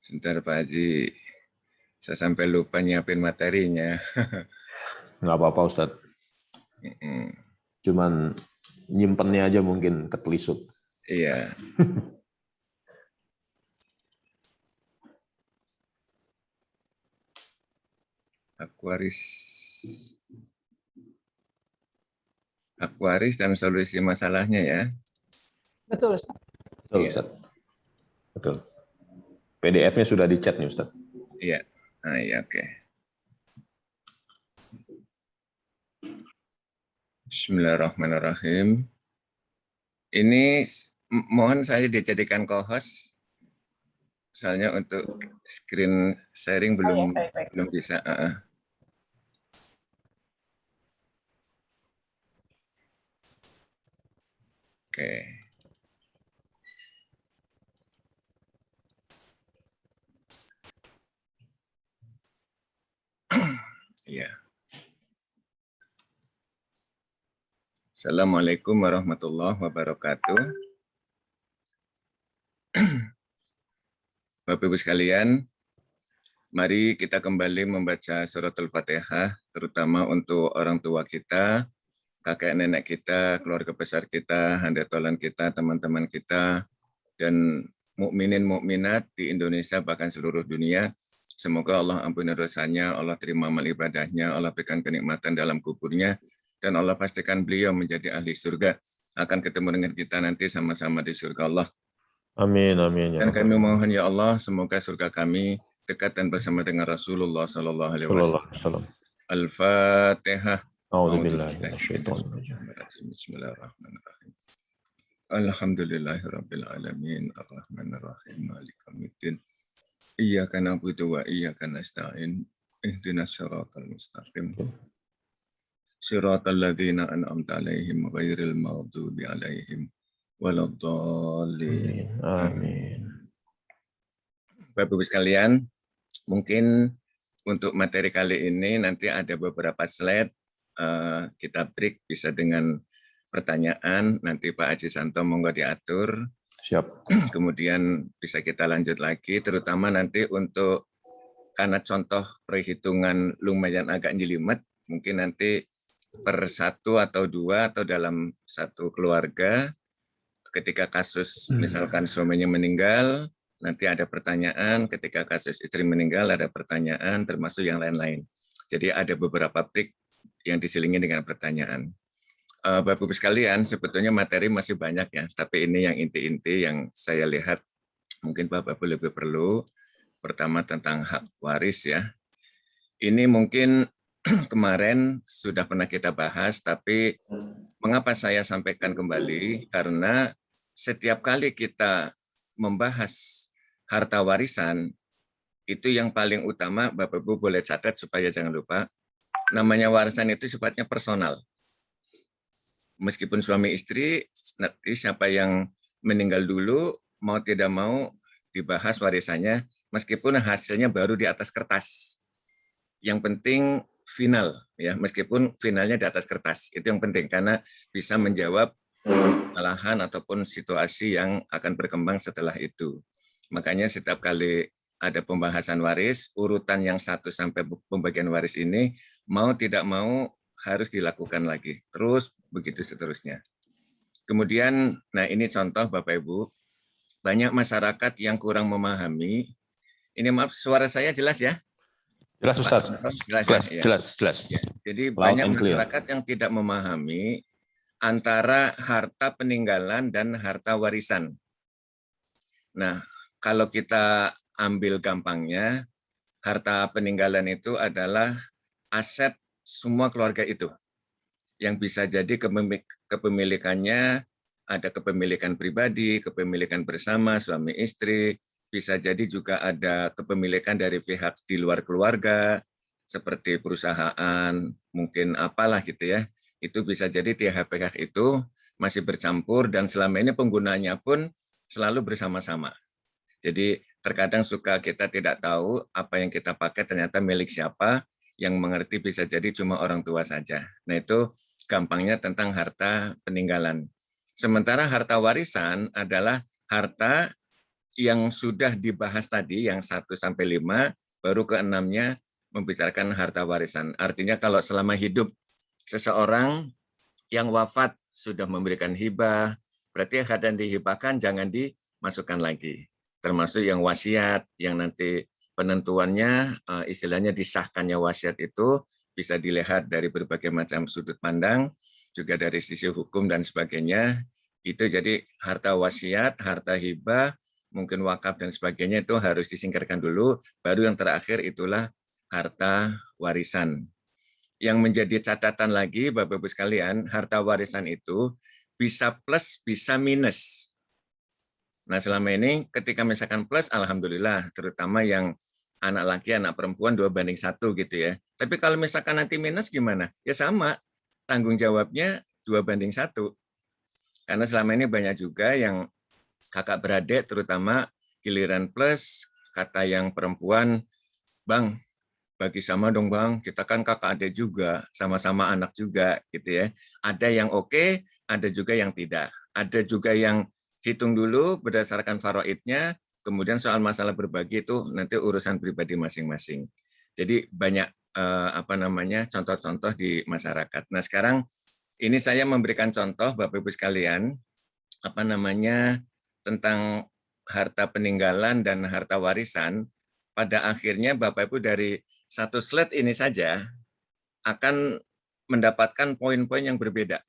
Sebentar Pak Haji, saya sampai lupa nyiapin materinya. Nggak apa-apa Ustadz. Cuman nyimpennya aja mungkin ketelisut. Iya. Aquaris dan solusi masalahnya ya. Betul, Ustaz. Betul, Iya. Ustaz. Betul. PDF-nya sudah di chat nih, Ustaz. Iya. Nah, iya, oke. Bismillahirrahmanirrahim. Ini mohon saya dijadikan co-host. Soalnya untuk screen sharing belum baik. belum bisa. Oke. Iya. Assalamualaikum warahmatullahi wabarakatuh. Bapak Ibu sekalian, mari kita kembali membaca surat Al-Fatihah, terutama untuk orang tua kita, kakek nenek kita, keluarga besar kita, handetolan kita, teman-teman kita, dan mukminin mukminat di Indonesia bahkan seluruh dunia. Semoga Allah ampuni dosanya, Allah terima amal ibadahnya, Allah berikan kenikmatan dalam kuburnya, dan Allah pastikan beliau menjadi ahli surga. Akan ketemu dengan kita nanti sama-sama di surga Allah. Amin, amin. Dan kami mohon ya Allah, semoga surga kami dekat dan bersama dengan Rasulullah Sallallahu Alaihi Wasallam. Al-Fatihah. Bismillahirrahmanirrahim. Alhamdulillahirabbil alamin, arrahmanirrahim, maliki yaumiddin. Iyyaka na'budu wa iyyaka nasta'in. Ihdinas siratal mustaqim. Siratal ladzina an'amta 'alaihim ghairil maghdubi 'alaihim waladdallin. Amin. Bapak Ibu sekalian, mungkin untuk materi kali ini nanti ada beberapa slide, kita break bisa dengan pertanyaan, nanti Pak Haji Santo monggo diatur. Siap. Kemudian bisa kita lanjut lagi, terutama nanti untuk karena contoh perhitungan lumayan agak jelimet, mungkin nanti per satu atau dua atau dalam satu keluarga, ketika kasus misalkan suaminya meninggal, nanti ada pertanyaan, ketika kasus istri meninggal ada pertanyaan, termasuk yang lain-lain. Jadi ada beberapa break yang diselingi dengan pertanyaan. Bapak Ibu sekalian, sebetulnya materi masih banyak ya, tapi ini yang inti-inti yang saya lihat mungkin Bapak Ibu lebih perlu. Pertama tentang hak waris ya. Ini mungkin kemarin sudah pernah kita bahas, tapi mengapa saya sampaikan kembali? Karena setiap kali kita membahas harta warisan, itu yang paling utama, Bapak Ibu boleh catat supaya jangan lupa, namanya warisan itu sifatnya personal. Meskipun suami istri, nanti siapa yang meninggal dulu, mau tidak mau dibahas warisannya, meskipun hasilnya baru di atas kertas. Yang penting final, ya meskipun finalnya di atas kertas, itu yang penting, karena bisa menjawab kesalahan ataupun situasi yang akan berkembang setelah itu. Makanya setiap kali ada pembahasan waris, urutan yang 1 sampai pembagian waris ini mau tidak mau harus dilakukan lagi. Terus begitu seterusnya. Kemudian, nah ini contoh Bapak Ibu, banyak masyarakat yang kurang memahami. Ini maaf, suara saya jelas ya? Jelas Ustaz. Jelas. Ya. Jadi banyak masyarakat yang tidak memahami antara harta peninggalan dan harta warisan. Nah, kalau kita ambil gampangnya, harta peninggalan itu adalah aset semua keluarga itu. Yang bisa jadi kepemilikannya ada kepemilikan pribadi, kepemilikan bersama suami istri, bisa jadi juga ada kepemilikan dari pihak di luar keluarga, seperti perusahaan, mungkin apalah gitu ya. Itu bisa jadi pihak-pihak itu masih bercampur dan selama ini penggunanya pun selalu bersama-sama. Jadi terkadang suka kita tidak tahu apa yang kita pakai ternyata milik siapa, yang mengerti bisa jadi cuma orang tua saja. Nah itu gampangnya tentang harta peninggalan. Sementara harta warisan adalah harta yang sudah dibahas tadi, yang 1 sampai 5, baru ke-6-nya membicarakan harta warisan. Artinya kalau selama hidup seseorang yang wafat sudah memberikan hibah, berarti harta yang dihibahkan jangan dimasukkan lagi. Termasuk yang wasiat, yang nanti penentuannya, istilahnya disahkannya wasiat itu bisa dilihat dari berbagai macam sudut pandang, juga dari sisi hukum dan sebagainya. Itu jadi harta wasiat, harta hibah, mungkin wakaf dan sebagainya itu harus disingkirkan dulu, baru yang terakhir itulah harta warisan. Yang menjadi catatan lagi, Bapak-Ibu sekalian, harta warisan itu bisa plus, bisa minus. Nah, selama ini ketika misalkan plus, alhamdulillah, terutama yang anak laki, anak perempuan 2:1 gitu ya. Tapi kalau misalkan nanti minus gimana? Ya sama, tanggung jawabnya 2:1. Karena selama ini banyak juga yang kakak beradik, terutama giliran plus, kata yang perempuan, Bang, bagi sama dong Bang, kita kan kakak adik juga, sama-sama anak juga gitu ya. Ada yang oke, ada juga yang tidak. Ada juga yang hitung dulu berdasarkan faraidnya, kemudian soal masalah berbagi itu nanti urusan pribadi masing-masing. Jadi banyak contoh-contoh di masyarakat. Nah, sekarang ini saya memberikan contoh Bapak Ibu sekalian tentang harta peninggalan dan harta warisan. Pada akhirnya Bapak Ibu dari satu slide ini saja akan mendapatkan poin-poin yang berbeda.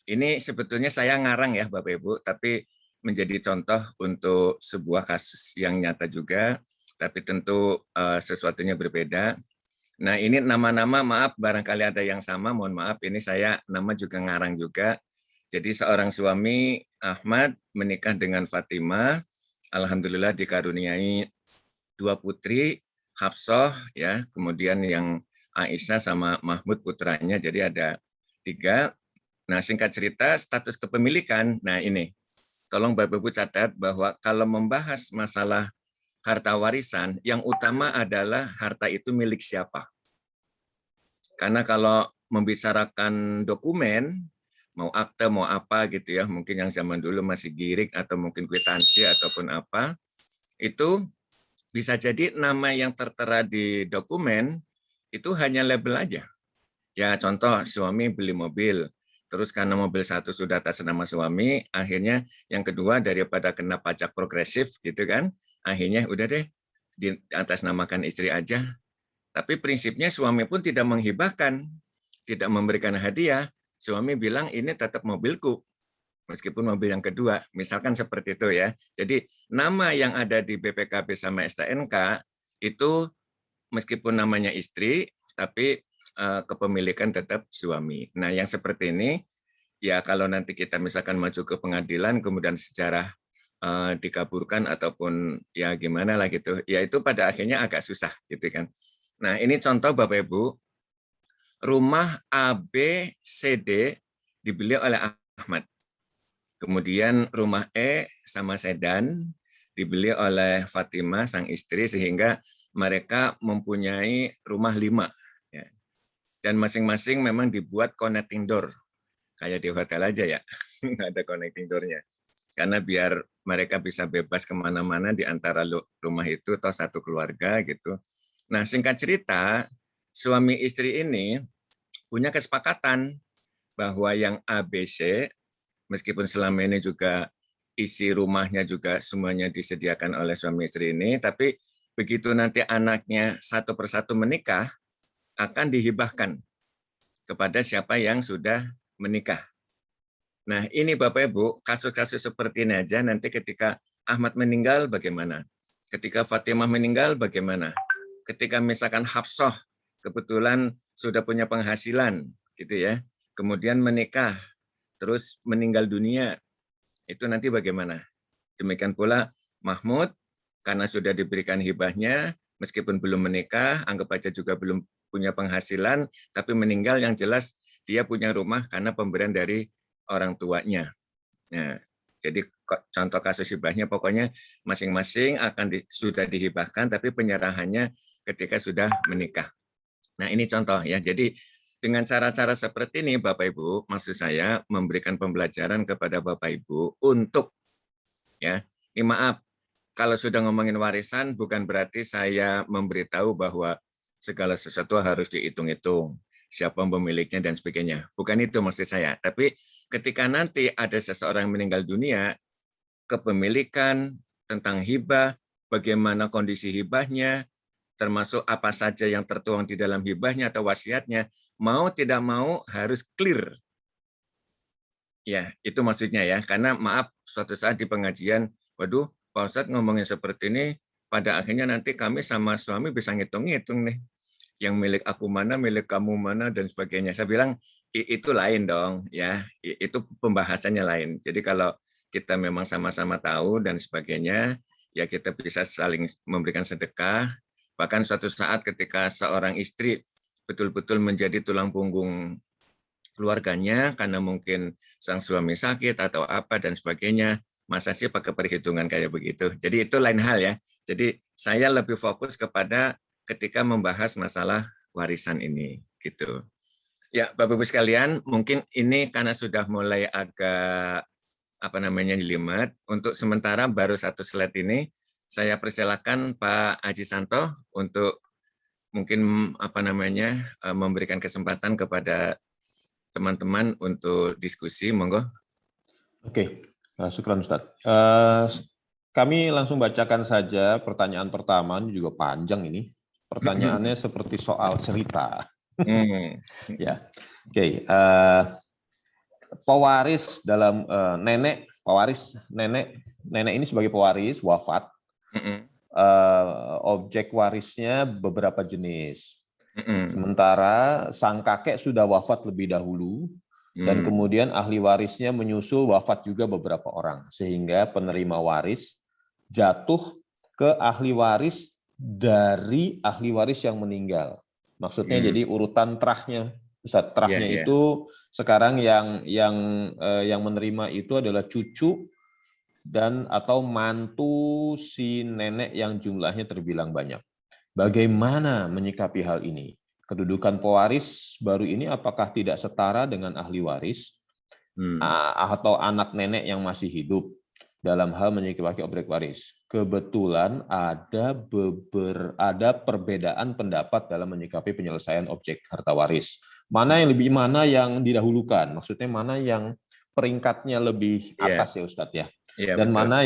Ini sebetulnya saya ngarang ya Bapak Ibu, tapi menjadi contoh untuk sebuah kasus yang nyata juga, tapi tentu sesuatunya berbeda. Nah, ini nama-nama, maaf barangkali ada yang sama, mohon maaf, ini saya nama juga ngarang juga. Jadi seorang suami Ahmad menikah dengan Fatimah, alhamdulillah dikaruniai 2 putri, Hafsah ya, kemudian yang Aisyah sama Mahmud putranya, jadi ada 3. Nah, singkat cerita status kepemilikan. Nah, ini tolong Bapak Ibu catat bahwa kalau membahas masalah harta warisan, yang utama adalah harta itu milik siapa. Karena kalau membicarakan dokumen, mau akte, mau apa gitu ya, mungkin yang zaman dulu masih girik atau mungkin kwitansi ataupun apa, itu bisa jadi nama yang tertera di dokumen itu hanya label aja. Ya contoh suami beli mobil, terus karena mobil satu sudah atas nama suami, akhirnya yang kedua daripada kena pajak progresif gitu kan, akhirnya udah deh di atas namakan istri aja. Tapi prinsipnya suami pun tidak menghibahkan, tidak memberikan hadiah. Suami bilang ini tetap mobilku, meskipun mobil yang kedua, misalkan seperti itu ya. Jadi nama yang ada di BPKB sama STNK itu meskipun namanya istri, tapi kepemilikan tetap suami. Nah, yang seperti ini, ya kalau nanti kita misalkan maju ke pengadilan, kemudian sejarah dikabulkan ataupun ya gimana lah gitu, ya itu pada akhirnya agak susah gitu kan. Nah, ini contoh Bapak Ibu, rumah ABCD dibeli oleh Ahmad. Kemudian rumah E sama sedan dibeli oleh Fatimah sang istri sehingga mereka mempunyai rumah 5. Ya. Dan masing-masing memang dibuat connecting door. Kayak di hotel aja ya, ada connecting door-nya. Karena biar mereka bisa bebas kemana-mana di antara rumah itu atau satu keluarga gitu. Nah, singkat cerita, suami istri ini punya kesepakatan bahwa yang ABC, meskipun selama ini juga isi rumahnya juga semuanya disediakan oleh suami istri ini, tapi begitu nanti anaknya satu persatu menikah, akan dihibahkan kepada siapa yang sudah menikah. Nah, ini Bapak Ibu, kasus-kasus seperti ini aja nanti ketika Ahmad meninggal bagaimana? Ketika Fatimah meninggal bagaimana? Ketika misalkan Hafsah kebetulan sudah punya penghasilan gitu ya, kemudian menikah, terus meninggal dunia, itu nanti bagaimana? Demikian pula Mahmud, karena sudah diberikan hibahnya, meskipun belum menikah, anggap aja juga belum punya penghasilan, tapi meninggal yang jelas dia punya rumah karena pemberian dari orang tuanya. Nah, jadi contoh kasus hibahnya pokoknya masing-masing akan sudah dihibahkan, tapi penyerahannya ketika sudah menikah. Nah, ini contoh ya. Jadi dengan cara-cara seperti ini Bapak Ibu, maksud saya memberikan pembelajaran kepada Bapak Ibu untuk ya, ini maaf, kalau sudah ngomongin warisan, bukan berarti saya memberitahu bahwa segala sesuatu harus dihitung-hitung, siapa pemiliknya dan sebagainya. Bukan itu maksud saya. Tapi ketika nanti ada seseorang meninggal dunia, kepemilikan, tentang hibah, bagaimana kondisi hibahnya, termasuk apa saja yang tertuang di dalam hibahnya atau wasiatnya, mau tidak mau harus clear. Ya, itu maksudnya ya. Karena maaf, suatu saat di pengajian, waduh, Pak Ustadz ngomongin seperti ini, pada akhirnya nanti kami sama suami bisa ngitung-ngitung nih. Yang milik aku mana, milik kamu mana, dan sebagainya. Saya bilang, itu lain dong. Ya, itu pembahasannya lain. Jadi kalau kita memang sama-sama tahu dan sebagainya, ya kita bisa saling memberikan sedekah. Bahkan suatu saat ketika seorang istri betul-betul menjadi tulang punggung keluarganya karena mungkin sang suami sakit atau apa dan sebagainya, masa sih pakai perhitungan kayak begitu. Jadi itu lain hal ya. Jadi saya lebih fokus kepada ketika membahas masalah warisan ini gitu. Ya, Bapak Ibu sekalian, mungkin ini karena sudah mulai agak jelimet, untuk sementara baru satu slide ini saya persilakan Pak Aji Santo untuk mungkin memberikan kesempatan kepada teman-teman untuk diskusi, monggo. Oke, syukran Ustadz. Kami langsung bacakan saja pertanyaan pertama, ini juga panjang ini. Pertanyaannya seperti soal cerita. Ya, oke. Pewaris dalam nenek ini sebagai pewaris wafat. Objek warisnya beberapa jenis. Sementara sang kakek sudah wafat lebih dahulu dan kemudian ahli warisnya menyusul wafat juga beberapa orang sehingga penerima waris jatuh ke ahli waris dari ahli waris yang meninggal. Maksudnya jadi urutan terahnya, Ustaz, terahnya itu sekarang yang menerima itu adalah cucu dan atau mantu si nenek yang jumlahnya terbilang banyak. Bagaimana menyikapi hal ini? Kedudukan pewaris baru ini apakah tidak setara dengan ahli waris atau anak nenek yang masih hidup dalam hal menyikapi objek waris? Kebetulan ada perbedaan pendapat dalam menyikapi penyelesaian objek harta waris. Mana yang didahulukan? Maksudnya mana yang peringkatnya lebih atas ya Ustadz ya? Dan betul. Mana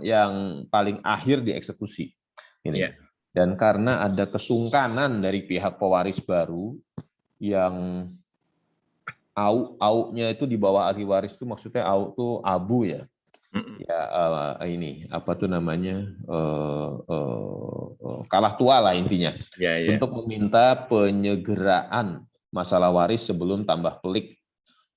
yang paling akhir dieksekusi? Ini. Dan karena ada kesungkanan dari pihak pewaris baru yang AU-nya itu di bawah ahli waris itu maksudnya AU itu abu ya. Ya ini apa tuh namanya kalah tua lah intinya. Untuk meminta penyegeraan masalah waris sebelum tambah pelik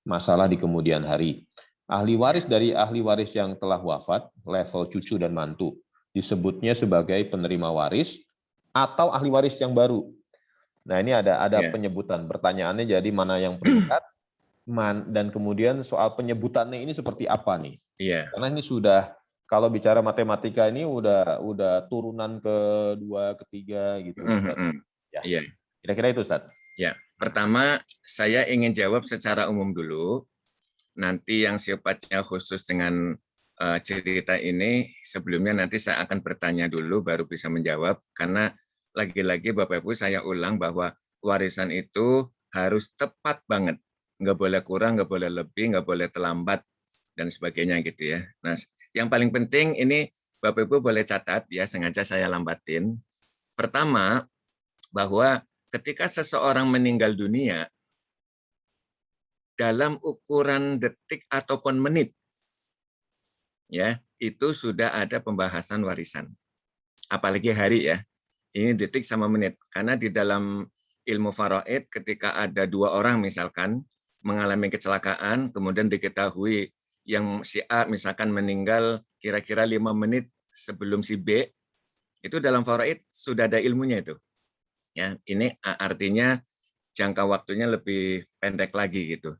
masalah di kemudian hari. Ahli waris dari ahli waris yang telah wafat level cucu dan mantu disebutnya sebagai penerima waris atau ahli waris yang baru. Nah ini ada penyebutan. Pertanyaannya jadi mana yang peringkat dan kemudian soal penyebutannya ini seperti apa nih? Karena ini sudah kalau bicara matematika ini udah turunan kedua, ketiga gitu. Kira-kira itu Ustaz. Ya, pertama saya ingin jawab secara umum dulu. Nanti yang sifatnya khusus dengan cerita ini sebelumnya nanti saya akan bertanya dulu baru bisa menjawab karena lagi-lagi Bapak Ibu saya ulang bahwa warisan itu harus tepat banget, nggak boleh kurang, nggak boleh lebih, nggak boleh terlambat dan sebagainya gitu ya. Nah, yang paling penting ini Bapak Ibu boleh catat ya, sengaja saya lambatin. Pertama, bahwa ketika seseorang meninggal dunia dalam ukuran detik ataupun menit, ya itu sudah ada pembahasan warisan. Apalagi hari ya. Ini detik sama menit. Karena di dalam ilmu faraid ketika ada dua orang misalkan mengalami kecelakaan, kemudian diketahui yang si A misalkan meninggal kira-kira 5 menit sebelum si B, itu dalam faraid sudah ada ilmunya itu. Ya, ini artinya jangka waktunya lebih pendek lagi gitu.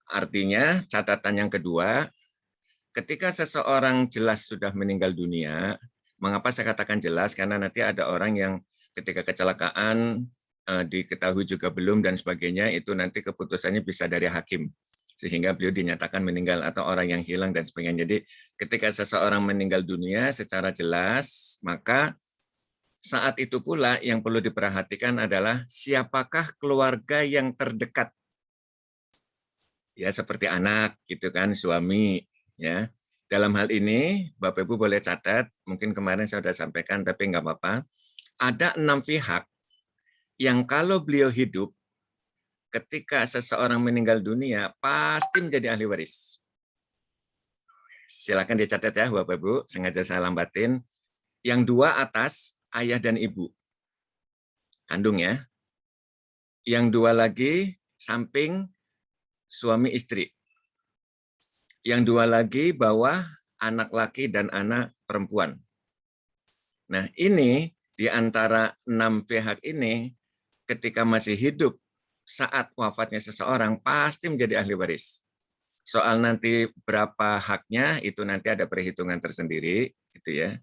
Artinya catatan yang kedua, ketika seseorang jelas sudah meninggal dunia, mengapa saya katakan jelas? Karena nanti ada orang yang ketika kecelakaan diketahui juga belum dan sebagainya, itu nanti keputusannya bisa dari hakim. sehingga beliau dinyatakan meninggal, atau orang yang hilang dan sebagainya. Jadi ketika seseorang meninggal dunia secara jelas, maka saat itu pula yang perlu diperhatikan adalah siapakah keluarga yang terdekat. Ya, seperti anak gitu kan, suami ya. Dalam hal ini Bapak Ibu boleh catat, mungkin kemarin saya sudah sampaikan tapi nggak apa-apa. Ada 6 pihak yang kalau beliau hidup, ketika seseorang meninggal dunia pasti menjadi ahli waris. Silakan dicatat ya Bapak Ibu, sengaja saya lambatin. Yang 2 atas, ayah dan ibu, kandung ya. Yang 2 lagi samping, suami istri. Yang 2 lagi bawah, anak laki dan anak perempuan. Nah, ini di antara 6 pihak ini, ketika masih hidup saat wafatnya seseorang pasti menjadi ahli waris. Soal nanti berapa haknya itu nanti ada perhitungan tersendiri gitu ya.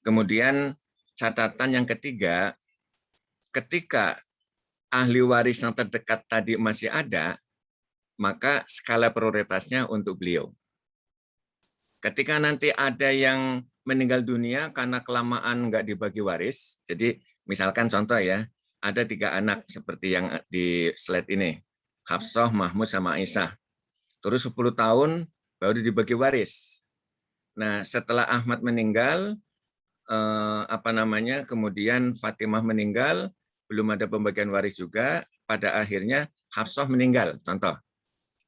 Kemudian catatan yang ketiga, ketika ahli waris yang terdekat tadi masih ada, maka skala prioritasnya untuk beliau. Ketika nanti ada yang meninggal dunia karena kelamaan nggak dibagi waris, jadi misalkan contoh ya, ada 3 anak seperti yang di slide ini, Hafsah, Mahmud, sama Aisyah. Terus 10 tahun baru dibagi waris. Nah, setelah Ahmad meninggal, kemudian Fatimah meninggal, belum ada pembagian waris juga, pada akhirnya Hafsah meninggal, contoh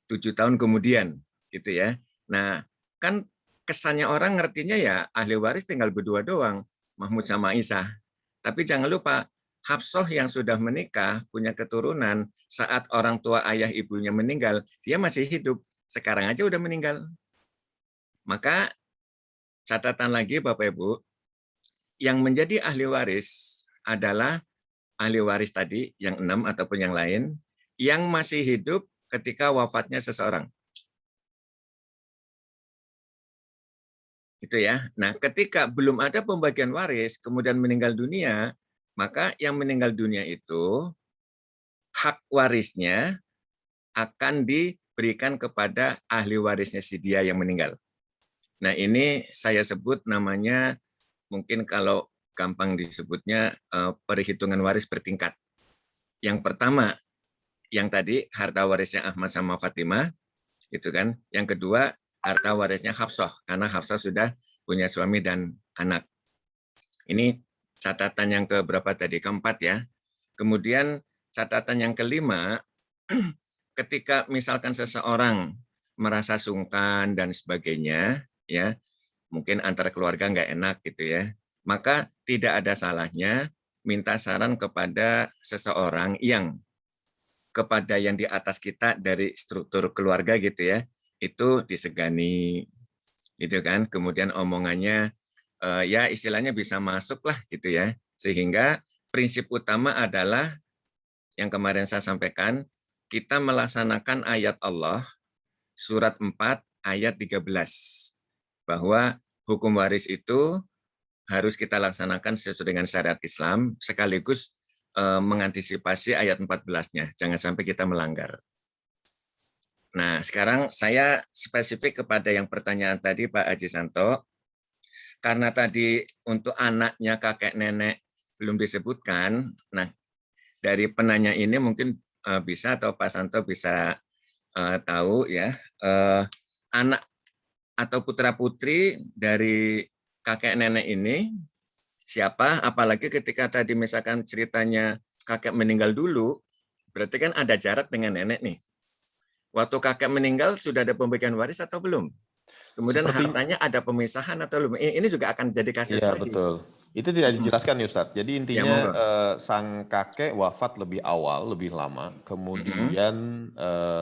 7 tahun kemudian, gitu ya. Nah, kan kesannya orang ngertinya ya ahli waris tinggal berdua doang, Mahmud sama Aisyah. Tapi jangan lupa, Hafsah yang sudah menikah, punya keturunan, saat orang tua ayah ibunya meninggal, dia masih hidup. Sekarang aja udah meninggal. Maka catatan lagi Bapak Ibu, yang menjadi ahli waris adalah ahli waris tadi, yang 6 ataupun yang lain, yang masih hidup ketika wafatnya seseorang. Itu ya. Nah, ketika belum ada pembagian waris, kemudian meninggal dunia, maka yang meninggal dunia itu hak warisnya akan diberikan kepada ahli warisnya si dia yang meninggal. Nah, ini saya sebut namanya, mungkin kalau gampang disebutnya perhitungan waris bertingkat. Yang pertama, yang tadi harta warisnya Ahmad sama Fatimah, itu kan. Yang kedua, harta warisnya Hafsah, karena Hafsah sudah punya suami dan anak. Ini catatan yang keberapa tadi? Keempat ya. Kemudian catatan yang kelima, ketika misalkan seseorang merasa sungkan dan sebagainya, ya mungkin antara keluarga nggak enak gitu ya, maka tidak ada salahnya minta saran kepada seseorang yang kepada yang di atas kita dari struktur keluarga gitu ya, itu disegani gitu kan. Kemudian omongannya ya istilahnya bisa masuk lah gitu ya. Sehingga prinsip utama adalah yang kemarin saya sampaikan, kita melaksanakan ayat Allah surat 4 ayat 13 bahwa hukum waris itu harus kita laksanakan sesuai dengan syariat Islam, sekaligus mengantisipasi ayat 14-nya. Jangan sampai kita melanggar. Nah, sekarang saya spesifik kepada yang pertanyaan tadi Pak Haji Santo. Karena tadi untuk anaknya kakek nenek belum disebutkan, nah dari penanya ini mungkin bisa atau Pak Santo bisa tahu ya, anak atau putra-putri dari kakek nenek ini siapa, apalagi ketika tadi misalkan ceritanya kakek meninggal dulu, berarti kan ada jarak dengan nenek nih. Waktu kakek meninggal sudah ada pembagian waris atau belum? Kemudian hartanya ada pemisahan atau belum? Ini juga akan jadi kasus lagi. Iya, betul. Itu tidak dijelaskan ya Ustadz. Jadi intinya sang kakek wafat lebih awal, lebih lama, kemudian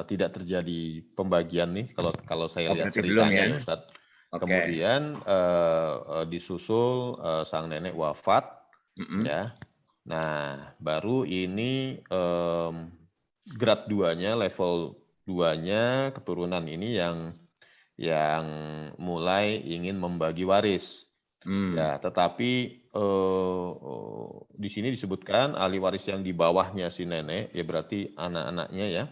tidak terjadi pembagian nih kalau saya lihat ceritanya ya Ustadz. Kemudian disusul sang nenek wafat, ya. Nah, baru ini grade 2-nya, level 2-nya keturunan ini yang mulai ingin membagi waris. Ya, tetapi di sini disebutkan ahli waris yang di bawahnya si nenek, ya berarti anak-anaknya ya.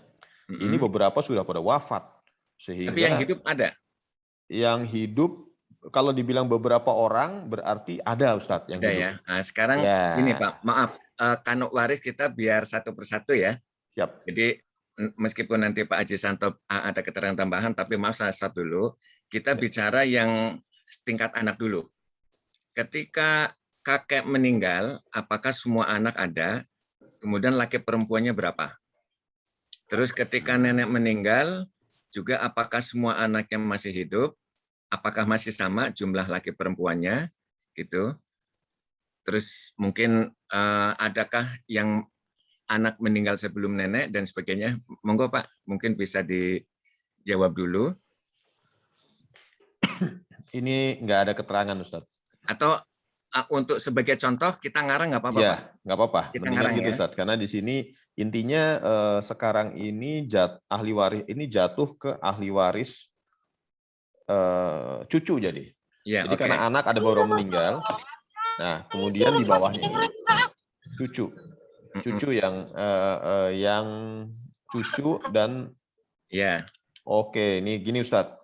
Ini beberapa sudah pada wafat. Tapi yang Sehingga hidup ada. yang hidup, kalau dibilang beberapa orang, berarti ada Ustadz yang Ada hidup. ya. Nah, sekarang Ya, ini Pak, maaf, kanuk waris kita biar satu persatu ya. siap. Jadi meskipun nanti Pak Haji Santo ada keterangan tambahan, tapi maaf saya stop dulu. Kita bicara yang tingkat anak dulu. Ketika kakek meninggal, apakah semua anak ada? Kemudian laki perempuannya berapa? Terus ketika nenek meninggal, juga apakah semua anaknya masih hidup? Apakah masih sama jumlah laki perempuannya? Gitu. Terus mungkin adakah yang anak meninggal sebelum nenek dan sebagainya? Monggo Pak, mungkin bisa dijawab dulu. Ini nggak ada keterangan Ustadz. Atau untuk sebagai contoh kita ngarang nggak apa-apa Iya, Pak? nggak apa-apa. Kita Mendingan ngarang gitu ya. Ustadz. Karena di sini intinya sekarang ini ahli waris ini jatuh ke ahli waris cucu jadi. Ya, Jadi oke. karena anak ada baru meninggal, nah kemudian di bawahnya ini cucu yang cucu dan Ya, oke, ini gini Ustadz.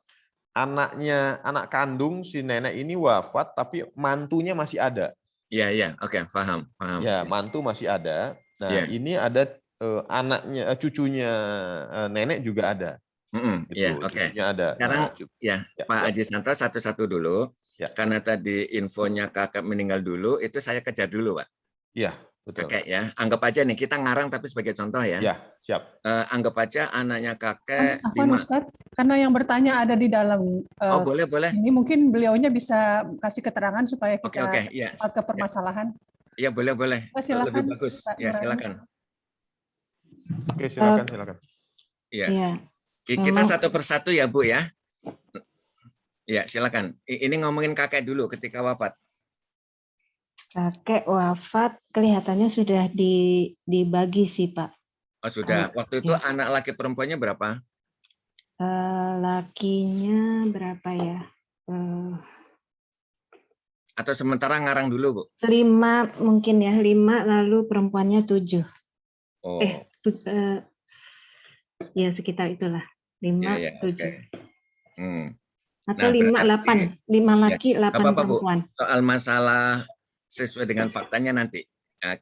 Anak kandung si nenek ini wafat, tapi mantunya masih ada. ya, oke, paham. Ya, mantu masih ada. Nah, Ya, ini ada cucunya nenek juga ada. ya, Itu oke. cucunya ada. Sekarang Nah, ya, ya, Pak ya, Haji Santo satu-satu dulu. ya, Karena tadi infonya kakak meninggal dulu, itu saya kejar dulu Pak. ya, betul. Kakek ya, anggap aja nih kita ngarang tapi sebagai contoh ya. Ya, siap. Anggap aja anaknya kakek Afwan 5. Ustadz, karena yang bertanya ada di dalam Oh boleh. ini mungkin beliaunya bisa kasih keterangan supaya Oke, kita ya. cepat ke permasalahan. Ya boleh. Lebih Silakan, bagus. Pak Ya Nurani. silakan. Oke, silakan. Ya. Iya, Kita memang satu persatu ya Bu ya. Ya silakan. Ini ngomongin kakek dulu ketika wafat. kakek wafat kelihatannya sudah dibagi sih Pak. Oh sudah. Waktu itu Ya. anak laki perempuannya berapa? Lakinya berapa ya? Atau sementara ngarang dulu Bu? 5 mungkin ya, 5 lalu perempuannya 7. Oh. Ya sekitar itulah. 5, Ya, 7. oke. Atau Nah, 5, berarti 8. 5 laki, ya, 8 apa-apa, Bu. perempuan. Soal masalah sesuai dengan faktanya nanti. Nah,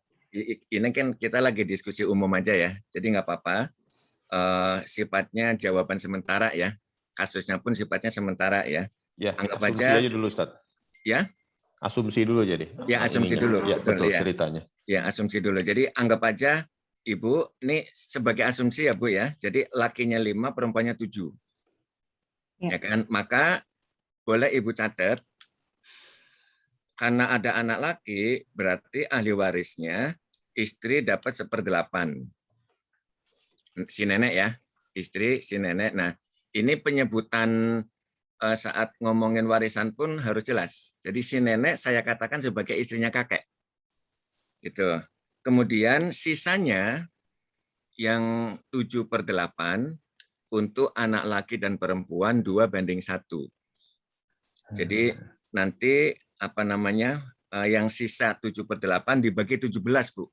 ini kan kita lagi diskusi umum aja ya. Jadi nggak apa-apa. Sifatnya jawaban sementara ya. Kasusnya pun sifatnya sementara ya. Ya, Anggap asumsi aja aja dulu, Ustadz. ya. Asumsi dulu jadi. Ya, asumsi dulu. Ya, betul ya. ceritanya. Ya, asumsi dulu. Jadi anggap aja Ibu, ini sebagai asumsi ya Bu ya. Jadi lakinya 5, perempuannya 7. Ya kan? Maka boleh Ibu catat, karena ada anak laki, berarti ahli warisnya istri dapat 1/8. Si nenek ya, istri si nenek. Nah, ini penyebutan saat ngomongin warisan pun harus jelas. Jadi si nenek saya katakan sebagai istrinya kakek. Gitu. Kemudian sisanya yang 7/8 untuk anak laki dan perempuan 2:1. Jadi nanti yang sisa 7/8 dibagi 17 Bu.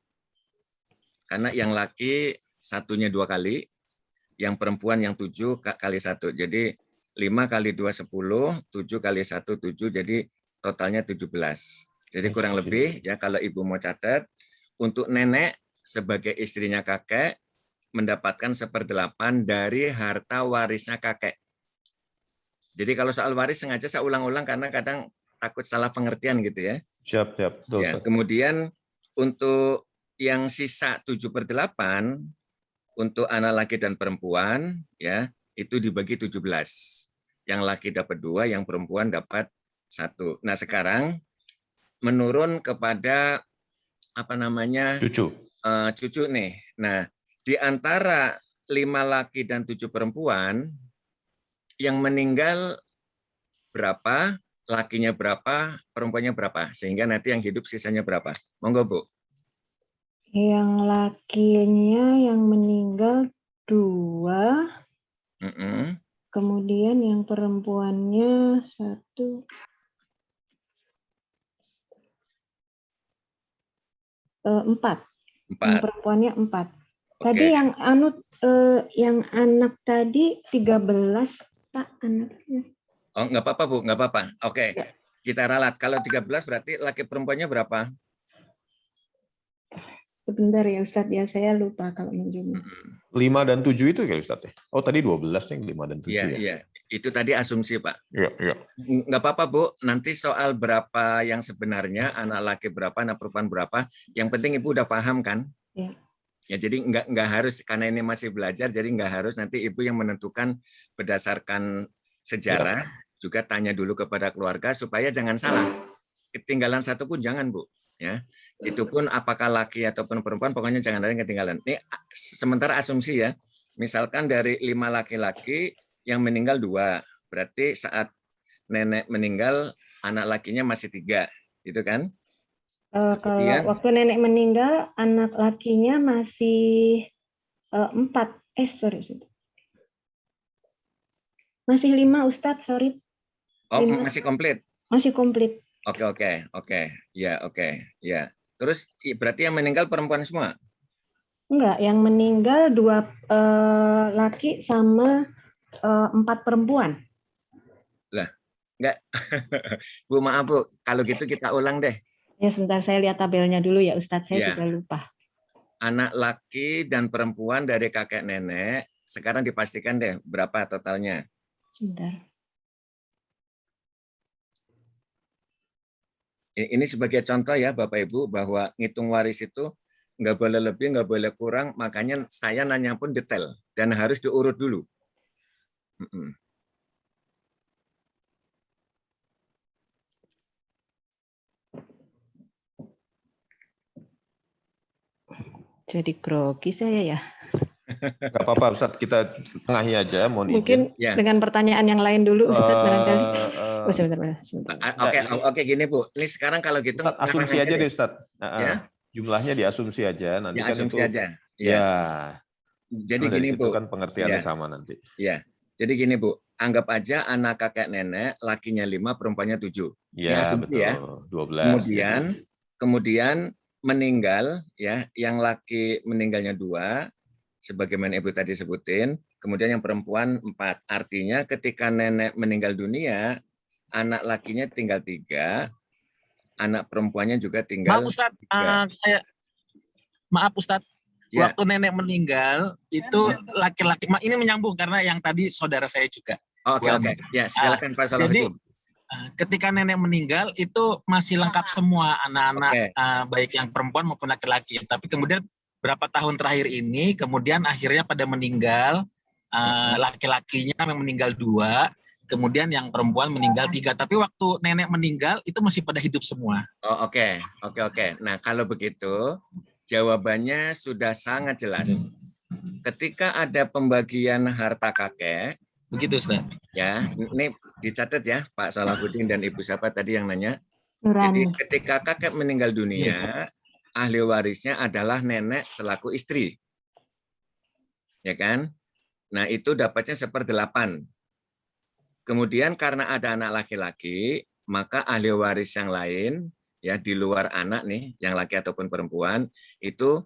Karena yang laki satunya 2 kali, yang perempuan yang 7 kali 1. Jadi 5 kali 2 10, 7 kali 1 7, jadi totalnya 17. Jadi kurang lebih ya kalau Ibu mau catat, untuk nenek sebagai istrinya kakek mendapatkan 1/8 dari harta warisnya kakek. Jadi kalau soal waris sengaja saya ulang-ulang karena kadang takut salah pengertian gitu ya. Siap. Betul, Ya, kemudian untuk yang sisa 7/8 untuk anak laki dan perempuan ya itu dibagi 17. Yang laki dapat 2, yang perempuan dapat 1. Nah, sekarang menurun kepada cucu nih. Nah, di antara 5 laki dan 7 perempuan yang meninggal berapa, lakinya berapa, perempuannya berapa, sehingga nanti yang hidup sisanya berapa. Monggo Bu. Yang lakinya yang meninggal 2, kemudian yang perempuannya 1, 4. Yang perempuannya 4. Tadi yang Yang anak tadi 13, Pak, anaknya. Oh, nggak apa-apa, Bu, nggak apa-apa. Oke, Ya. kita ralat. Kalau 13 berarti laki perempuannya berapa? Sebentar ya Ustadz, ya saya lupa kalau menjumlah. 5 dan 7 itu ya Ustaz ya? Oh tadi 12 nih, 5 dan 7 Iya, ya? iya. Itu tadi asumsi, Pak. Iya, iya. Nggak apa-apa, Bu. Nanti soal berapa yang sebenarnya, anak laki berapa, anak perempuan berapa, yang penting Ibu udah paham kan? Ya. Ya, jadi nggak harus, karena ini masih belajar, jadi nggak harus nanti Ibu yang menentukan berdasarkan sejarah, juga tanya dulu kepada keluarga supaya jangan salah. Ketinggalan satu pun jangan, Bu. Ya, itu pun apakah laki ataupun perempuan, pokoknya jangan ada yang ketinggalan. Ini sementara asumsi ya, misalkan dari 5 laki-laki yang meninggal 2, berarti saat nenek meninggal anak lakinya masih 3, gitu kan? Kalau waktu nenek meninggal, anak lakinya masih 4. Sorry. Masih 5, Ustadz, sorry. Oh, 5. masih komplit? Masih komplit. Oke. Ya, oke. Ya. Terus berarti yang meninggal perempuan semua? Enggak, yang meninggal 2 laki sama 4 perempuan. Lah, enggak. Bu, maaf, Bu. Kalau gitu kita ulang deh. Ya, sebentar saya lihat tabelnya dulu ya, Ustadz. Saya Ya. juga lupa. Anak laki dan perempuan dari kakek nenek, sekarang dipastikan deh berapa totalnya. Sebentar. Ini sebagai contoh ya Bapak Ibu, bahwa ngitung waris itu nggak boleh lebih, nggak boleh kurang, makanya saya nanya pun detail dan harus diurut dulu. Jadi grogi saya ya. Nggak apa-apa Ustaz, kita tengahi aja, mohon Mungkin izin. dengan pertanyaan yang lain dulu, Ustadz, barangkali. Sebentar. Oke, gini Bu. Ini sekarang kalau gitu Ustaz, asumsi aja deh Ustaz. Ya? Jumlahnya diasumsi aja. Nanti Ya, kan asumsi itu, aja. ya. Jadi Dari gini situ Bu. kan pengertiannya Ya. sama nanti. Ya. Jadi gini Bu, anggap aja anak kakek nenek, lakinya 5, perempuannya 7. Ini Ya, asumsi betul. ya. 12. Kemudian meninggal ya, yang laki meninggalnya 2, sebagaimana Ibu tadi sebutin, kemudian yang perempuan 4. Artinya ketika nenek meninggal dunia, anak lakinya tinggal 3, anak perempuannya juga tinggal Maaf Ustadz, 3. Maaf Ustadz, Ya. waktu nenek meninggal itu laki-laki, ini menyambung karena yang tadi saudara saya juga. Oke. Ya, silakan Pak Salahuddin. Ketika nenek meninggal itu masih lengkap semua anak-anak, baik yang perempuan maupun laki-laki. Tapi kemudian berapa tahun terakhir ini, kemudian akhirnya pada meninggal, laki-lakinya yang meninggal 2, kemudian yang perempuan meninggal 3. Tapi waktu nenek meninggal itu masih pada hidup semua. Oh, oke. Nah, kalau begitu jawabannya sudah sangat jelas. Ketika ada pembagian harta kakek, begitu Ustaz. Ya, ini dicatat ya Pak Salahuddin dan Ibu siapa tadi yang nanya. Nurani. Jadi ketika kakek meninggal dunia, ahli warisnya adalah nenek selaku istri. Ya kan? Nah, itu dapatnya 1/8. Kemudian karena ada anak laki-laki, maka ahli waris yang lain ya di luar anak nih, yang laki ataupun perempuan itu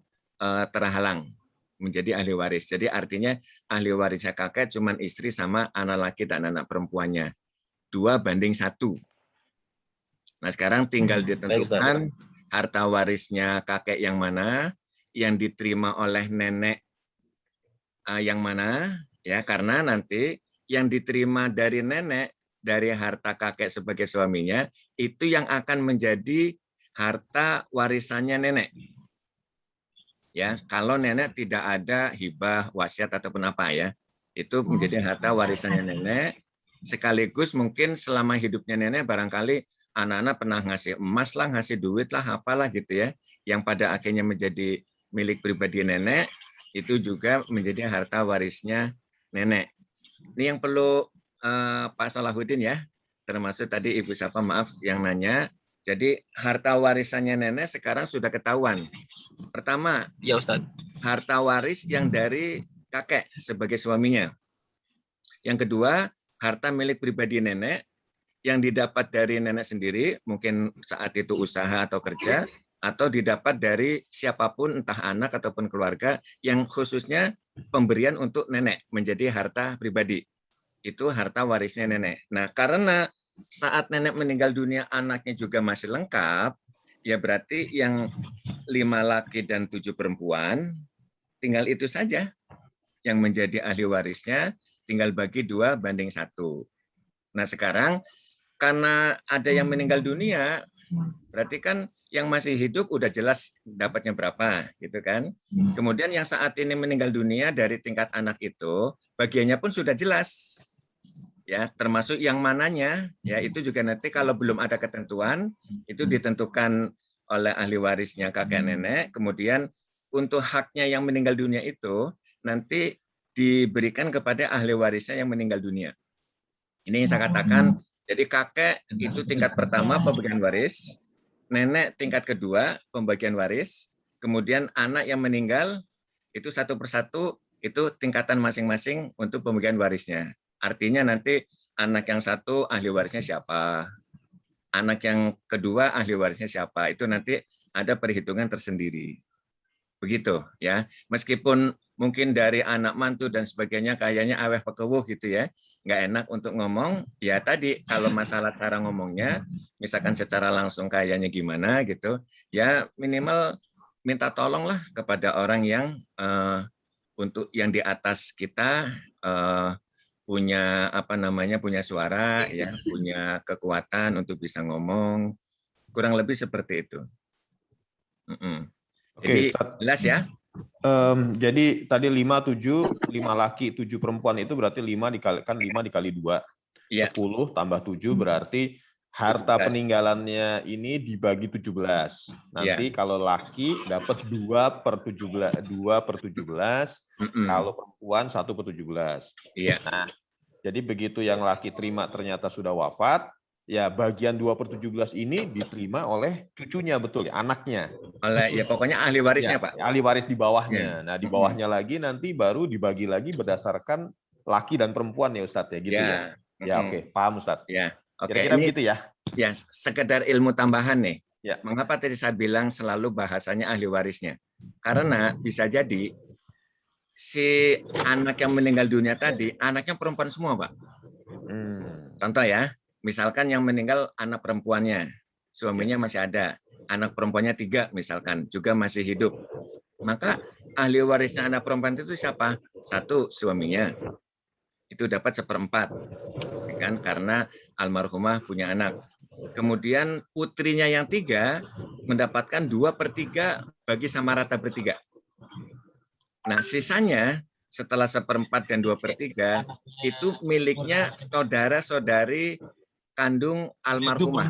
terhalang menjadi ahli waris. Jadi artinya ahli warisnya kakek cuma istri sama anak laki dan anak perempuannya. 2:1. Nah, sekarang tinggal ditentukan harta warisnya kakek yang mana, yang diterima oleh nenek yang mana, ya, karena nanti yang diterima dari nenek dari harta kakek sebagai suaminya itu yang akan menjadi harta warisannya nenek. Ya, kalau nenek tidak ada hibah, wasiat ataupun apa ya, itu menjadi harta warisannya nenek. Sekaligus mungkin selama hidupnya nenek barangkali anak-anak pernah ngasih emas lah, ngasih duit lah, apalah gitu ya, yang pada akhirnya menjadi milik pribadi nenek, itu juga menjadi harta warisnya nenek. Ini yang perlu Pak Salahuddin ya, termasuk tadi Ibu siapa maaf yang nanya. Jadi harta warisannya nenek sekarang sudah ketahuan. Pertama, ya Ustaz, harta waris yang dari kakek sebagai suaminya. Yang kedua, harta milik pribadi nenek yang didapat dari nenek sendiri, mungkin saat itu usaha atau kerja, atau didapat dari siapapun, entah anak ataupun keluarga, yang khususnya pemberian untuk nenek menjadi harta pribadi. Itu harta warisnya nenek. Nah, karena saat nenek meninggal dunia anaknya juga masih lengkap, ya berarti yang 5 laki dan 7 perempuan, tinggal itu saja yang menjadi ahli warisnya, tinggal bagi 2:1. Nah sekarang karena ada yang meninggal dunia, berarti kan yang masih hidup udah jelas dapatnya berapa, gitu kan. Kemudian yang saat ini meninggal dunia dari tingkat anak itu, bagiannya pun sudah jelas. Ya, termasuk yang mananya, ya itu juga nanti kalau belum ada ketentuan, itu ditentukan oleh ahli warisnya kakek nenek, kemudian untuk haknya yang meninggal dunia itu nanti diberikan kepada ahli warisnya yang meninggal dunia. Ini yang saya katakan, jadi kakek itu tingkat pertama pembagian waris, nenek tingkat kedua pembagian waris, kemudian anak yang meninggal itu satu persatu itu tingkatan masing-masing untuk pembagian warisnya. Artinya nanti anak yang satu ahli warisnya siapa, anak yang kedua ahli warisnya siapa, itu nanti ada perhitungan tersendiri. Begitu ya. Meskipun mungkin dari anak mantu dan sebagainya kayaknya aweh pekewuh gitu ya, nggak enak untuk ngomong, ya tadi kalau masalah cara ngomongnya, misalkan secara langsung kayaknya gimana gitu, ya minimal minta tolonglah kepada orang yang untuk yang di atas kita punya punya suara ya, punya kekuatan untuk bisa ngomong, kurang lebih seperti itu. Oke, Jadi Ustaz. jelas ya. Jadi tadi 5, 7, 5 laki, 7 perempuan itu berarti 5 dikali 2. Iya. 10 tambah 7 berarti harta 17. peninggalannya ini dibagi 17. Nanti kalau laki dapat 2/17. Kalau perempuan 1/17. Iya. Nah, jadi begitu yang laki terima ternyata sudah wafat, ya bagian 2/17 ini diterima oleh cucunya, betul ya, anaknya. Ya pokoknya ahli warisnya, ya, Pak. Ahli waris di bawahnya. Ya. Nah, di bawahnya lagi nanti baru dibagi lagi berdasarkan laki dan perempuan ya Ustadz ya, gitu ya. Ya, oke, paham Ustadz. Ya, oke. Kira-kira begitu ya. Ya, sekedar ilmu tambahan nih. Ya. Mengapa tadi saya bilang selalu bahasanya ahli warisnya? Karena bisa jadi si anak yang meninggal dunia tadi, anaknya perempuan semua, Pak. Contoh ya, misalkan yang meninggal anak perempuannya, suaminya masih ada, anak perempuannya 3 misalkan, juga masih hidup. Maka ahli warisnya anak perempuan itu siapa? 1, suaminya. Itu dapat 1/4. Kan? Karena almarhumah punya anak. Kemudian putrinya yang 3 mendapatkan 2/3 bagi sama rata bertiga. Nah, sisanya setelah 1/4 dan 2/3 itu miliknya saudara-saudari kandung almarhumah.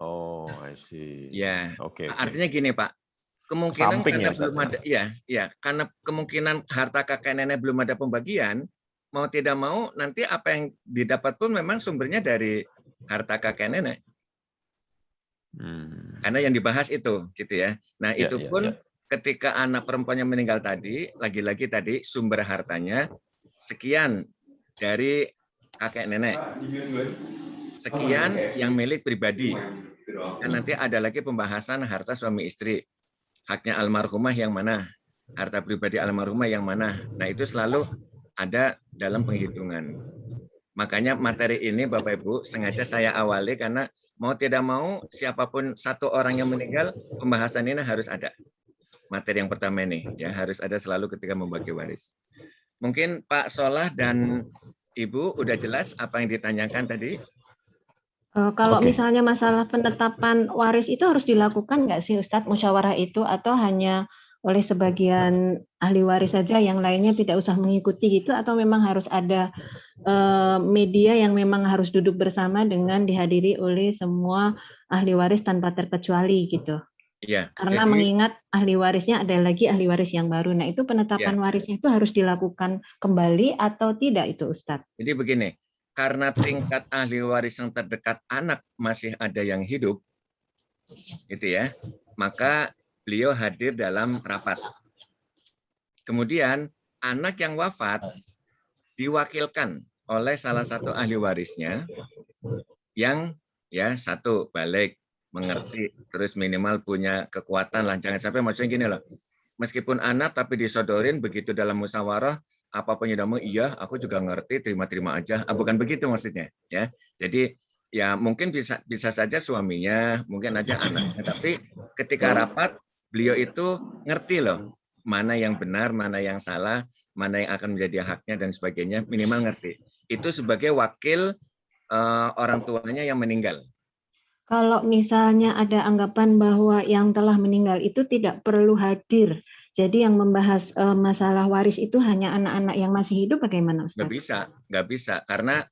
Oh, I see. Ya, Oke. Artinya gini Pak, kemungkinan Samping karena ya, belum ada, karena kemungkinan harta kakek nenek belum ada pembagian, mau tidak mau nanti apa yang didapat pun memang sumbernya dari harta kakek nenek. Karena yang dibahas itu, gitu ya. Nah itu pun ketika anak perempuannya meninggal tadi, lagi-lagi tadi sumber hartanya sekian dari kakek nenek, sekian yang milik pribadi. Dan nanti ada lagi pembahasan harta suami istri, haknya almarhumah yang mana, harta pribadi almarhumah yang mana. Nah itu selalu ada dalam penghitungan. Makanya materi ini Bapak Ibu sengaja saya awali karena mau tidak mau siapapun satu orang yang meninggal, pembahasan ini harus ada. Materi yang pertama ini ya harus ada selalu ketika membagi waris. Mungkin Pak Solah dan Ibu udah jelas apa yang ditanyakan tadi? Kalau misalnya masalah penetapan waris itu harus dilakukan nggak sih Ustadz musyawarah itu, atau hanya oleh sebagian ahli waris saja, yang lainnya tidak usah mengikuti gitu, atau memang harus ada media yang memang harus duduk bersama dengan dihadiri oleh semua ahli waris tanpa terkecuali gitu? Ya, karena mengingat ahli warisnya ada lagi ahli waris yang baru. Nah itu penetapan warisnya itu harus dilakukan kembali atau tidak itu Ustadz? Jadi begini, karena tingkat ahli waris yang terdekat anak masih ada yang hidup, gitu ya, maka beliau hadir dalam rapat. Kemudian anak yang wafat diwakilkan oleh salah satu ahli warisnya yang satu balik, mengerti, terus minimal punya kekuatan lah. Jangan sampai maksudnya gini loh, meskipun anak tapi disodorin begitu dalam musyawarah, apapun yang ngomong, iya, aku juga ngerti, terima-terima aja. Bukan begitu maksudnya, ya. Jadi ya mungkin bisa saja suaminya, mungkin aja anaknya, tapi ketika rapat beliau itu ngerti loh mana yang benar, mana yang salah, mana yang akan menjadi haknya dan sebagainya, minimal ngerti. Itu sebagai wakil orang tuanya yang meninggal. Kalau misalnya ada anggapan bahwa yang telah meninggal itu tidak perlu hadir, jadi yang membahas masalah waris itu hanya anak-anak yang masih hidup, bagaimana Ustaz? Nggak bisa, karena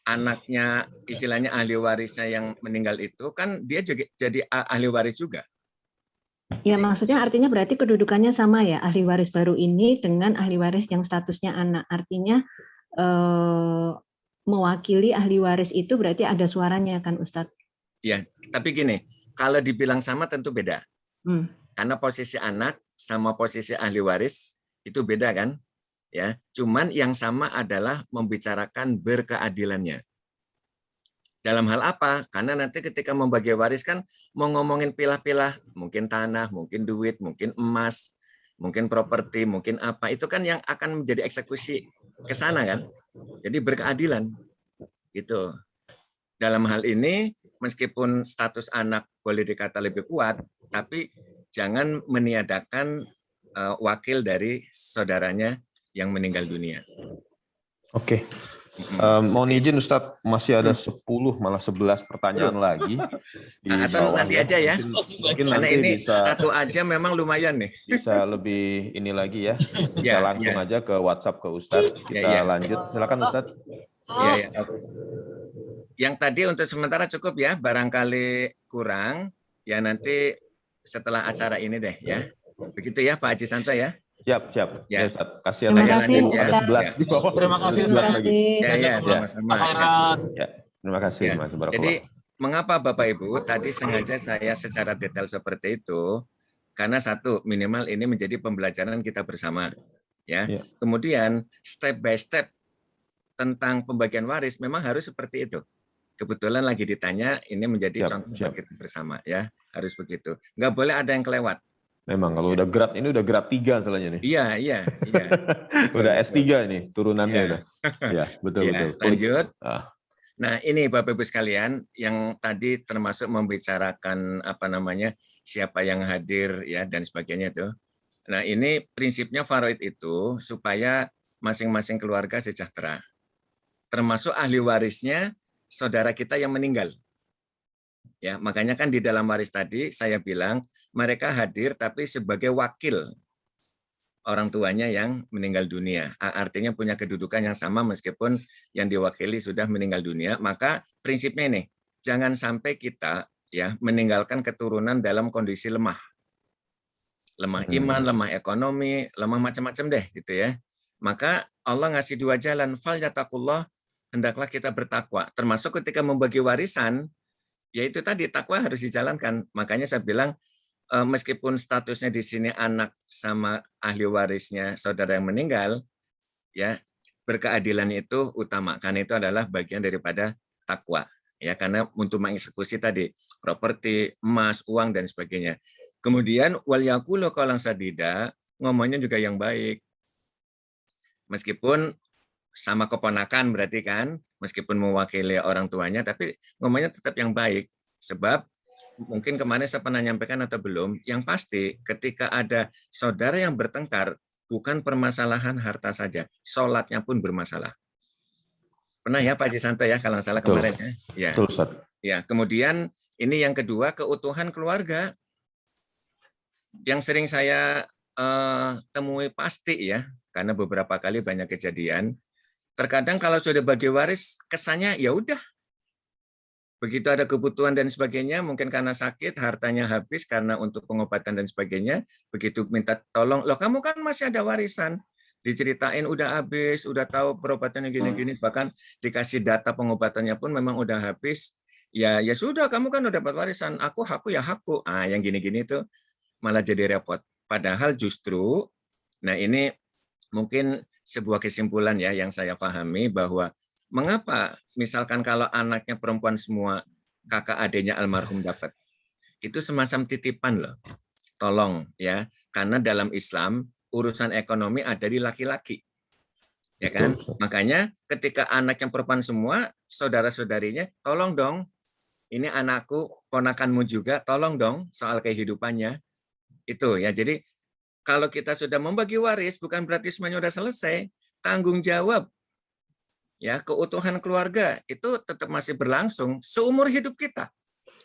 anaknya istilahnya ahli warisnya yang meninggal itu kan dia juga jadi ahli waris juga. Ya, maksudnya artinya berarti kedudukannya sama ya, ahli waris baru ini dengan ahli waris yang statusnya anak. Artinya mewakili ahli waris itu berarti ada suaranya kan Ustadz? Ya, tapi gini, kalau dibilang sama tentu beda. Karena posisi anak sama posisi ahli waris itu beda kan? Ya, cuman yang sama adalah membicarakan berkeadilannya. Dalam hal apa? Karena nanti ketika membagi waris kan mau ngomongin pilah-pilah, mungkin tanah, mungkin duit, mungkin emas, mungkin properti, mungkin apa. Itu kan yang akan menjadi eksekusi ke sana kan. Jadi berkeadilan. Gitu. Dalam hal ini meskipun status anak boleh dikata lebih kuat, tapi jangan meniadakan wakil dari saudaranya yang meninggal dunia. Oke. Mohon izin Ustadz, masih ada 10 malah 11 pertanyaan lagi di atau bawah, nanti aja ya. Mungkin Karena nanti ini bisa satu aja memang lumayan nih. Bisa lebih ini lagi ya. Bisa langsung aja ke WhatsApp ke Ustadz. Kita lanjut. Silakan Ustadz. Ya. Yang tadi untuk sementara cukup ya. Barangkali kurang ya nanti setelah acara ini deh ya. Begitu ya Pak Haji Santo ya. Siap. Ya. Ustadz. Kasihan Terima aja kasih, ada 11 di bawah. Terima kasih Ustadz lagi. Ya, sama-sama. Terima kasih. Jadi mengapa Bapak Ibu tadi sengaja saya secara detail seperti itu? Karena satu, minimal ini menjadi pembelajaran kita bersama. Ya. Kemudian step by step tentang pembagian waris memang harus seperti itu. Kebetulan lagi ditanya, ini menjadi contoh kita bersama ya, harus begitu. Nggak boleh ada yang kelewat. Memang kalau udah grad ini udah grad 3 soalnya nih. Iya. Udah S3 ini turunannya udah. Ya, betul. Lanjut. Nah, ini Bapak Ibu sekalian yang tadi termasuk membicarakan siapa yang hadir ya dan sebagainya itu. Nah, ini prinsipnya faraid itu supaya masing-masing keluarga sejahtera. Termasuk ahli warisnya saudara kita yang meninggal. Ya, makanya kan di dalam waris tadi saya bilang mereka hadir tapi sebagai wakil orang tuanya yang meninggal dunia. Artinya punya kedudukan yang sama meskipun yang diwakili sudah meninggal dunia. Maka prinsipnya ini, jangan sampai kita ya meninggalkan keturunan dalam kondisi lemah. Lemah iman, lemah ekonomi, lemah macam-macam deh gitu ya. Maka Allah ngasih 2 jalan, fal yataqullah, hendaklah kita bertakwa. Termasuk ketika membagi warisan, yaitu tadi takwa harus dijalankan. Makanya saya bilang meskipun statusnya di sini anak sama ahli warisnya saudara yang meninggal, ya berkeadilan itu utama. Karena itu adalah bagian daripada takwa. Ya, karena untuk mengeksekusi tadi properti, emas, uang dan sebagainya. Kemudian wal yaqulu qawlan sadida, ngomongnya juga yang baik. Meskipun sama keponakan berarti kan, meskipun mewakili orang tuanya, tapi ngomongnya tetap yang baik. Sebab mungkin kemarin saya pernah nyampaikan atau belum, yang pasti ketika ada saudara yang bertengkar, bukan permasalahan harta saja, sholatnya pun bermasalah. Pernah ya Pak Haji Santo ya, kalau salah kemarin ya. Betul, Ustaz. Ya, kemudian ini yang kedua, keutuhan keluarga. Yang sering saya temui pasti ya, karena beberapa kali banyak kejadian. Terkadang kalau sudah bagi waris, kesannya ya udah. Begitu ada kebutuhan dan sebagainya, mungkin karena sakit, hartanya habis karena untuk pengobatan dan sebagainya, begitu minta tolong, loh kamu kan masih ada warisan. Diceritain udah habis, udah tahu perobatannya gini-gini, bahkan dikasih data pengobatannya pun memang udah habis. Ya sudah, kamu kan udah dapat warisan, aku ya hakku. Yang gini-gini itu malah jadi repot. Padahal justru, nah ini mungkin sebuah kesimpulan ya yang saya pahami bahwa mengapa misalkan kalau anaknya perempuan semua, kakak adiknya almarhum dapat. Itu semacam titipan loh. Tolong ya. Karena dalam Islam urusan ekonomi ada di laki-laki. Ya kan? Betul. Makanya ketika anak yang perempuan semua, saudara-saudarinya, tolong dong, ini anakku, ponakanmu juga, tolong dong soal kehidupannya. Itu ya. Jadi kalau kita sudah membagi waris, bukan berarti semuanya sudah selesai. Tanggung jawab ya keutuhan keluarga itu tetap masih berlangsung seumur hidup kita,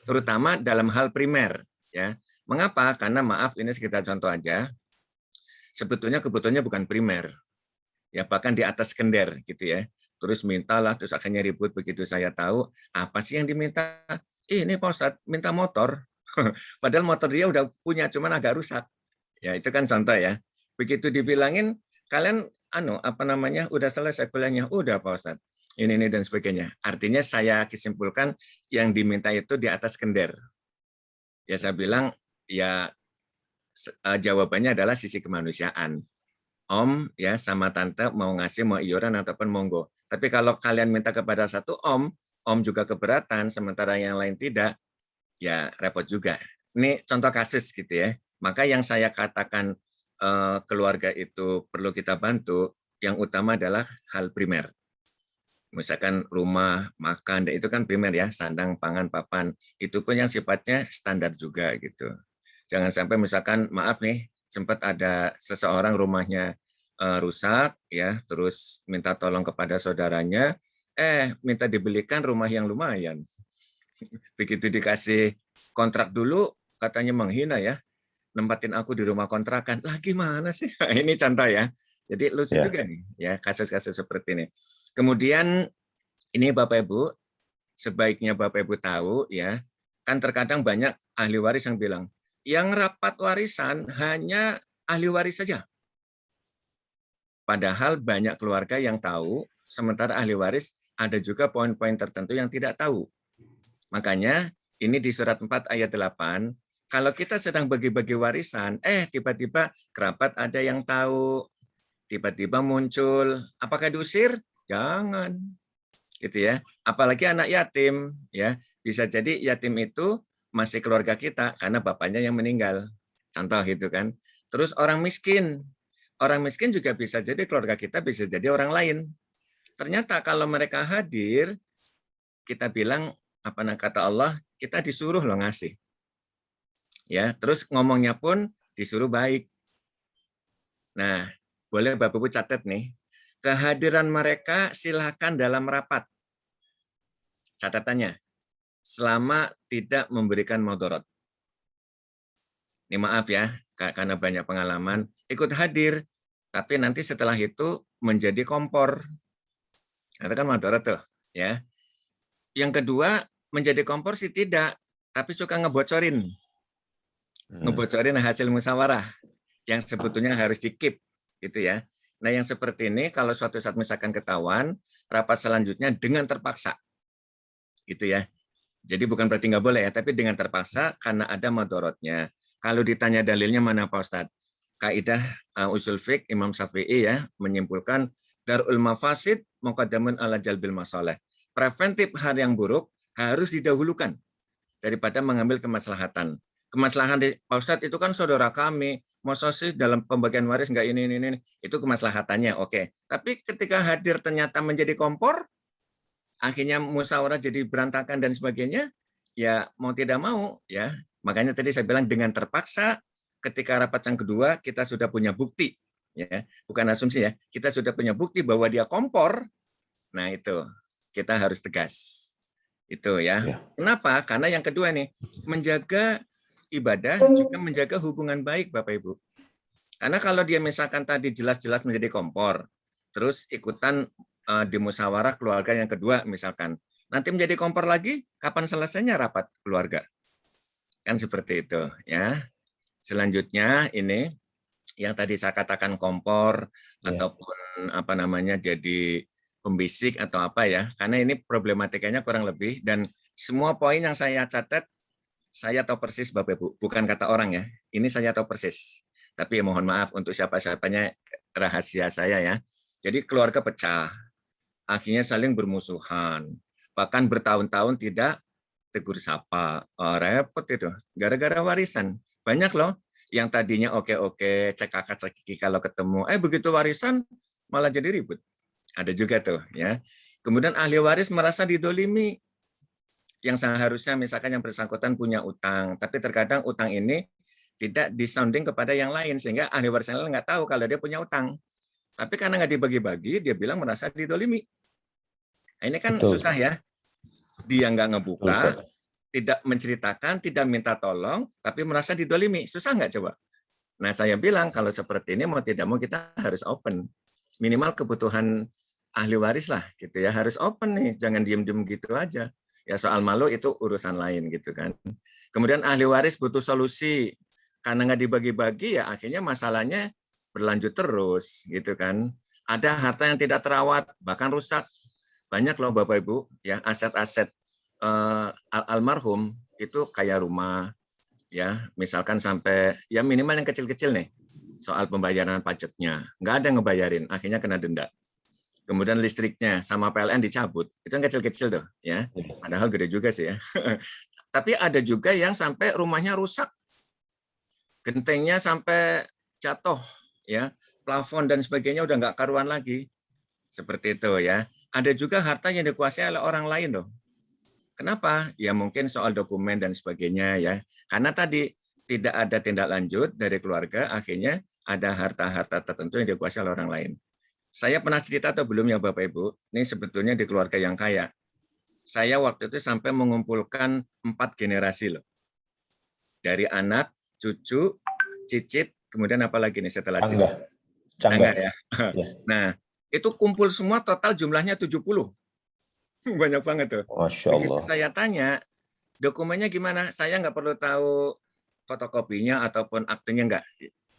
terutama dalam hal primer ya. Mengapa? Karena maaf, ini sekitar contoh aja, sebetulnya kebutuhannya bukan primer ya, bahkan di atas sekunder gitu ya. Terus mintalah, terus akhirnya ribut. Begitu saya tahu apa sih yang diminta, ini Pak Ustadz minta motor padahal motor dia udah punya, cuman agak rusak ya. Itu kan contoh ya. Begitu dibilangin kalian udah selesai kuliahnya, udah Pak Ustadz, ini dan sebagainya. Artinya saya kesimpulkan yang diminta itu di atas sekunder. Ya saya bilang ya jawabannya adalah sisi kemanusiaan. Om ya sama tante mau ngasih, mau iuran ataupun monggo. Tapi kalau kalian minta kepada satu om juga keberatan, sementara yang lain tidak, ya repot juga. Ini contoh kasus gitu ya. Maka yang saya katakan keluarga itu perlu kita bantu, yang utama adalah hal primer. Misalkan rumah, makan, itu kan primer ya, sandang, pangan, papan. Itu pun yang sifatnya standar juga gitu. Jangan sampai misalkan, maaf nih, sempat ada seseorang rumahnya rusak, ya, terus minta tolong kepada saudaranya, minta dibelikan rumah yang lumayan. Begitu dikasih kontrak dulu, katanya menghina ya, nempatin aku di rumah kontrakan. Lah gimana sih? Ini contoh ya. Jadi lucu juga nih, ya kasus-kasus seperti ini. Kemudian ini Bapak Ibu, sebaiknya Bapak Ibu tahu ya, kan terkadang banyak ahli waris yang bilang, yang rapat warisan hanya ahli waris saja. Padahal banyak keluarga yang tahu, sementara ahli waris ada juga poin-poin tertentu yang tidak tahu. Makanya ini di surat 4 ayat 8, kalau kita sedang bagi-bagi warisan, tiba-tiba kerabat ada yang tahu, tiba-tiba muncul, apakah diusir? Jangan. Gitu ya. Apalagi anak yatim, ya. Bisa jadi yatim itu masih keluarga kita karena bapaknya yang meninggal. Contoh gitu kan. Terus orang miskin. Orang miskin juga bisa jadi keluarga kita, bisa jadi orang lain. Ternyata kalau mereka hadir, kita bilang apa kata Allah, kita disuruh loh ngasih. Ya, terus ngomongnya pun disuruh baik. Nah, boleh Bapak Ibu catat nih, kehadiran mereka silakan dalam rapat. Catatannya, selama tidak memberikan mudarat. Ini maaf ya, karena banyak pengalaman, ikut hadir, tapi nanti setelah itu menjadi kompor. Itu kan mudarat tuh, ya. Yang kedua, menjadi kompor sih tidak, tapi suka ngebocorin. Ngebocorin hasil musyawarah yang sebetulnya harus di-keep gitu ya. Nah, yang seperti ini kalau suatu saat misalkan ketahuan, rapat selanjutnya dengan terpaksa. Gitu ya. Jadi bukan berarti nggak boleh ya, tapi dengan terpaksa karena ada madorotnya. Kalau ditanya dalilnya mana Pak Ustadz? Kaidah usul fiqh Imam Syafi'i ya menyimpulkan darul mafasid muqaddamun ala jalbil masalih. Preventif hal yang buruk harus didahulukan daripada mengambil kemaslahatan. Kemaslahatan di Pak Ustadz itu kan saudara kami, masa sih dalam pembagian waris nggak ini, itu kemaslahatannya, oke. Tapi ketika hadir ternyata menjadi kompor, akhirnya musyawarah jadi berantakan dan sebagainya, ya mau tidak mau, ya. Makanya tadi saya bilang dengan terpaksa, ketika rapat yang kedua kita sudah punya bukti, ya, bukan asumsi ya, kita sudah punya bukti bahwa dia kompor, nah itu kita harus tegas, itu ya. Kenapa? Karena yang kedua nih, menjaga ibadah juga menjaga hubungan baik Bapak Ibu. Karena kalau dia misalkan tadi jelas-jelas menjadi kompor, terus ikutan di musyawarah keluarga yang kedua misalkan, nanti menjadi kompor lagi, kapan selesainya rapat keluarga? Kan seperti itu ya. Selanjutnya ini yang tadi saya katakan kompor ataupun jadi pembisik atau apa ya, karena ini problematikanya kurang lebih dan semua poin yang saya catat saya tahu persis Bapak Ibu, bukan kata orang ya. Ini saya tahu persis. Tapi mohon maaf untuk siapa-siapanya rahasia saya ya. Jadi keluarga pecah. Akhirnya saling bermusuhan. Bahkan bertahun-tahun tidak tegur sapa. Oh, repot itu. Gara-gara warisan. Banyak loh Yang tadinya oke-oke, cekakak-cekiki kalau ketemu, begitu warisan malah jadi ribut. Ada juga tuh, ya. Kemudian ahli waris merasa didolimi, yang seharusnya misalkan yang bersangkutan punya utang, tapi terkadang utang ini tidak disounding kepada yang lain, sehingga ahli waris yang lain nggak tahu kalau dia punya utang. Tapi karena nggak dibagi-bagi, dia bilang merasa didolimi. Nah, ini kan Betul. susah ya. Dia nggak ngebuka, Betul, tidak menceritakan, tidak minta tolong, tapi merasa didolimi. Susah nggak coba? Nah, saya bilang kalau seperti ini mau tidak mau kita harus open. Minimal kebutuhan ahli waris lah gitu ya, harus open nih, jangan diem-diem gitu aja. Ya soal malu itu urusan lain gitu kan. Kemudian ahli waris butuh solusi. Karena nggak dibagi-bagi ya akhirnya masalahnya berlanjut terus gitu kan. Ada harta yang tidak terawat, bahkan rusak. Banyak loh Bapak Ibu ya aset-aset almarhum itu kayak rumah, ya misalkan sampai ya minimal yang kecil-kecil nih soal pembayaran pajaknya nggak ada yang ngebayarin, akhirnya kena denda. Kemudian listriknya sama PLN dicabut, itu yang kecil-kecil tuh ya, padahal gede juga sih ya. Tapi ada juga yang sampai rumahnya rusak, gentengnya sampai jatuh ya, plafon dan sebagainya udah nggak karuan lagi, seperti itu ya. Ada juga harta yang dikuasai oleh orang lain loh. Kenapa? Ya mungkin soal dokumen dan sebagainya ya. Karena tadi tidak ada tindak lanjut dari keluarga, akhirnya ada harta-harta tertentu yang dikuasai oleh orang lain. Saya pernah cerita atau belum ya Bapak Ibu, ini sebetulnya di keluarga yang kaya. Saya waktu itu sampai mengumpulkan 4 generasi loh. Dari anak, cucu, cicit, kemudian apa lagi nih setelah cicit? Cangga ya. Nah, itu kumpul semua total jumlahnya 70. Banyak banget tuh. Masya Allah. Begitu saya tanya, dokumennya gimana? Saya nggak perlu tahu fotokopinya ataupun aktenya nggak.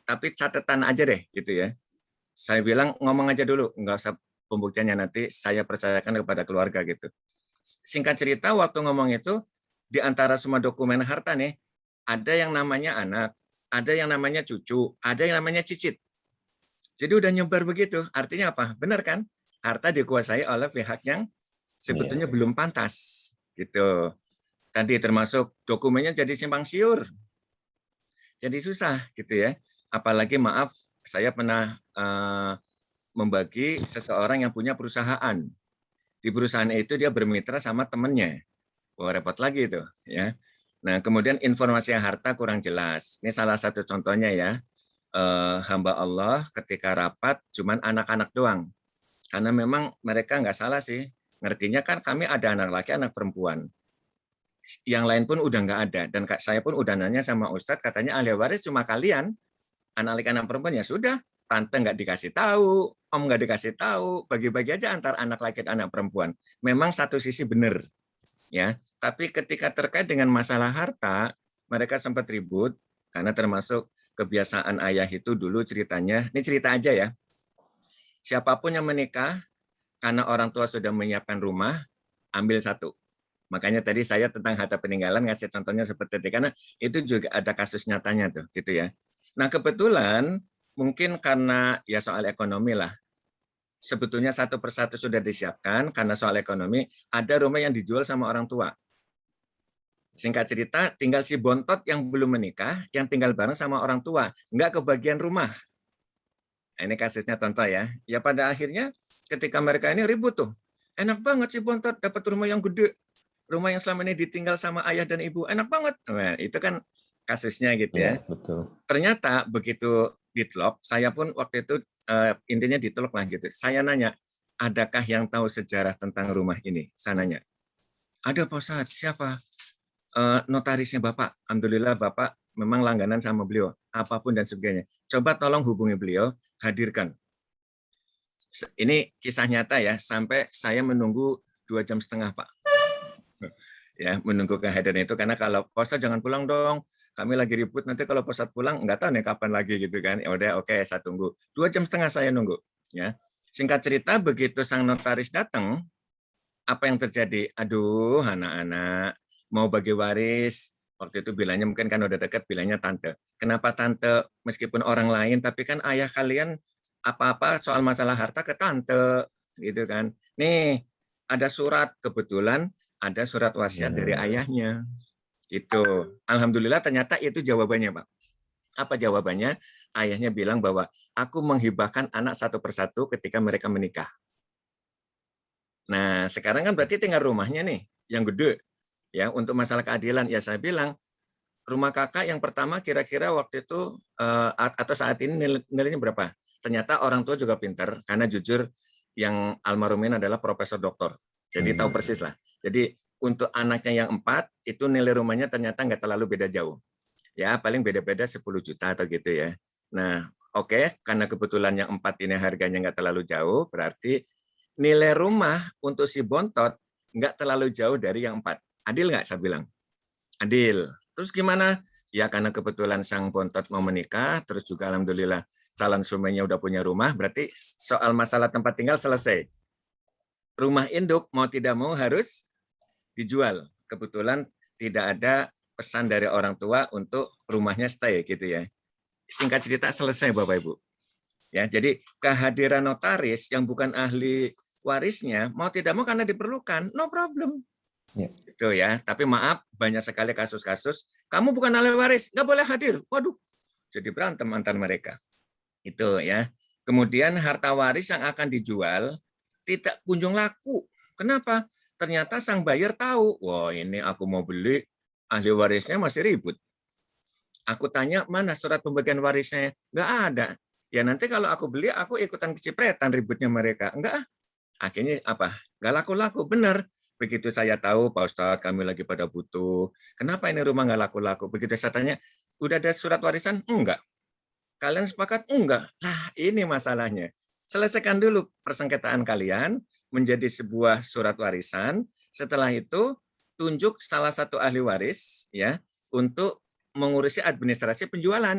Tapi catatan aja deh gitu ya. Saya bilang ngomong aja dulu, nggak usah pembuktiannya, nanti saya percayakan kepada keluarga gitu. Singkat cerita waktu ngomong itu, di antara semua dokumen harta nih, ada yang namanya anak, ada yang namanya cucu, ada yang namanya cicit. Jadi udah nyebar begitu. Artinya apa? Benar kan? Harta dikuasai oleh pihak yang sebetulnya belum pantas gitu. Tadi termasuk dokumennya jadi simpang siur. Jadi susah gitu ya. Apalagi maaf, saya pernah membagi seseorang yang punya perusahaan. Di perusahaan itu dia bermitra sama temannya. Wah, repot lagi itu ya. Nah, kemudian informasi harta kurang jelas. Ini salah satu contohnya ya. Hamba Allah ketika rapat cuman anak-anak doang. Karena memang mereka nggak salah sih. Ngertinya kan kami ada anak laki, anak perempuan. Yang lain pun udah nggak ada. Dan saya pun udah nanya sama Ustadz, katanya ahli waris cuma kalian, anak laki, anak perempuan, ya sudah. Tante nggak dikasih tahu, om nggak dikasih tahu, bagi-bagi aja antar anak laki dan anak perempuan. Memang satu sisi benar, ya. Tapi ketika terkait dengan masalah harta, mereka sempat ribut, karena termasuk kebiasaan ayah itu dulu ceritanya, ini cerita aja ya, siapapun yang menikah, karena orang tua sudah menyiapkan rumah, ambil satu. Makanya tadi saya tentang harta peninggalan ngasih contohnya seperti itu, karena itu juga ada kasus nyatanya tuh, gitu ya. Nah kebetulan mungkin karena ya soal ekonomi lah, sebetulnya satu persatu sudah disiapkan karena soal ekonomi, ada rumah yang dijual sama orang tua. Singkat cerita, tinggal si bontot yang belum menikah, yang tinggal bareng sama orang tua, nggak kebagian rumah. Nah, ini kasusnya contoh ya. Ya pada akhirnya ketika mereka ini ribut tuh, enak banget si bontot dapat rumah yang gede, rumah yang selama ini ditinggal sama ayah dan ibu, enak banget. Nah, itu kan kasusnya gitu ya. Betul. Ternyata begitu ditlok, saya pun waktu itu intinya ditlok lah gitu. Saya nanya, adakah yang tahu sejarah tentang rumah ini? Saya nanya. Ada Pak Ustadz, siapa? Notarisnya Bapak. Alhamdulillah Bapak memang langganan sama beliau, apapun dan sebagainya. Coba tolong hubungi beliau, hadirkan. Ini kisah nyata ya, sampai saya menunggu 2,5 jam Pak. Ya, menunggu kehadiran itu, karena kalau Pak Ustadz jangan pulang dong, kami lagi ribut, nanti kalau Pak Ustadz pulang nggak tahu nih kapan lagi gitu kan. Ya udah, oke, saya tunggu. 2,5 jam saya nunggu. Ya, singkat cerita begitu sang notaris datang, apa yang terjadi? Aduh, anak-anak mau bagi waris. Waktu itu bilangnya mungkin kan udah dekat, bilangnya tante. Kenapa tante? Meskipun orang lain, tapi kan ayah kalian apa-apa soal masalah harta ke tante, gitu kan. Nih, ada surat, kebetulan ada surat wasiat dari ayahnya. Gitu. Alhamdulillah ternyata itu jawabannya, Pak. Apa jawabannya? Ayahnya bilang bahwa aku menghibahkan anak satu persatu ketika mereka menikah. Nah, sekarang kan berarti tinggal rumahnya nih, yang gede. Ya, untuk masalah keadilan, ya saya bilang, rumah kakak yang pertama kira-kira waktu itu, atau saat ini nilainya berapa? Ternyata orang tua juga pintar, karena jujur yang almarhumin adalah profesor doktor. Jadi tahu persis lah. Jadi untuk anaknya yang 4, itu nilai rumahnya ternyata nggak terlalu beda jauh. Ya, paling beda-beda 10 juta atau gitu ya. Nah, oke, karena kebetulan yang 4 ini harganya nggak terlalu jauh, berarti nilai rumah untuk si Bontot nggak terlalu jauh dari yang 4. Adil nggak saya bilang? Adil. Terus gimana? Ya karena kebetulan sang Bontot mau menikah, terus juga alhamdulillah calon suaminya udah punya rumah, berarti soal masalah tempat tinggal selesai. Rumah induk mau tidak mau harus dijual. Kebetulan tidak ada pesan dari orang tua untuk rumahnya stay gitu ya. Singkat cerita selesai Bapak Ibu. Ya, jadi kehadiran notaris yang bukan ahli warisnya mau tidak mau karena diperlukan, no problem. Ya. Gitu ya. Tapi maaf, banyak sekali kasus-kasus kamu bukan ahli waris, nggak boleh hadir. Waduh, jadi berantem antar mereka. Itu ya. Kemudian harta waris yang akan dijual tidak kunjung laku. Kenapa? Ternyata sang buyer tahu, wah ini aku mau beli, ahli warisnya masih ribut. Aku tanya, mana surat pembagian warisnya? Nggak ada. Ya nanti kalau aku beli, aku ikutan kecipretan ributnya mereka. Enggak. Akhirnya apa? Nggak laku-laku. Benar. Begitu saya tahu, Pak Ustadz, kami lagi pada butuh. Kenapa ini rumah nggak laku-laku? Begitu saya tanya, udah ada surat warisan? Enggak. Kalian sepakat? Enggak. Lah, ini masalahnya. Selesaikan dulu persengketaan kalian menjadi sebuah surat warisan. Setelah itu, tunjuk salah satu ahli waris ya untuk mengurusi administrasi penjualan.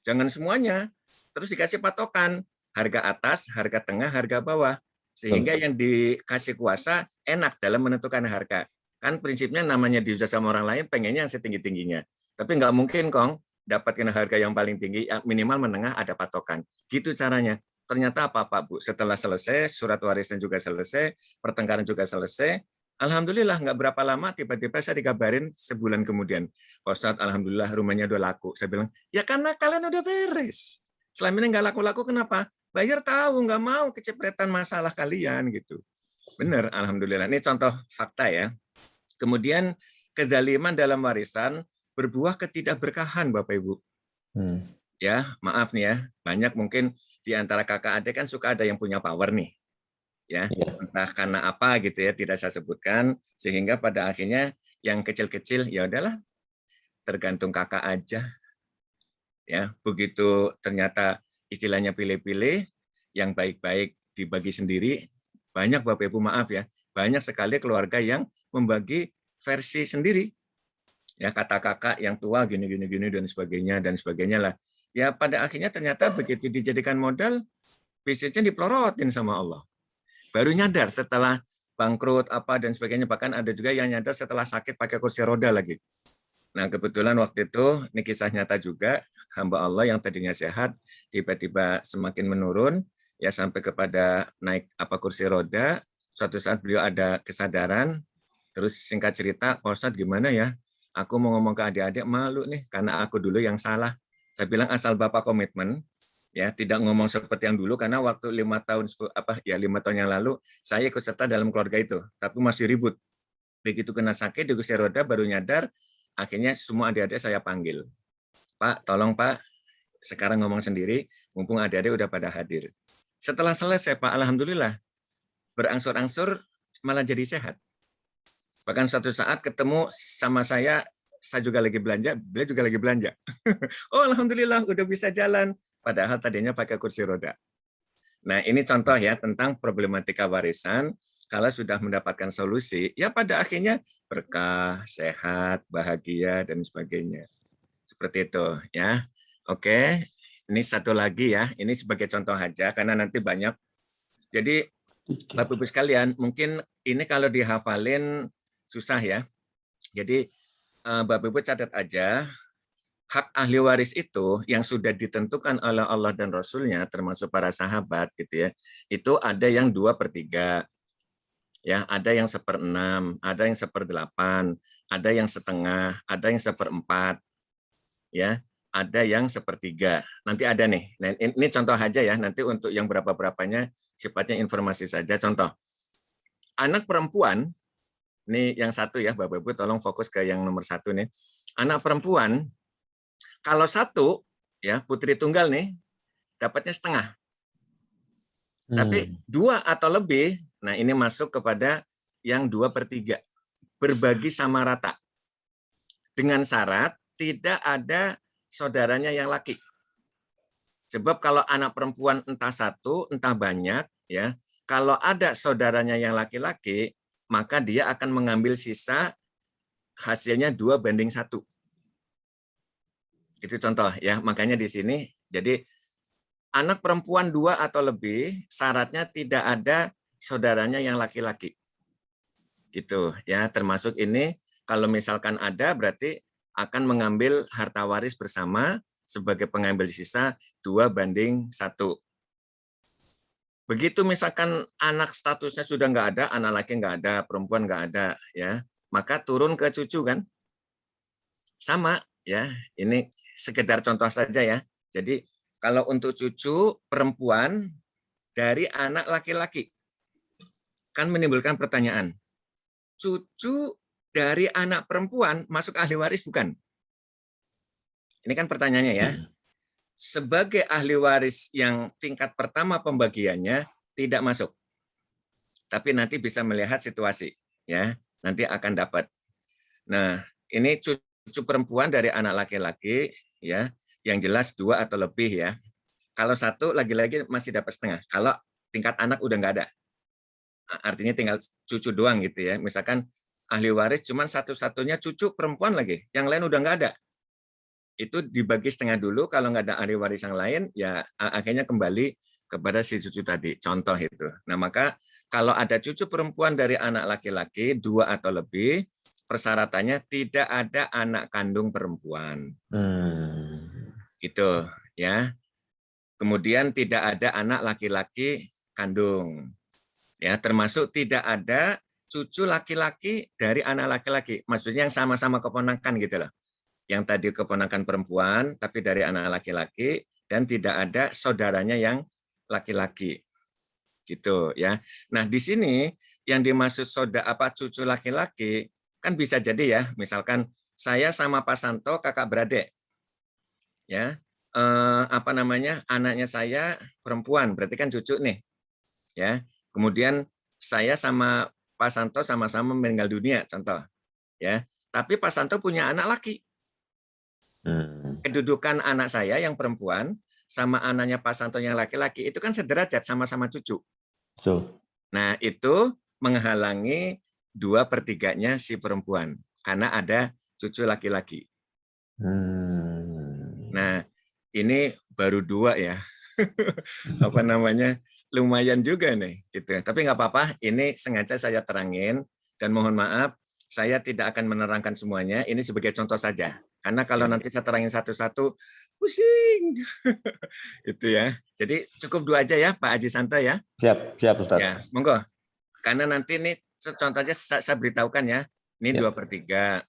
Jangan semuanya. Terus dikasih patokan, harga atas, harga tengah, harga bawah. Sehingga yang dikasih kuasa enak dalam menentukan harga. Kan prinsipnya namanya dijual sama orang lain, pengennya yang setinggi-tingginya. Tapi nggak mungkin, Kong, dapatkan harga yang paling tinggi, minimal menengah ada patokan. Gitu caranya. Ternyata apa, Pak Bu? Setelah selesai, surat warisan juga selesai, pertengkaran juga selesai, alhamdulillah nggak berapa lama tiba-tiba saya dikabarin sebulan kemudian, Pak Ustadz, alhamdulillah rumahnya udah laku. Saya bilang, ya karena kalian udah beres. Selama ini nggak laku-laku kenapa? Buyer tahu, nggak mau kecipratan masalah kalian gitu. Benar, alhamdulillah. Ini contoh fakta ya. Kemudian kezaliman dalam warisan berbuah ketidakberkahan Bapak Ibu. Ya, maaf nih ya. Banyak mungkin di antara kakak adik kan suka ada yang punya power nih. Ya, entah karena apa gitu ya, tidak saya sebutkan, sehingga pada akhirnya yang kecil-kecil ya udahlah, tergantung kakak aja. Ya, begitu ternyata istilahnya pilih-pilih, yang baik-baik dibagi sendiri, banyak Bapak Ibu maaf ya, banyak sekali keluarga yang membagi versi sendiri. Ya, kata kakak yang tua gini-gini dan sebagainya lah. Ya pada akhirnya ternyata begitu dijadikan modal, bisnisnya dipelorotin sama Allah. Baru nyadar setelah bangkrut apa dan sebagainya, bahkan ada juga yang nyadar setelah sakit pakai kursi roda lagi. Nah kebetulan waktu itu, ini kisah nyata juga, hamba Allah yang tadinya sehat, tiba-tiba semakin menurun, ya sampai kepada naik kursi roda. Suatu saat beliau ada kesadaran, terus singkat cerita, Pak Ustadz gimana ya? Aku mau ngomong ke adik-adik malu nih, karena aku dulu yang salah. Saya bilang asal Bapak komitmen, ya tidak ngomong seperti yang dulu, karena waktu 5 tahun yang lalu saya ikut serta dalam keluarga itu, tapi masih ribut. Begitu kena sakit di kursi roda baru nyadar. Akhirnya semua adik-adik saya panggil. Pak, tolong Pak, sekarang ngomong sendiri, mumpung adik-adik udah pada hadir. Setelah selesai Pak, alhamdulillah, berangsur-angsur malah jadi sehat. Bahkan suatu saat ketemu sama saya juga lagi belanja, beliau juga lagi belanja. Oh alhamdulillah udah bisa jalan, padahal tadinya pakai kursi roda. Nah ini contoh ya tentang problematika warisan. Kalau sudah mendapatkan solusi, ya pada akhirnya berkah, sehat, bahagia, dan sebagainya. Seperti itu ya. Oke, ini satu lagi ya. Ini sebagai contoh aja, karena nanti banyak. Jadi, Bapak-Ibu sekalian, mungkin ini kalau dihafalin susah ya. Jadi, Bapak-Ibu catat aja, hak ahli waris itu yang sudah ditentukan oleh Allah dan Rasul-Nya, termasuk para sahabat, gitu ya, itu ada yang 2/3. Ya, ada yang 1/6, ada yang 1/8, ada yang setengah, ada yang 1/4. Ya. ada yang sepertiga. Nanti ada nih. Nah, ini contoh aja ya. Nanti untuk yang berapa-berapanya sifatnya informasi saja. Contoh, anak perempuan, ini yang satu ya, Bapak-Ibu tolong fokus ke yang nomor satu nih. Anak perempuan, kalau satu, ya putri tunggal nih, dapatnya setengah. Tapi 2 atau lebih, nah ini masuk kepada yang 2/3. Berbagi sama rata. Dengan syarat tidak ada saudaranya yang laki. Sebab kalau anak perempuan entah satu, entah banyak, ya, kalau ada saudaranya yang laki-laki, maka dia akan mengambil sisa hasilnya 2/1. Itu contoh ya, makanya di sini jadi anak perempuan 2 atau lebih syaratnya tidak ada saudaranya yang laki-laki. Gitu ya, termasuk ini kalau misalkan ada berarti akan mengambil harta waris bersama sebagai pengambil sisa 2/1. Begitu misalkan anak statusnya sudah nggak ada, anak laki nggak ada, perempuan nggak ada, ya, maka turun ke cucu kan, sama ya. Ini sekedar contoh saja ya. Jadi kalau untuk cucu perempuan dari anak laki-laki, kan menimbulkan pertanyaan, cucu dari anak perempuan masuk ahli waris bukan? Ini kan pertanyaannya ya. Sebagai ahli waris yang tingkat pertama pembagiannya tidak masuk. Tapi nanti bisa melihat situasi ya. Nanti akan dapat. Nah, ini cucu perempuan dari anak laki-laki ya, yang jelas 2 atau lebih ya. Kalau satu lagi-lagi masih dapat setengah. Kalau tingkat anak udah nggak ada. Artinya tinggal cucu doang gitu ya. Misalkan ahli waris cuman satu-satunya cucu perempuan lagi, yang lain udah nggak ada. Itu dibagi setengah dulu, kalau nggak ada ahli waris yang lain, ya akhirnya kembali kepada si cucu tadi, contoh itu. Nah, maka kalau ada cucu perempuan dari anak laki-laki, 2 atau lebih, persyaratannya tidak ada anak kandung perempuan. Gitu ya. Kemudian tidak ada anak laki-laki kandung. Ya, termasuk tidak ada cucu laki-laki dari anak laki-laki. Maksudnya yang sama-sama keponakan gitu loh. Yang tadi keponakan perempuan, tapi dari anak laki-laki, dan tidak ada saudaranya yang laki-laki. Gitu ya. Nah, di sini yang dimaksud cucu laki-laki, kan bisa jadi ya, misalkan saya sama Pak Santo kakak beradik. Ya. Anaknya saya perempuan, berarti kan cucu nih. Ya. Kemudian saya sama Pak Santo sama-sama meninggal dunia, contoh. Ya. Tapi Pak Santo punya anak laki. Kedudukan anak saya yang perempuan sama anaknya Pak Santo yang laki-laki itu kan sederajat, sama-sama cucu. Nah, itu menghalangi 2/3-nya si perempuan karena ada cucu laki-laki. Nah, ini baru 2 ya. Lumayan juga nih gitu. Tapi nggak apa-apa, ini sengaja saya terangin dan mohon maaf saya tidak akan menerangkan semuanya, ini sebagai contoh saja. Karena kalau nanti saya terangin satu-satu pusing. Itu ya. Jadi cukup 2 aja ya Pak Haji Santo ya. Siap Ustaz. Ya, monggo. Karena nanti ini contohnya saya beritahukan ya. Ini 2/3.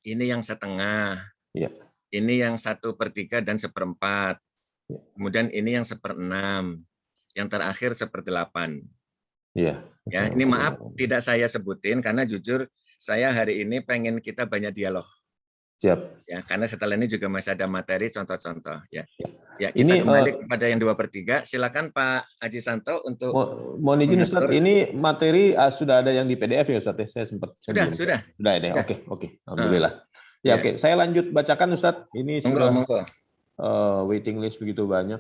Ini yang setengah. Ya. Ini yang 1/3 dan 1/4. Kemudian ini yang 1/6. Yang terakhir 1/8. Iya. Ya, ini maaf tidak saya sebutin karena jujur saya hari ini pengen kita banyak dialog. Siap. Ya, karena setelah ini juga masih ada materi contoh-contoh ya. Ya, kita kembali kepada yang 2/3. Silakan Pak Haji Santo untuk mohon izin Ustaz, ini materi sudah ada yang di PDF ya Ustaz? Saya sempat sudah ada. Oke. Alhamdulillah. Ya, oke. Saya lanjut bacakan Ustaz. Ini sudah waiting list begitu banyak.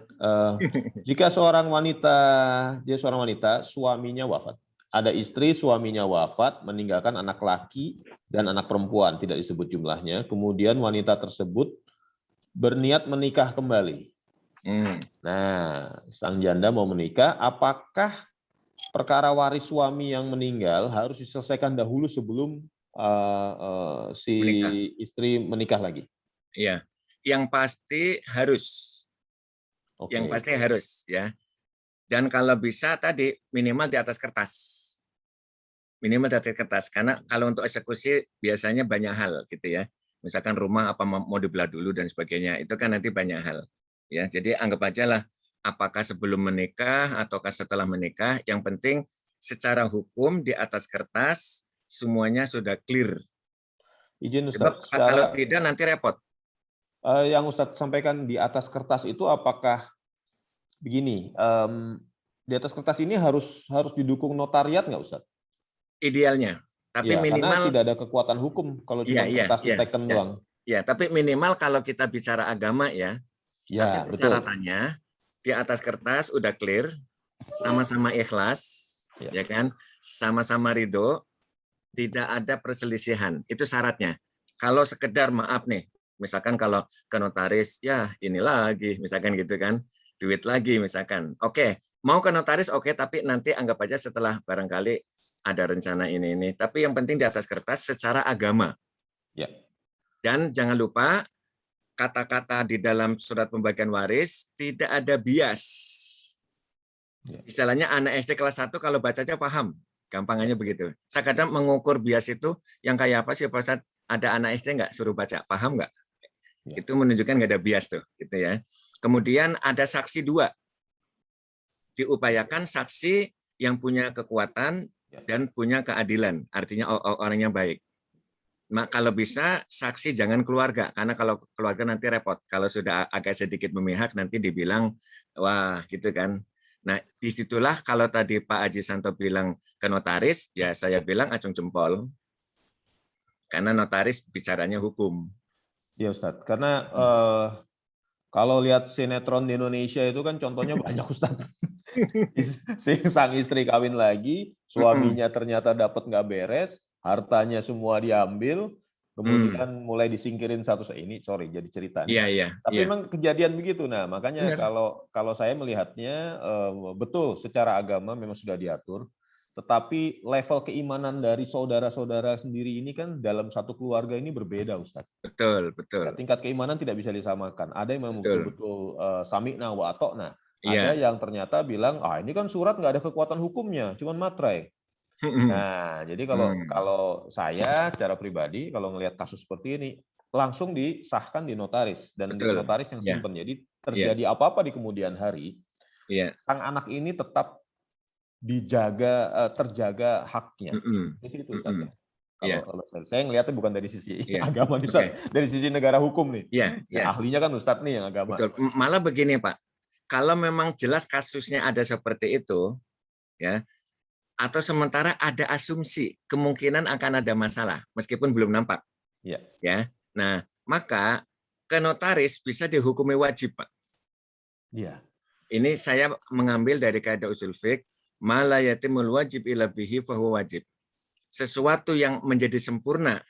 Jika seorang wanita, suaminya wafat. Ada istri, suaminya wafat, meninggalkan anak laki dan anak perempuan, tidak disebut jumlahnya. Kemudian wanita tersebut berniat menikah kembali. Nah, sang janda mau menikah, apakah perkara waris suami yang meninggal harus diselesaikan dahulu sebelum si istri menikah lagi? Iya. Yang pasti harus. Yang pasti harus ya. Dan kalau bisa tadi minimal di atas kertas. Minimal di atas kertas karena kalau untuk eksekusi biasanya banyak hal gitu ya. Misalkan rumah apa mau dibelah dulu dan sebagainya. Itu kan nanti banyak hal. Ya, jadi anggap aja lah apakah sebelum menikah ataukah setelah menikah, yang penting secara hukum di atas kertas semuanya sudah clear. Izin Sebab Ustadz, kalau tidak nanti repot. yang Ustadz sampaikan di atas kertas itu apakah begini, di atas kertas ini harus didukung notariat nggak Ustadz? Idealnya. Tapi Ya, karena minimal tidak ada kekuatan hukum kalau cuma kertas diteken doang. Ya, tapi minimal kalau kita bicara agama ya, tapi Ya, betul. persyaratannya di atas kertas udah clear, sama-sama ikhlas, ya kan, sama-sama ridho, tidak ada perselisihan. Itu syaratnya. Kalau sekedar maaf nih, misalkan kalau ke notaris, ya ini lagi, misalkan gitu kan, duit lagi misalkan. Oke, mau ke notaris oke, tapi nanti anggap aja setelah barangkali ada rencana ini. Tapi yang penting di atas kertas secara agama. Ya. Dan jangan lupa kata-kata di dalam surat pembagian waris tidak ada bias. Istilahnya anak SD kelas 1 kalau bacanya paham. Gampangannya begitu. Saya kadang mengukur bias itu yang kayak apa sih Pak Ustadz? Ada anak SD nggak suruh baca? Paham nggak? Itu menunjukkan nggak ada bias tuh. Gitu ya. Kemudian ada saksi 2. Diupayakan saksi yang punya kekuatan dan punya keadilan. Artinya orang yang baik. Nah, kalau bisa saksi jangan keluarga, karena kalau keluarga nanti repot. Kalau sudah agak sedikit memihak nanti dibilang wah gitu kan. Nah, disitulah kalau tadi Pak Haji Santo bilang ke notaris, ya saya bilang acung jempol. Karena notaris bicaranya hukum. Ya Ustadz, karena kalau lihat sinetron di Indonesia itu kan contohnya banyak Ustadz. Sang istri kawin lagi, suaminya ternyata dapat nggak beres, hartanya semua diambil, kemudian mulai disingkirin satu ini, sorry jadi cerita. Tapi memang kejadian begitu. Nah, makanya kalau saya melihatnya betul secara agama memang sudah diatur, tetapi level keimanan dari saudara-saudara sendiri ini kan dalam satu keluarga ini berbeda, Ustadz. Betul. Tingkat keimanan tidak bisa disamakan. Ada yang memang betul-betul sami'na wa ata'na. Ada yang ternyata bilang, ini kan surat nggak ada kekuatan hukumnya, cuman materai. Nah, jadi kalau saya secara pribadi kalau ngelihat kasus seperti ini langsung disahkan di notaris dan notaris yang simpen. Jadi terjadi apa-apa di kemudian hari, sang anak ini tetap terjaga haknya. Di situ Ustaz. Kalau saya ngelihatnya bukan dari sisi agama nih, dari sisi negara hukum nih. Ahlinya kan Ustadz nih yang agama. Betul. Malah begini Pak, kalau memang jelas kasusnya ada seperti itu, ya. Atau sementara ada asumsi kemungkinan akan ada masalah meskipun belum nampak. Ya. Nah, maka ke notaris bisa dihukumi wajib, Pak. Ini saya mengambil dari kaidah usul fiqh, ma la yatimul wajib illa bihi fahuwa wajib. Sesuatu yang menjadi sempurna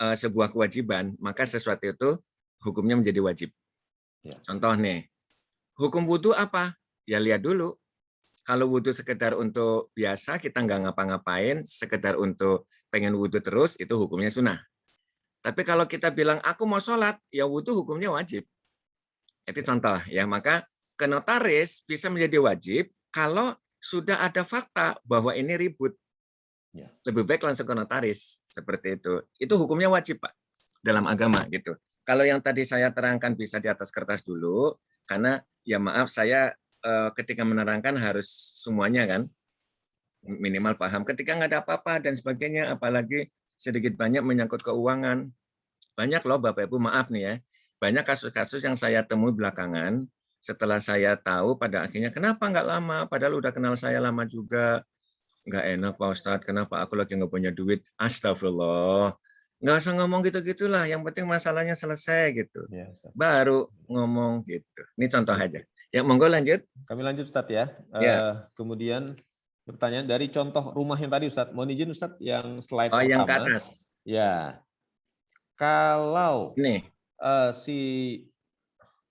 sebuah kewajiban, maka sesuatu itu hukumnya menjadi wajib. Contoh nih, hukum wudu apa? Ya lihat dulu. Kalau wudhu sekedar untuk biasa, kita nggak ngapa-ngapain, sekedar untuk pengen wudhu terus, itu hukumnya sunnah. Tapi kalau kita bilang, aku mau sholat, ya wudhu hukumnya wajib. Itu contoh. Ya, maka ke notaris bisa menjadi wajib kalau sudah ada fakta bahwa ini ribut. Lebih baik langsung ke notaris. Seperti itu. Itu hukumnya wajib, Pak, dalam agama. Gitu. Kalau yang tadi saya terangkan bisa di atas kertas dulu, karena ya maaf saya ketika menerangkan harus semuanya kan minimal paham. Ketika nggak ada apa-apa dan sebagainya, apalagi sedikit banyak menyangkut keuangan, banyak loh Bapak Ibu, maaf nih ya, banyak kasus-kasus yang saya temui belakangan setelah saya tahu pada akhirnya kenapa nggak lama, padahal udah kenal saya lama juga, nggak enak Pak Ustadz, kenapa aku lagi nggak punya duit, astagfirullah. Nggak usah ngomong gitu-gitulah, yang penting masalahnya selesai gitu. Baru ngomong gitu. Ini contoh aja. Ya, monggo lanjut. Kami lanjut Ustadz ya. Kemudian pertanyaan dari contoh rumah yang tadi Ustadz. Mohon izin Ustadz yang slide pertama. Yang ke atas. Ya. Kalau nih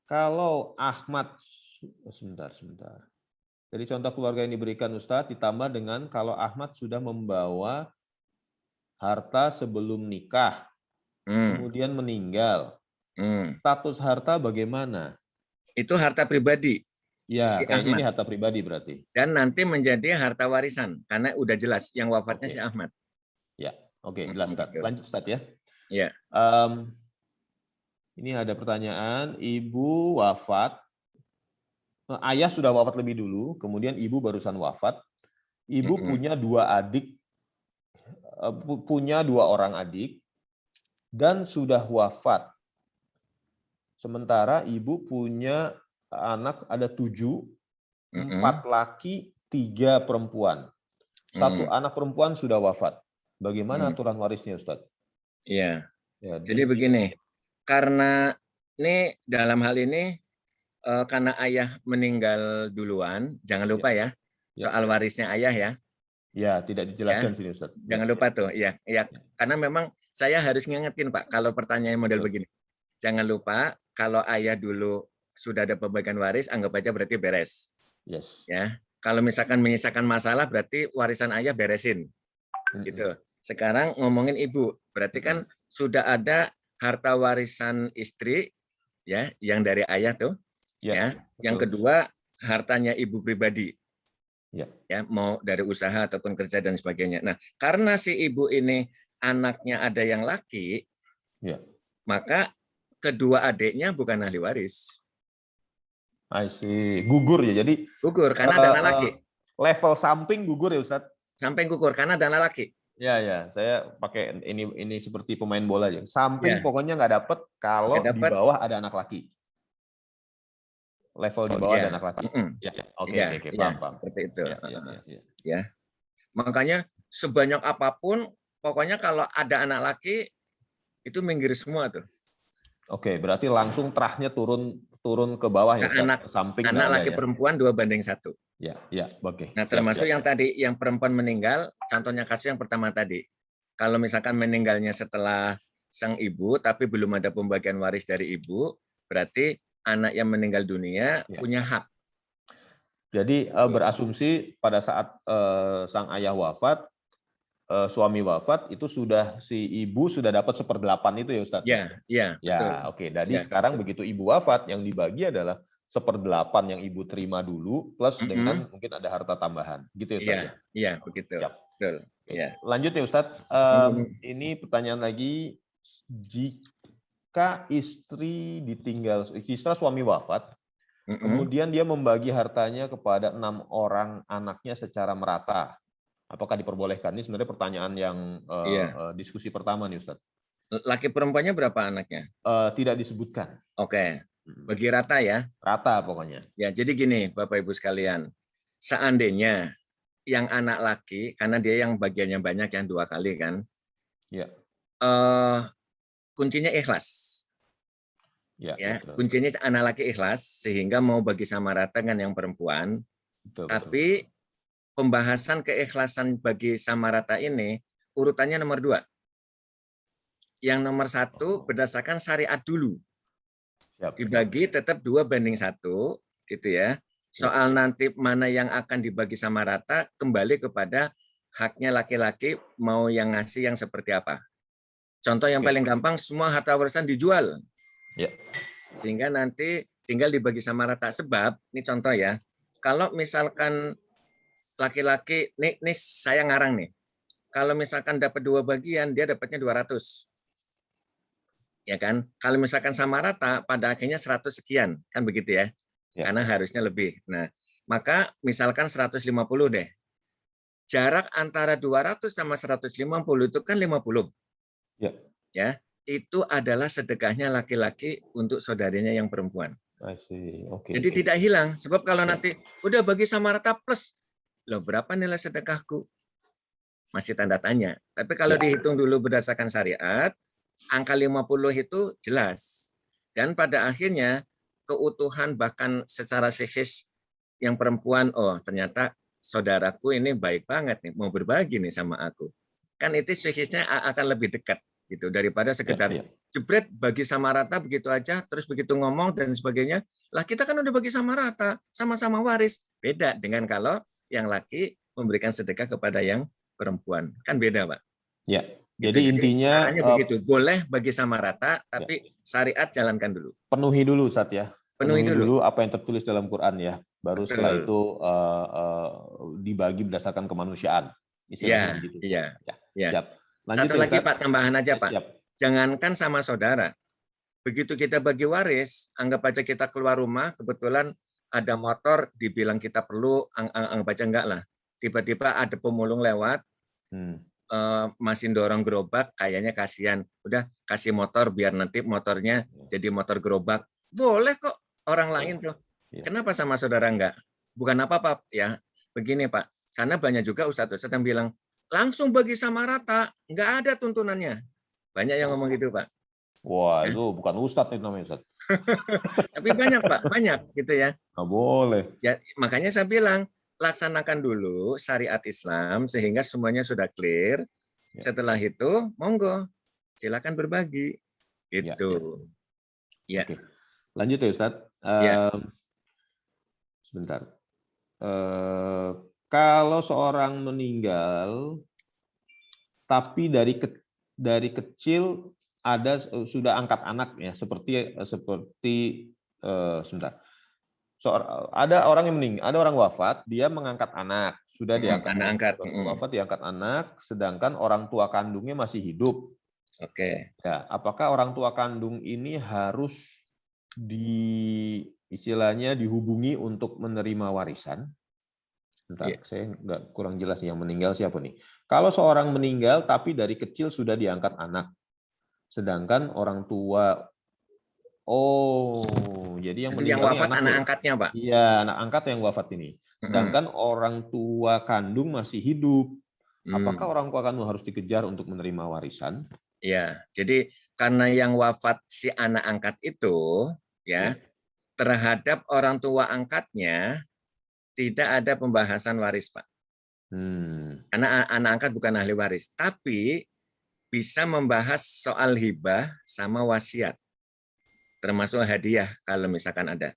kalau Ahmad sebentar. Jadi contoh keluarga yang diberikan Ustadz ditambah dengan kalau Ahmad sudah membawa harta sebelum nikah, kemudian meninggal. Status harta bagaimana? Itu harta pribadi. Ya, si kayaknya ini harta pribadi berarti. Dan nanti menjadi harta warisan karena udah jelas yang wafatnya si Ahmad. Ya, oke, jelas Ustaz. Lanjut Ustaz ya. Iya. Ini ada pertanyaan, ibu wafat, ayah sudah wafat lebih dulu, kemudian ibu barusan wafat. Ibu punya 2 adik, punya 2 orang adik, dan sudah wafat. Sementara ibu punya anak ada 7, 4 laki, 3 perempuan. 1 anak perempuan sudah wafat. Bagaimana aturan warisnya, Ustadz? Iya. Jadi begini, karena ini dalam hal ini karena ayah meninggal duluan, jangan lupa ya soal warisnya ayah ya. Ya, tidak dijelaskan sini, Ustadz. Jangan lupa tuh, ya. Karena memang saya harus ngingetin Pak, kalau pertanyaan model begini. Jangan lupa kalau ayah dulu sudah ada pembagian waris, anggap aja berarti beres. Yes. Ya, kalau misalkan menyisakan masalah, berarti warisan ayah beresin. Gitu. Sekarang ngomongin ibu, berarti kan sudah ada harta warisan istri, ya, yang dari ayah tuh. Ya. Yang kedua, hartanya ibu pribadi. Ya, mau dari usaha ataupun kerja dan sebagainya. Nah, karena si ibu ini anaknya ada yang laki, maka kedua adiknya bukan ahli waris. I see. Gugur ya. Jadi gugur karena ada anak laki. Level samping gugur ya, Ustadz? Samping gugur karena ada anak laki. Ya, saya pakai ini seperti pemain bola aja. Samping pokoknya nggak dapet kalau di bawah ada anak laki. Level di bawah ada anak laki. Oke, paham. Seperti itu. Ya. Makanya sebanyak apapun, pokoknya kalau ada anak laki itu minggir semua tuh. Oke, berarti langsung terahnya turun ke bawah ya, anak samping anak laki perempuan 2:1. Ya, oke. Nah, termasuk yang tadi yang perempuan meninggal, contohnya kasus yang pertama tadi. Kalau misalkan meninggalnya setelah sang ibu tapi belum ada pembagian waris dari ibu, berarti anak yang meninggal dunia punya hak. Jadi berasumsi pada saat sang ayah wafat, suami wafat, itu sudah si ibu sudah dapat 1/8 itu ya, Ustadz? Iya. Ya, oke. Jadi sekarang begitu ibu wafat, yang dibagi adalah 1/8 yang ibu terima dulu, plus dengan mungkin ada harta tambahan. Gitu ya, Ustadz? Iya, begitu. Betul. Ya. Lanjut ya, Ustadz. Ini pertanyaan lagi, jika istri suami wafat, kemudian dia membagi hartanya kepada 6 orang anaknya secara merata, apakah diperbolehkan? Ini sebenarnya pertanyaan yang diskusi pertama nih, Ustadz. Laki perempuannya berapa anaknya? Tidak disebutkan. Oke. Bagi rata ya? Rata pokoknya. Ya, jadi gini Bapak Ibu sekalian. Seandainya yang anak laki, karena dia yang bagiannya banyak, yang 2 kali kan. Ya. Kuncinya ikhlas. Ya, kuncinya anak laki ikhlas sehingga mau bagi sama rata dengan yang perempuan. Tapi pembahasan keikhlasan bagi sama rata ini urutannya nomor 2. Yang nomor 1 berdasarkan syariat dulu. Dibagi tetap 2:1 gitu ya. Soal nanti mana yang akan dibagi sama rata kembali kepada haknya laki-laki mau yang ngasih yang seperti apa. Contoh yang paling gampang, semua harta warisan dijual. Sehingga nanti tinggal dibagi sama rata. Sebab, ini contoh ya, kalau misalkan laki-laki, ini saya ngarang nih, kalau misalkan dapat 2 bagian, dia dapatnya 200. Ya kan? Kalau misalkan sama rata, pada akhirnya 100 sekian. Kan begitu ya? Karena harusnya lebih. Nah, maka misalkan 150 deh. Jarak antara 200 sama 150 itu kan 50. Ya, itu adalah sedekahnya laki-laki untuk saudarinya yang perempuan. Jadi tidak hilang. Sebab kalau nanti udah bagi sama rata plus, loh berapa nilai sedekahku? Masih tanda tanya. Tapi kalau dihitung dulu berdasarkan syariat, angka 50 itu jelas. Dan pada akhirnya keutuhan bahkan secara psikis yang perempuan, oh ternyata saudaraku ini baik banget nih, mau berbagi nih sama aku. Kan itu psikisnya akan lebih dekat gitu daripada sekedar jebret bagi sama rata begitu aja, terus begitu ngomong dan sebagainya. Lah kita kan udah bagi sama rata, sama-sama waris. Beda dengan kalau yang laki memberikan sedekah kepada yang perempuan. Kan beda, Pak. Ya. Jadi intinya begitu, boleh bagi sama rata, tapi syariat jalankan dulu. Penuhi dulu, Ustaz ya. Penuhi dulu apa yang tertulis dalam Quran ya. Baru setelah itu dibagi berdasarkan kemanusiaan. Iya. Lanjut satu lagi Pak, tambahan aja Pak. jangankan sama saudara. Begitu kita bagi waris, anggap aja kita keluar rumah, kebetulan ada motor, dibilang kita perlu, anggap aja enggak lah. Tiba-tiba ada pemulung lewat, masih dorong gerobak, kayaknya kasihan. Udah kasih motor biar nanti motornya jadi motor gerobak. Boleh kok orang lain tuh. Kenapa sama saudara enggak? Bukan apa-apa ya. Begini Pak, karena banyak juga ustadz-ustadz yang bilang langsung bagi sama rata, enggak ada tuntunannya. Banyak yang ngomong gitu Pak. Wah, itu bukan ustadz itu namanya ustadz. Tapi banyak Pak, banyak gitu ya. Nggak boleh. Ya, makanya saya bilang laksanakan dulu syariat Islam sehingga semuanya sudah clear. Setelah itu, monggo, silakan berbagi. Gitu. Ya. Oke. Lanjut ya Ustadz. Sebentar. Kalau seorang meninggal, tapi dari kecil sudah angkat anak ya, seperti sebentar. Ada orang yang meninggal, ada orang wafat, dia mengangkat anak, sudah diangkat wafat, diangkat anak, sedangkan orang tua kandungnya masih hidup. Oke. Ya, apakah orang tua kandung ini harus istilahnya dihubungi untuk menerima warisan? Bentar, saya kurang jelas yang meninggal siapa nih. Kalau seorang meninggal tapi dari kecil sudah diangkat anak, sedangkan orang tua, jadi yang meninggal wafat anak angkatnya, Pak. Iya, anak angkat yang wafat ini. Sedangkan orang tua kandung masih hidup. Apakah orang tua kandung harus dikejar untuk menerima warisan? Ya, jadi karena yang wafat si anak angkat itu, terhadap orang tua angkatnya tidak ada pembahasan waris, Pak. Karena anak angkat bukan ahli waris, tapi bisa membahas soal hibah sama wasiat, termasuk hadiah kalau misalkan ada.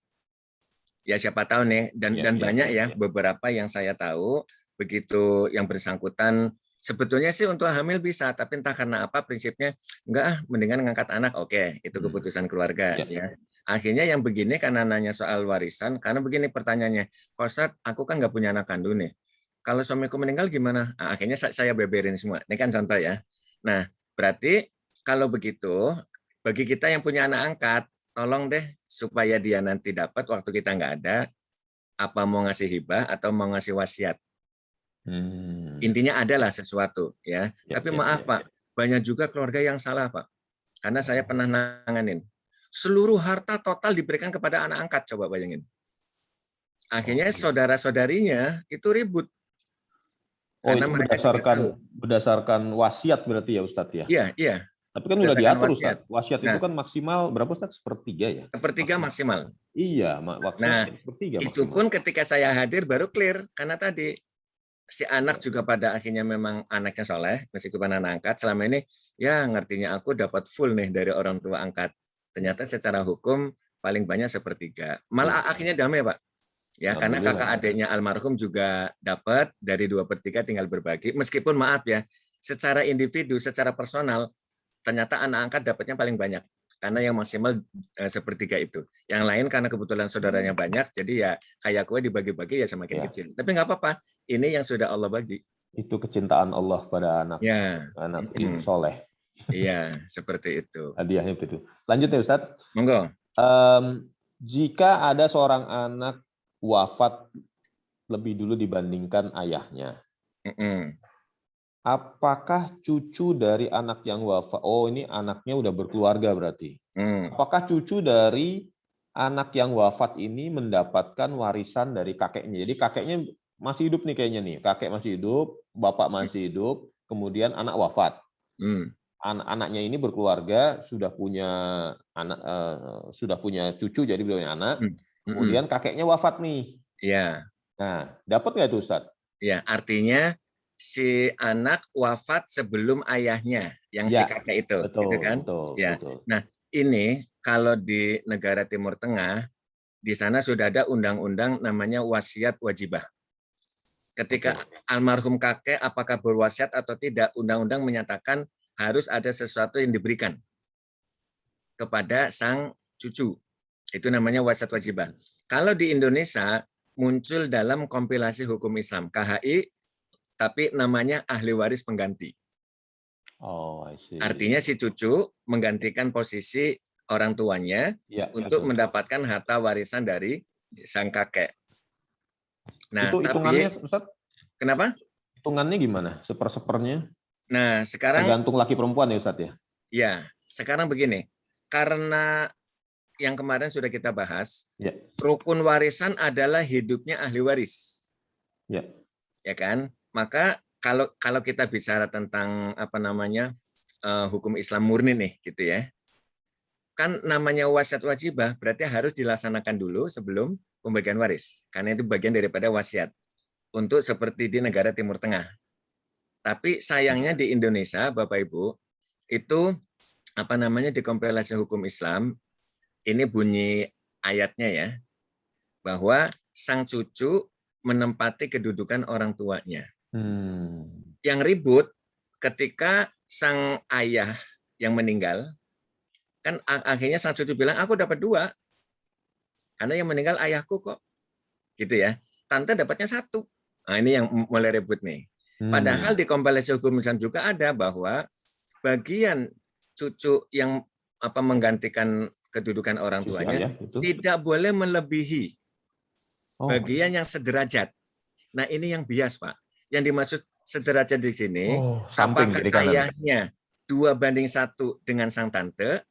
Ya siapa tahu nih, dan banyak ya beberapa yang saya tahu begitu yang bersangkutan. Sebetulnya sih untuk hamil bisa, tapi entah karena apa prinsipnya enggak, mendingan ngangkat anak. Oke, itu keputusan keluarga ya. Akhirnya yang begini karena nanya soal warisan, karena begini pertanyaannya, Pak Ustadz, aku kan nggak punya anak kandung nih. Kalau suamiku meninggal gimana? Nah, akhirnya saya beberin semua. Ini kan contoh ya. Nah, berarti kalau begitu, bagi kita yang punya anak angkat, tolong deh supaya dia nanti dapat waktu kita nggak ada, apa mau ngasih hibah atau mau ngasih wasiat. Intinya adalah sesuatu ya. Tapi maaf Pak, banyak juga keluarga yang salah Pak. Karena saya pernah nanganin. Seluruh harta total diberikan kepada anak angkat, coba bayangin. Akhirnya saudara-saudarinya itu ribut. Karena berdasarkan wasiat berarti ya Ustadz ya? Iya. Tapi kan udah diatur Ustadz. Wasiat itu kan maksimal berapa Ustadz? Sepertiga ya? Sepertiga maksimal. Iya, maksimal sepertiga maksimal. Itu pun ketika saya hadir baru clear. Karena tadi si anak juga pada akhirnya memang anaknya soleh, meskipun anak angkat, selama ini ya ngertinya aku dapat full nih dari orang tua angkat. Ternyata secara hukum paling banyak sepertiga. Malah akhirnya damai Pak. Ya karena kakak adiknya almarhum juga dapat dari 2/3 tinggal berbagi. Meskipun maaf ya, secara individu, secara personal, ternyata anak angkat dapatnya paling banyak. Karena yang maksimal sepertiga itu. Yang lain karena kebetulan saudaranya banyak, jadi ya kayak kue dibagi-bagi ya semakin kecil. Tapi nggak apa-apa, ini yang sudah Allah bagi. Itu kecintaan Allah pada anak yang soleh. Iya, seperti itu. Hadiahnya begitu. Lanjut ya Ustadz. Monggo. Jika ada seorang anak wafat lebih dulu dibandingkan ayahnya, apakah cucu dari anak yang wafat, ini anaknya udah berkeluarga berarti, apakah cucu dari anak yang wafat ini mendapatkan warisan dari kakeknya? Jadi kakeknya masih hidup nih kayaknya nih, kakek masih hidup, bapak masih hidup, kemudian anak wafat. Anaknya ini berkeluarga, sudah punya anak, sudah punya cucu, jadi belum punya anak. Kemudian kakeknya wafat nih. Iya. Nah, dapat nggak itu Ustadz? Ya, artinya si anak wafat sebelum ayahnya, yang si kakek itu, betul, gitu kan? Betul. Nah, ini kalau di negara Timur Tengah, di sana sudah ada undang-undang namanya wasiat wajibah. Ketika almarhum kakek apakah berwasiat atau tidak, undang-undang menyatakan harus ada sesuatu yang diberikan kepada sang cucu. Itu namanya wasiat wajibah. Kalau di Indonesia muncul dalam kompilasi hukum Islam, KHI, tapi namanya ahli waris pengganti. Oh, I see. Artinya si cucu menggantikan posisi orang tuanya Ya, untuk betul. mendapatkan harta warisan dari sang kakek. Nah, Itu hitungannya, Ustaz? Kenapa? Hitungannya gimana? Sepernya? Nah, sekarang Tergantung laki perempuan ya, Ustaz ya? ya, sekarang begini. Karena yang kemarin sudah kita bahas, Ya. rukun warisan adalah hidupnya ahli waris. Ya. Ya kan? Maka kalau kita bicara tentang hukum Islam murni nih gitu ya. Kan namanya wasiat wajibah berarti harus dilaksanakan dulu sebelum pembagian waris. Karena itu bagian daripada wasiat. Untuk seperti di negara Timur Tengah. Tapi sayangnya di Indonesia, Bapak Ibu, itu di kompilasi hukum Islam, ini bunyi ayatnya ya, bahwa sang cucu menempati kedudukan orang tuanya. Yang ribut ketika sang ayah yang meninggal, kan akhirnya sang cucu bilang, aku dapat 2, karena yang meninggal ayahku kok. Gitu ya. Tante dapatnya 1. Nah, ini yang mulai ribut nih. Padahal di kompilasi hukum Islam juga ada bahwa bagian cucu yang menggantikan kedudukan orang tuanya tidak boleh melebihi bagian yang sederajat. Nah, ini yang bias, Pak. Yang dimaksud sederajat di sini, apakah ayahnya 2:1 dengan sang tante,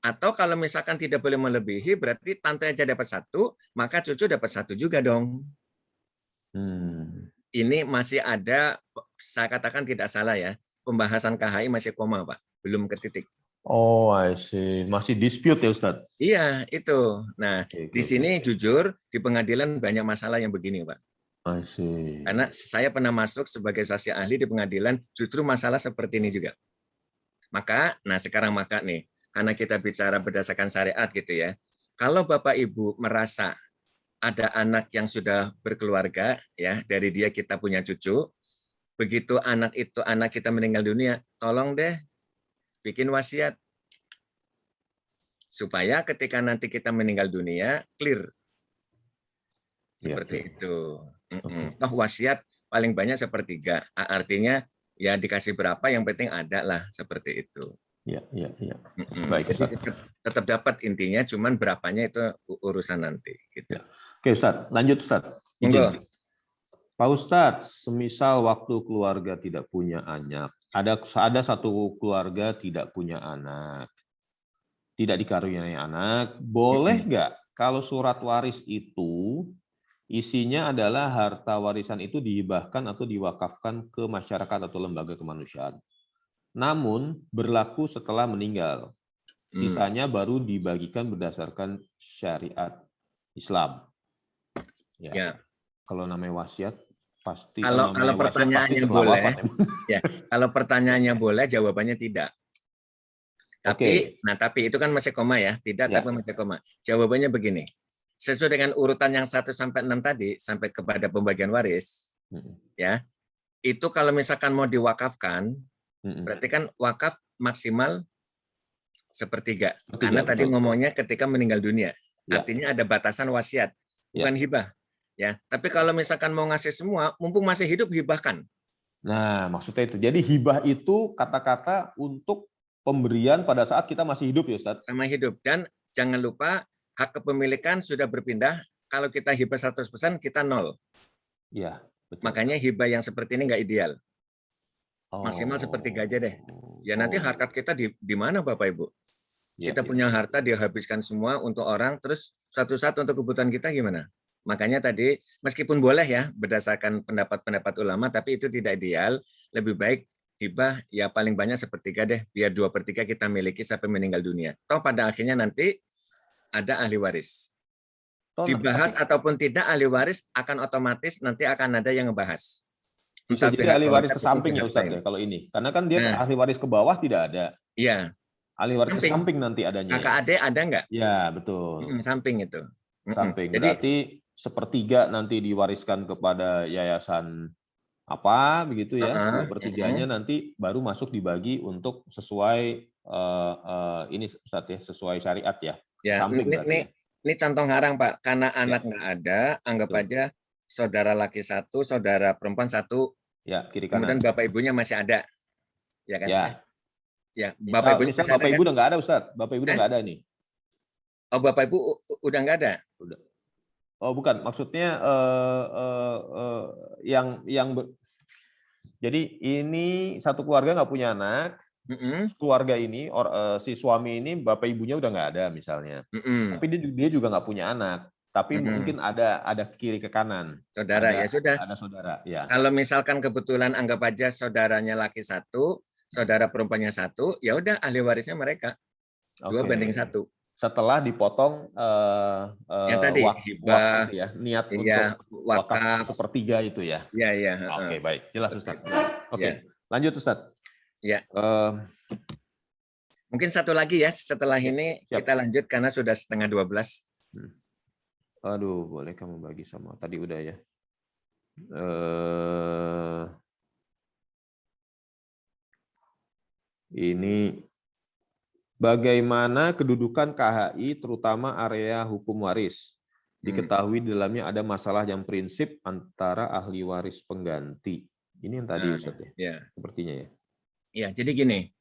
atau kalau misalkan tidak boleh melebihi, berarti tante aja dapat 1, maka cucu dapat 1 juga dong. Ini masih ada, saya katakan tidak salah ya, pembahasan KHI masih koma, Pak. Belum ke titik. Oh, I see. Masih dispute ya, Ustaz? Iya, itu. Nah, di sini jujur, di pengadilan banyak masalah yang begini, Pak. I see. Karena saya pernah masuk sebagai saksi ahli di pengadilan, justru masalah seperti ini juga. Maka nih, karena kita bicara berdasarkan syariat gitu ya, kalau Bapak Ibu merasa ada anak yang sudah berkeluarga, ya dari dia kita punya cucu, begitu anak kita meninggal dunia, tolong deh bikin wasiat supaya ketika nanti kita meninggal dunia clear. Seperti itu. Toh wasiat paling banyak 1/3. Artinya ya dikasih berapa yang penting ada lah, seperti itu. Ya. Baik, jadi tetap dapat intinya, cuman berapanya itu urusan nanti gitu. Ya. Oke, Ustaz, lanjut Ustaz. Pak Ustadz, semisal waktu keluarga tidak punya anak, ada satu keluarga tidak punya anak, tidak dikaruniai anak, boleh nggak kalau surat waris itu isinya adalah harta warisan itu dihibahkan atau diwakafkan ke masyarakat atau lembaga kemanusiaan? Namun berlaku setelah meninggal, sisanya baru dibagikan berdasarkan syariat Islam. Ya. Kalau namanya wasiat pasti. Kalau pertanyaannya boleh, ya. Kalau pertanyaannya boleh, jawabannya tidak. Tapi, tapi itu kan masih koma ya, tidak tapi masih koma. Jawabannya begini, sesuai dengan urutan yang 1 sampai 6 tadi sampai kepada pembagian waris, ya. Itu kalau misalkan mau diwakafkan, berarti kan wakaf maksimal 1/3. Karena tadi ngomongnya ketika meninggal dunia. Artinya ada batasan wasiat, bukan hibah. Ya, tapi kalau misalkan mau ngasih semua, mumpung masih hidup, hibahkan. Nah, maksudnya itu. Jadi hibah itu kata-kata untuk pemberian pada saat kita masih hidup ya, Ustaz? Sama hidup. Dan jangan lupa hak kepemilikan sudah berpindah. Kalau kita hibah 100%, kita 0. Iya, betul. Makanya hibah yang seperti ini nggak ideal. Maksimal 1/3 aja deh. Ya nanti harkat kita di mana Bapak Ibu? Kita punya harta dihabiskan semua untuk orang, terus satu-satu untuk kebutuhan kita gimana? Makanya tadi, meskipun boleh ya, berdasarkan pendapat-pendapat ulama, tapi itu tidak ideal. Lebih baik hibah ya paling banyak 1/3 deh, biar 2/3 kita miliki sampai meninggal dunia. Toh pada akhirnya nanti ada ahli waris. Dibahas ataupun tidak ahli waris akan otomatis nanti akan ada yang ngebahas. Bisa jadi ahli waris ke samping ya Ustaz ya kalau ini. Karena kan dia ahli waris ke bawah tidak ada. Iya. Ahli waris ke samping nanti adanya. Kakak adik ada nggak? Ya betul. Samping itu. Samping. Berarti 1/3 nanti diwariskan kepada yayasan apa begitu ya, 2/3-nya nanti baru masuk dibagi untuk sesuai ini Ustaz ya, sesuai syariat ya. Ya, ini cantong harang Pak, karena anak nggak ada, anggap aja saudara laki 1, saudara perempuan 1, ya kiri kanan. Kemudian bapak ibunya masih ada, ya kan? Ya. Ya, Bapak Ibu misal Bapak Ibu udah nggak ada, Ustadz. Bapak Ibu udah nggak ada nih. Oh, Bapak Ibu udah nggak ada? Udah. Oh, bukan. Maksudnya jadi ini satu keluarga nggak punya anak. Keluarga ini, si suami ini, bapak ibunya udah nggak ada misalnya. Tapi dia juga nggak punya anak. Tapi mungkin ada kiri ke kanan. Saudara, ya sudah. Ada saudara, ya. Kalau misalkan kebetulan anggap aja saudaranya laki 1, saudara perempuannya 1, ya udah ahli warisnya mereka 2:1. Setelah dipotong yang tadi hibah, ya, niat iya, untuk wakaf sepertiga itu ya. Iya, iya. Oke, baik. Jelas Ustaz. Oke, Ya. lanjut Ustaz. Ya. Mungkin satu lagi ya setelah ini siap. kita lanjut karena sudah 11:30. Aduh, boleh kamu bagi sama tadi udah ya. Ini bagaimana kedudukan KHI terutama area hukum waris? Diketahui di dalamnya ada masalah yang prinsip antara ahli waris pengganti. Ini yang tadi Ustaz ya. Sepertinya ya. Ya, jadi gini.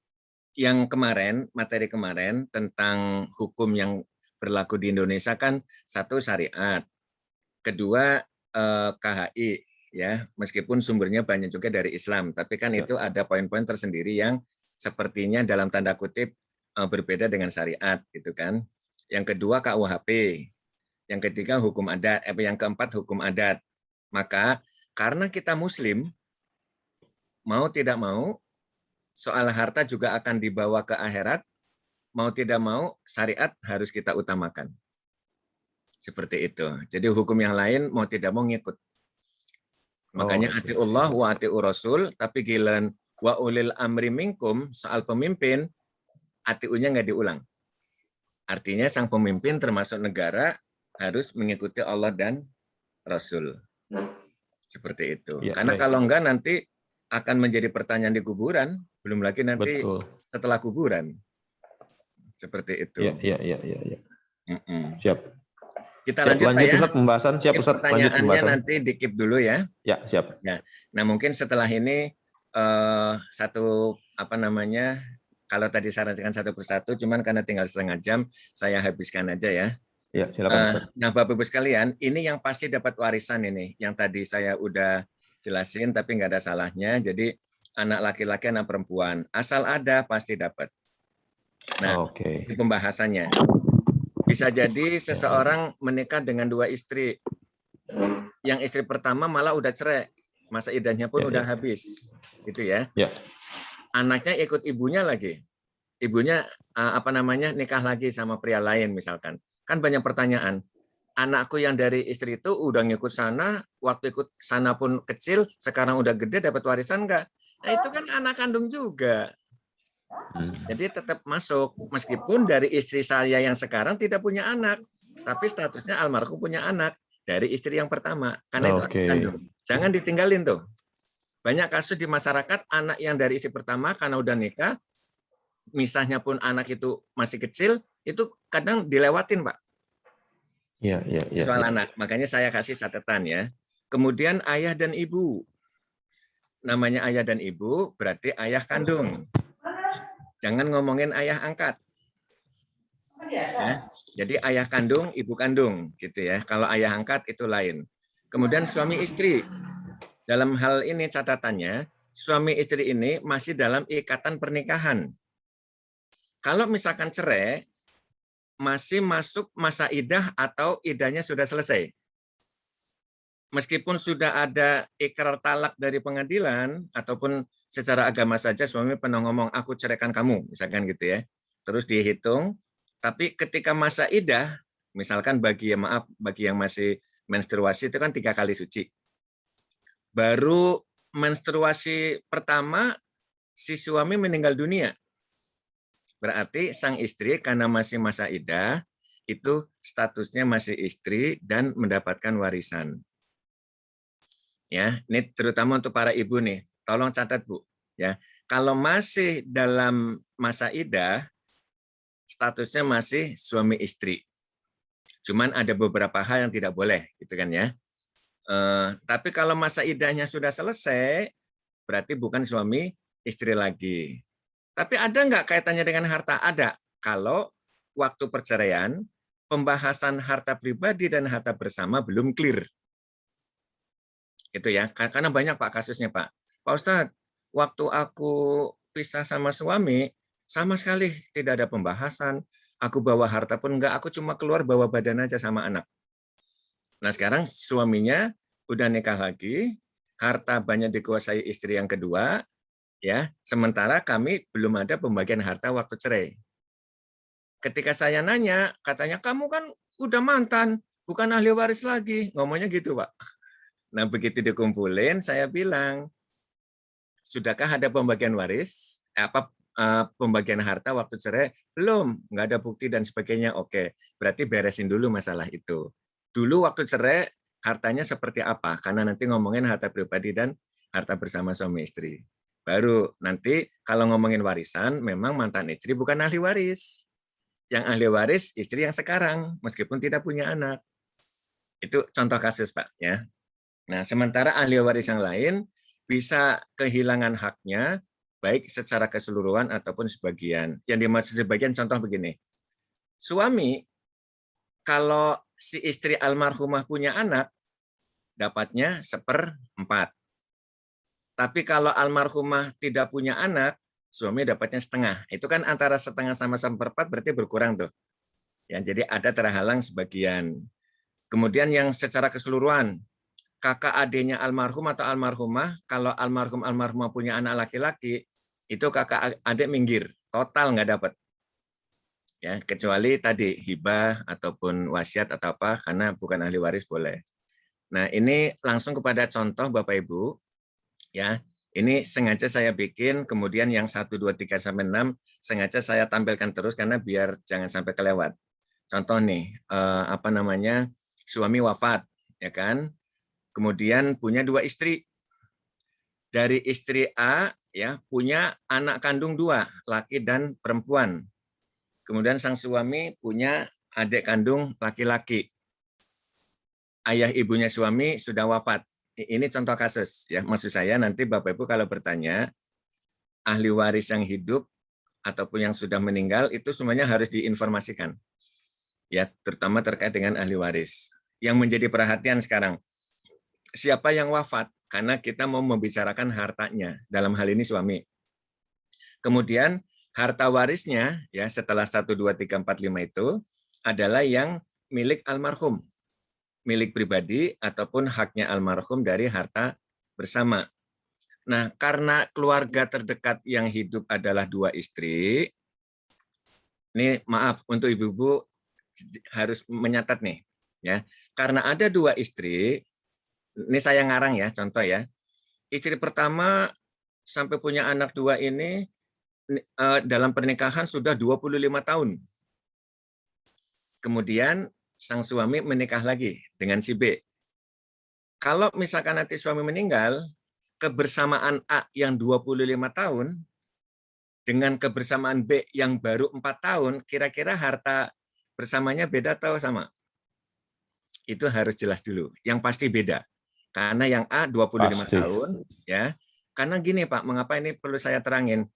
Yang kemarin, materi kemarin tentang hukum yang berlaku di Indonesia kan satu syariat, kedua KHI ya, meskipun sumbernya banyak juga dari Islam, tapi kan itu ada poin-poin tersendiri yang sepertinya dalam tanda kutip berbeda dengan syariat gitu kan. Yang kedua KUHP, yang ketiga hukum adat, yang keempat hukum adat. Maka karena kita Muslim, mau tidak mau soal harta juga akan dibawa ke akhirat, mau tidak mau syariat harus kita utamakan. Seperti itu. Jadi hukum yang lain mau tidak mau ngikut. Makanya atiullah wa atiur rasul, tapi gilan wa ulil amri minkum soal pemimpin, atiunya nggak diulang. Artinya sang pemimpin termasuk negara harus mengikuti Allah dan Rasul. Seperti itu. Ya, karena kalau enggak nanti akan menjadi pertanyaan di kuburan, belum lagi nanti setelah kuburan. Seperti itu. Iya. Siap. Kita lanjut ya. Ustaz pembahasan. Siap Ustaz. Pertanyaannya nanti dikip dulu ya. Ya, siap. Nah, mungkin setelah ini satu kalau tadi sarankan satu persatu, cuman karena tinggal setengah jam, saya habiskan aja ya. Ya, silakan. Nah, Bapak Ibu sekalian, ini yang pasti dapat warisan ini, yang tadi saya udah jelasin, tapi nggak ada salahnya. Jadi anak laki-laki, anak perempuan, asal ada pasti dapat. Nah, ini pembahasannya. Bisa jadi seseorang menikah dengan 2 istri. Yang istri pertama malah udah cerai, masa iddahnya pun udah habis, gitu ya. Anaknya ikut ibunya lagi. Ibunya nikah lagi sama pria lain misalkan. Kan banyak pertanyaan. Anakku yang dari istri itu udah ngikut sana, waktu ikut sana pun kecil, sekarang udah gede dapat warisan enggak? Nah, itu kan anak kandung juga. Jadi tetap masuk meskipun dari istri saya yang sekarang tidak punya anak, tapi statusnya almarhum punya anak dari istri yang pertama. Karena itu anak kandung. Jangan ditinggalin tuh. Banyak kasus di masyarakat anak yang dari istri pertama karena udah nikah, misahnya pun anak itu masih kecil, itu kadang dilewatin, Pak. Iya. Soal anak. Makanya saya kasih catatan ya. Kemudian ayah dan ibu. Namanya ayah dan ibu berarti ayah kandung. Jangan ngomongin ayah angkat. Ya. Jadi ayah kandung, ibu kandung gitu ya. Kalau ayah angkat itu lain. Kemudian suami istri. Dalam hal ini catatannya, suami istri ini masih dalam ikatan pernikahan. Kalau misalkan cerai, masih masuk masa iddah atau iddahnya sudah selesai. Meskipun sudah ada ikrar talak dari pengadilan, ataupun secara agama saja suami pernah ngomong, aku ceraikan kamu, misalkan gitu ya. Terus dihitung, tapi ketika masa iddah, misalkan bagi yang masih menstruasi itu kan 3 kali suci. Baru menstruasi pertama, si suami meninggal dunia. Berarti sang istri karena masih masa iddah, itu statusnya masih istri dan mendapatkan warisan. Ya, ini terutama untuk para ibu nih. Tolong catat, Bu. Ya, kalau masih dalam masa iddah, statusnya masih suami istri. Cuman ada beberapa hal yang tidak boleh, gitu kan ya. Tapi kalau masa iddahnya sudah selesai, berarti bukan suami istri lagi. Tapi ada nggak kaitannya dengan harta? Ada. Kalau waktu perceraian, pembahasan harta pribadi dan harta bersama belum clear. Itu ya, karena banyak Pak kasusnya Pak. Pak Ustadz, waktu aku pisah sama suami, sama sekali tidak ada pembahasan. Aku bawa harta pun enggak, aku cuma keluar bawa badan aja sama anak. Nah sekarang suaminya udah nikah lagi, harta banyak dikuasai istri yang kedua, ya. Sementara kami belum ada pembagian harta waktu cerai. Ketika saya nanya, katanya kamu kan udah mantan, bukan ahli waris lagi. Ngomongnya gitu Pak. Nah begitu dikumpulin, saya bilang, sudahkah ada pembagian waris? Pembagian harta waktu cerai? Belum, nggak ada bukti dan sebagainya. Oke, berarti beresin dulu masalah itu. Dulu waktu cerai, hartanya seperti apa? Karena nanti ngomongin harta pribadi dan harta bersama suami istri. Baru nanti kalau ngomongin warisan, memang mantan istri bukan ahli waris. Yang ahli waris istri yang sekarang, meskipun tidak punya anak. Itu contoh kasus Pak. Ya. Nah, sementara ahli waris yang lain bisa kehilangan haknya, baik secara keseluruhan ataupun sebagian. Yang dimaksud sebagian contoh begini, suami kalau si istri almarhumah punya anak, dapatnya 1/4. Tapi kalau almarhumah tidak punya anak, suami dapatnya setengah. Itu kan antara setengah sama 1/4 berarti berkurang tuh. Ya, jadi ada terhalang sebagian. Kemudian yang secara keseluruhan, kakak adiknya almarhum atau almarhumah, kalau almarhumah punya anak laki-laki, itu kakak adik minggir, total nggak dapat. Ya, kecuali tadi hibah ataupun wasiat atau apa, karena bukan ahli waris boleh. Nah, ini langsung kepada contoh Bapak Ibu. Ya, ini sengaja saya bikin, kemudian yang 1, 2, 3, sampai 6 sengaja saya tampilkan terus karena biar jangan sampai kelewat. Contoh nih, suami wafat, ya kan? Kemudian punya 2 istri. Dari istri A ya punya anak kandung 2, laki dan perempuan. Kemudian sang suami punya adik kandung laki-laki. Ayah ibunya suami sudah wafat. Ini contoh kasus ya. Maksud saya nanti Bapak Ibu kalau bertanya ahli waris yang hidup ataupun yang sudah meninggal itu semuanya harus diinformasikan. Ya, terutama terkait dengan ahli waris. Yang menjadi perhatian sekarang, siapa yang wafat? Karena kita mau membicarakan hartanya, dalam hal ini suami. Kemudian harta warisnya ya setelah 1, 2, 3, 4, 5 itu adalah yang milik almarhum, milik pribadi ataupun haknya almarhum dari harta bersama. Nah, karena keluarga terdekat yang hidup adalah 2 istri, ini maaf untuk ibu-ibu harus menyatat nih, ya. Karena ada 2 istri, ini saya ngarang ya, contoh ya. Istri pertama sampai punya anak 2 ini dalam pernikahan sudah 25 tahun. Kemudian sang suami menikah lagi dengan si B. Kalau misalkan nanti suami meninggal, kebersamaan A yang 25 tahun dengan kebersamaan B yang baru 4 tahun, kira-kira harta bersamanya beda atau sama? Itu harus jelas dulu. Yang pasti beda. Karena yang A 25 tahun, ya. Karena gini Pak, mengapa ini perlu saya terangin?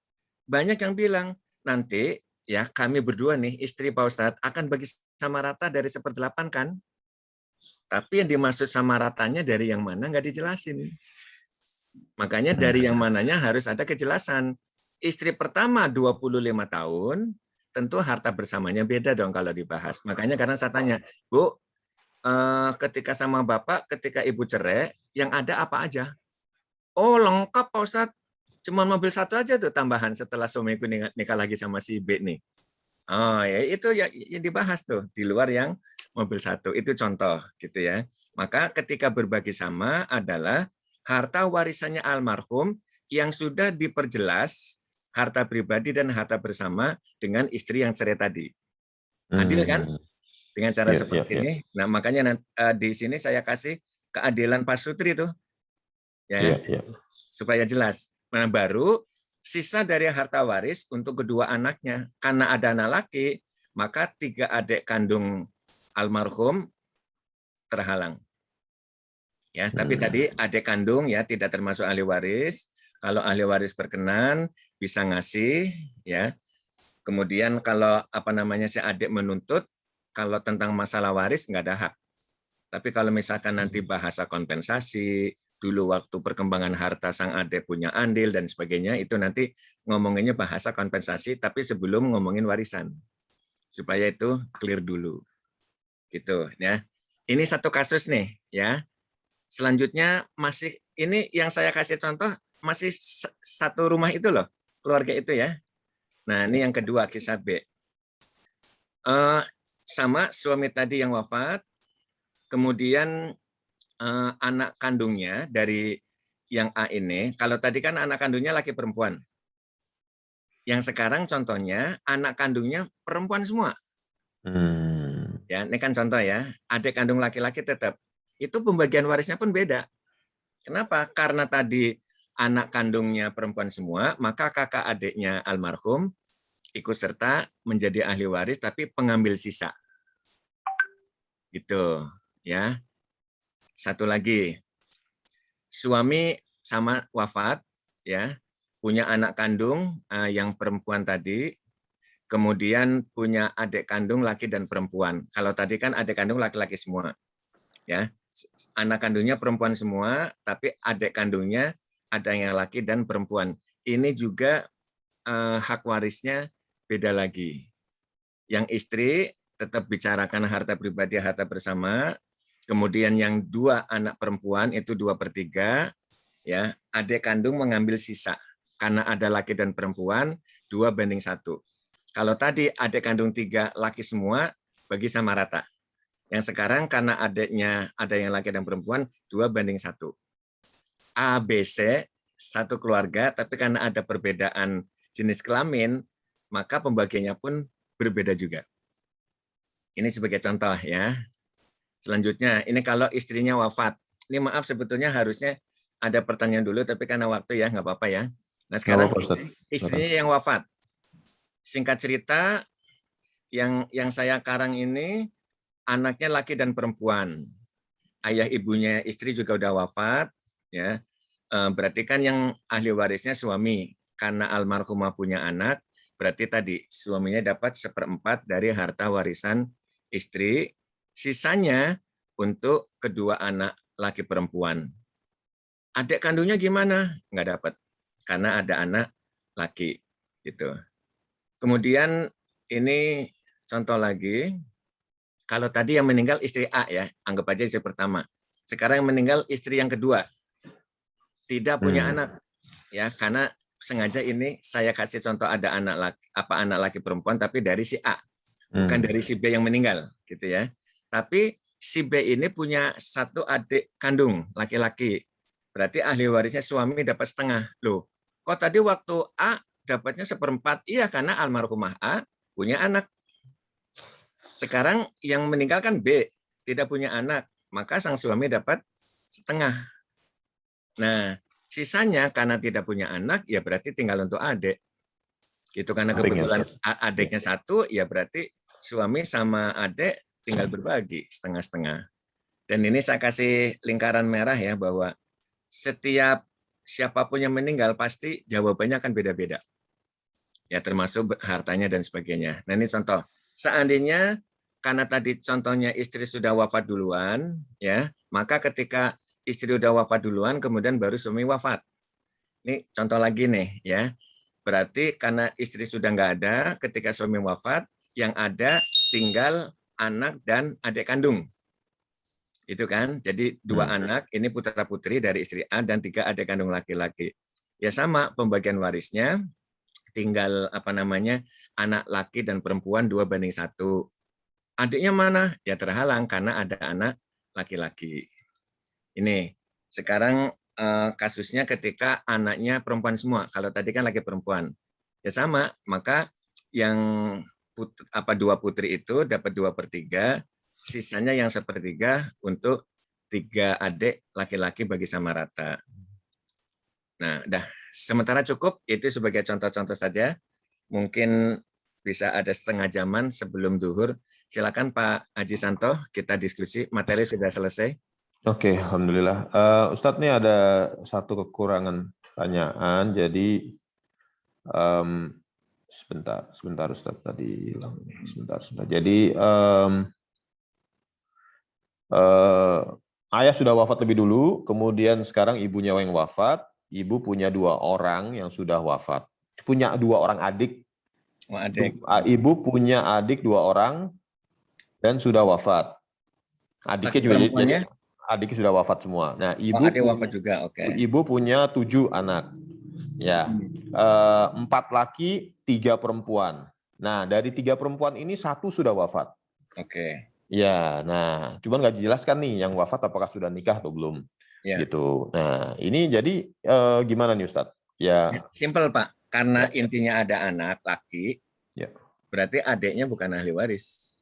Banyak yang bilang, nanti ya kami berdua nih, istri Pak Ustadz, akan bagi sama rata dari 1/8 kan? Tapi yang dimaksud sama ratanya dari yang mana nggak dijelasin. Makanya dari yang mananya harus ada kejelasan. Istri pertama 25 tahun, tentu harta bersamanya beda dong kalau dibahas. Makanya karena saya tanya, Bu, ketika sama Bapak, ketika Ibu cerai, yang ada apa aja? Oh lengkap Pak Ustadz. Cuma mobil 1 aja tuh tambahan setelah suamiku nikah lagi sama si B nih. Oh ya itu ya yang dibahas tuh di luar yang mobil 1 itu contoh gitu ya. Maka ketika berbagi sama adalah harta warisannya almarhum yang sudah diperjelas harta pribadi dan harta bersama dengan istri yang cerai tadi. Adil kan? Dengan cara seperti ini. Nah makanya di sini saya kasih keadilan Pak Sutri tuh ya supaya jelas. Nah, baru sisa dari harta waris untuk kedua anaknya. Karena ada anak laki, maka 3 adik kandung almarhum terhalang. Ya, tapi tadi adik kandung ya tidak termasuk ahli waris. Kalau ahli waris berkenan, bisa ngasih, ya. Kemudian kalau apa namanya si adik menuntut, kalau tentang masalah waris nggak ada hak. Tapi kalau misalkan nanti bahasa kompensasi, dulu waktu perkembangan harta sang adik punya andil dan sebagainya, itu nanti ngomonginnya bahasa kompensasi, tapi sebelum ngomongin warisan. Supaya itu clear dulu. Gitu ya. Ini satu kasus nih ya. Selanjutnya masih ini yang saya kasih contoh masih satu rumah itu loh, keluarga itu ya. Nah, ini yang kedua kisah B. Sama suami tadi yang wafat, kemudian anak kandungnya dari yang A ini, kalau tadi kan anak kandungnya laki perempuan. Yang sekarang contohnya anak kandungnya perempuan semua. Ya, ini kan contoh ya, adik kandung laki-laki tetap. Itu pembagian warisnya pun beda. Kenapa? Karena tadi anak kandungnya perempuan semua, maka kakak adiknya almarhum ikut serta menjadi ahli waris tapi pengambil sisa. Gitu, ya. Satu lagi. Suami sama wafat, ya. Punya anak kandung yang perempuan tadi, kemudian punya adik kandung laki dan perempuan. Kalau tadi kan adik kandung laki-laki semua. Ya. Anak kandungnya perempuan semua, tapi adik kandungnya ada yang laki dan perempuan. Ini juga hak warisnya beda lagi. Yang istri tetap bicarakan harta pribadi, harta bersama. Kemudian yang dua anak perempuan itu 2/3, ya. Adik kandung mengambil sisa karena ada laki dan perempuan 2/1. Kalau tadi adik kandung 3 laki semua bagi sama rata. Yang sekarang karena adiknya ada yang laki dan perempuan 2/1. A, B, C satu keluarga, tapi karena ada perbedaan jenis kelamin, maka pembagiannya pun berbeda juga. Ini sebagai contoh ya. Selanjutnya, ini kalau istrinya wafat. Ini maaf sebetulnya harusnya ada pertanyaan dulu, tapi karena waktu ya nggak apa-apa ya. Nah sekarang istrinya yang wafat. Singkat cerita, yang saya karang ini anaknya laki dan perempuan. Ayah ibunya istri juga udah wafat, ya. Berarti kan yang ahli warisnya suami. Karena almarhumah punya anak, berarti tadi suaminya dapat 1/4 dari harta warisan istri. Sisanya untuk kedua anak laki perempuan. Adik kandungnya gimana? Nggak dapat, karena ada anak laki. Gitu. Kemudian ini contoh lagi. Kalau tadi yang meninggal istri A ya, anggap aja istri pertama. Sekarang yang meninggal istri yang kedua. Tidak punya anak. Ya, karena sengaja ini saya kasih contoh ada anak laki perempuan tapi dari si A. Bukan dari si B yang meninggal, gitu ya. Tapi si B ini punya satu adik kandung laki-laki. Berarti ahli warisnya suami dapat setengah. Loh, kok tadi waktu A dapatnya 1/4? Iya, karena almarhumah A punya anak. Sekarang yang meninggal kan B, tidak punya anak, maka sang suami dapat setengah. Nah, sisanya karena tidak punya anak, ya berarti tinggal untuk adik. Gitu, karena kebetulan adiknya satu, ya berarti suami sama adik tinggal berbagi setengah-setengah. Dan ini saya kasih lingkaran merah ya, bahwa setiap siapapun yang meninggal pasti jawabannya akan beda-beda. Ya, termasuk hartanya dan sebagainya. Nah, ini contoh. Seandainya karena tadi contohnya istri sudah wafat duluan, ya, maka ketika istri sudah wafat duluan, kemudian baru suami wafat. Ini contoh lagi nih, ya. Berarti karena istri sudah nggak ada, ketika suami wafat, yang ada tinggal anak dan adik kandung. Itu kan, jadi 2 anak, ini putra putri dari istri A dan 3 adik kandung laki-laki. Ya sama, pembagian warisnya tinggal anak laki dan perempuan 2/1. Adiknya mana? Ya terhalang karena ada anak laki-laki. Ini sekarang kasusnya ketika anaknya perempuan semua. Kalau tadi kan laki perempuan. Ya sama, maka yang 2 putri itu dapat 2/3, sisanya yang 1/3 untuk 3 adik laki-laki bagi sama rata. Nah, sementara cukup, itu sebagai contoh-contoh saja. Mungkin bisa ada setengah jaman sebelum zuhur. Silakan Pak Haji Santo, kita diskusi. Materi sudah selesai. Oke, alhamdulillah. Ustadz, ini ada satu kekurangan pertanyaan. Jadi Sebentar Ustaz tadi hilang. Sebentar. Jadi ayah sudah wafat lebih dulu, kemudian sekarang ibunya yang wafat. Ibu punya 2 orang yang sudah wafat. Punya 2 orang adik. Ibu punya adik 2 orang dan sudah wafat. Adiknya juga jadi adiknya sudah wafat semua. Nah, wafat juga, ibu punya 7 anak. Ya, 4 laki, 3 perempuan. Nah, dari 3 perempuan ini 1 sudah wafat. Oke. Ya, nah, cuman nggak dijelaskan nih yang wafat apakah sudah nikah atau belum. Ya. Gitu. Nah, ini jadi gimana nih Ustadz? Ya. Simpel Pak, karena intinya ada anak laki, ya. Berarti adiknya bukan ahli waris.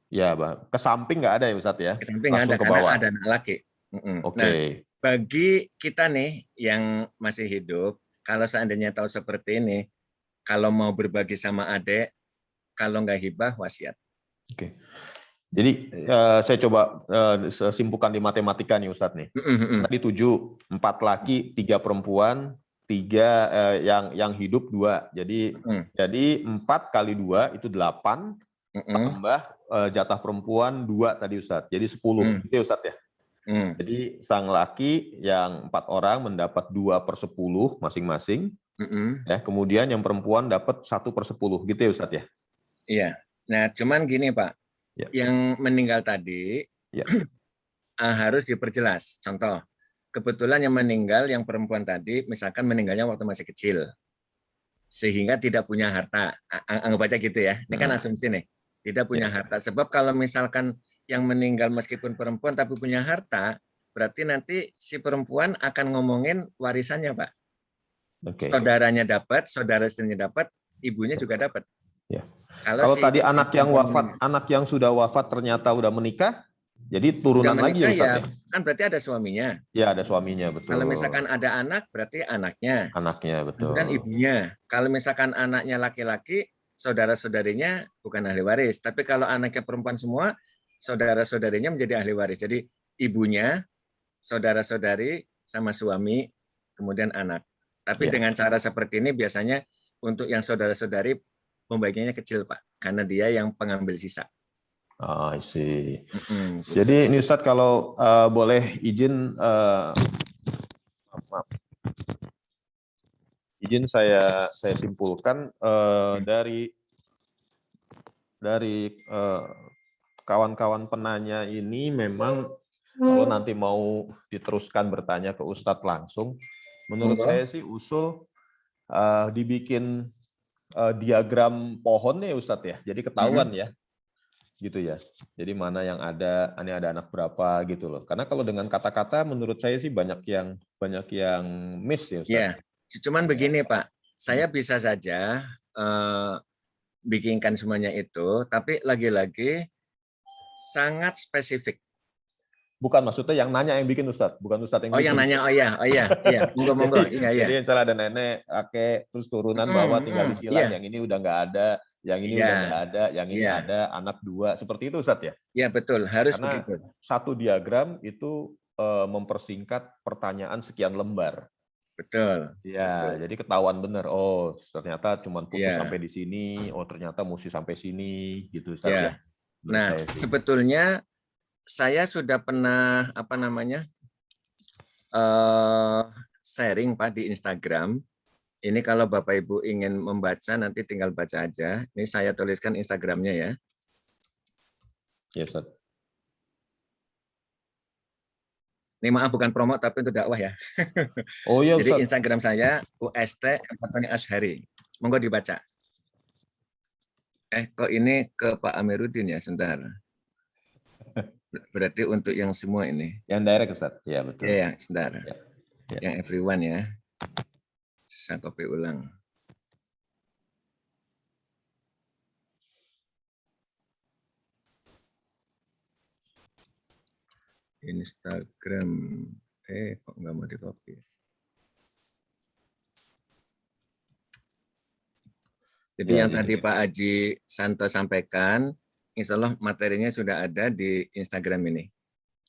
Ya, Bang. Ke samping nggak ada ya Ustadz ya? Ke samping nggak ada, karena ada anak laki. Oke. Nah, bagi kita nih yang masih hidup, kalau seandainya tahu seperti ini, kalau mau berbagi sama adik, kalau nggak hibah, wasiat. Oke. Jadi saya coba simpulkan di matematika nih Ustadz nih. Tadi 7, 4 laki, 3 perempuan, 3 yang hidup 2. Jadi 4 kali 2 itu 8, tambah jatah perempuan 2 tadi Ustadz. Jadi 10. Gitu ya Ustadz ya. Jadi sang laki yang 4 orang mendapat 2/10 masing-masing. Ya, kemudian yang perempuan dapat 1/10. Gitu ya Ustadz ya. Iya. Nah, cuman gini Pak. Ya. Yang meninggal tadi ya. Harus diperjelas. Contoh, kebetulan yang meninggal yang perempuan tadi, misalkan meninggalnya waktu masih kecil, sehingga tidak punya harta. Anggap aja gitu ya. Ini kan asumsi nih, tidak punya harta. Sebab kalau misalkan yang meninggal meskipun perempuan tapi punya harta, berarti nanti si perempuan akan ngomongin warisannya Pak. Saudaranya dapat, saudara istrinya dapat, ibunya juga dapat. Ya. Kalau tadi anak yang wafat, anak yang sudah wafat ternyata udah menikah, jadi turunan lagi ya Ustaz ya? Kan berarti ada suaminya. Ya, ada suaminya, betul. Kalau misalkan ada anak, berarti anaknya. Anaknya, betul. Dan ibunya. Kalau misalkan anaknya laki-laki, saudara-saudarinya bukan ahli waris. Tapi kalau anaknya perempuan semua, saudara-saudarinya menjadi ahli waris. Jadi ibunya, saudara-saudari, sama suami, kemudian anak. Tapi dengan cara seperti ini biasanya untuk yang saudara-saudari, pembagiannya kecil Pak, karena dia yang pengambil sisa. I see. Jadi ini Ustadz kalau boleh izin, izin saya simpulkan dari kawan-kawan penanya ini memang kalau nanti mau diteruskan bertanya ke Ustadz langsung, menurut saya sih usul dibikin diagram pohonnya ya Ustadz ya, jadi ketahuan ya, gitu ya. Jadi mana yang ada, ini ada anak berapa gitu loh. Karena kalau dengan kata-kata menurut saya sih banyak yang miss ya Ustadz. Ya, cuman begini Pak, saya bisa saja bikinkan semuanya itu, tapi lagi-lagi sangat spesifik. Bukan, maksudnya yang nanya yang bikin Ustadz, bukan Ustadz yang bikin. Yang nanya, iya, monggo. Iya. Jadi misalnya ada nenek, kakek, terus turunan bawah tinggal disilang, yang ini udah nggak ada, yang ini udah nggak ada, yang ini ada, anak 2, seperti itu Ustadz ya? Iya betul, harus karena begitu. Satu diagram itu mempersingkat pertanyaan sekian lembar. Betul. Ya, betul. Jadi ketahuan bener, oh ternyata cuma putus sampai di sini, oh ternyata mesti sampai sini, gitu Ustadz ya. Nah, sebetulnya saya sudah pernah sharing Pak di Instagram. Ini kalau Bapak Ibu ingin membaca nanti tinggal baca aja. Ini saya tuliskan Instagramnya ya. Ya Ustaz. Ini maaf bukan promo tapi untuk dakwah ya. Oh iya Ustaz. Jadi Instagram saya UST Fatoni Ashari. Monggo dibaca. Kok ini ke Pak Amiruddin ya, sebentar. Berarti untuk yang semua ini. Yang direct Ustaz. Ya betul. Iya, sebentar. Ya. Yang everyone ya. Saya copy ulang. Instagram. Kok nggak mau di copy? Jadi yang tadi Pak Haji Santo sampaikan, insya Allah materinya sudah ada di Instagram ini.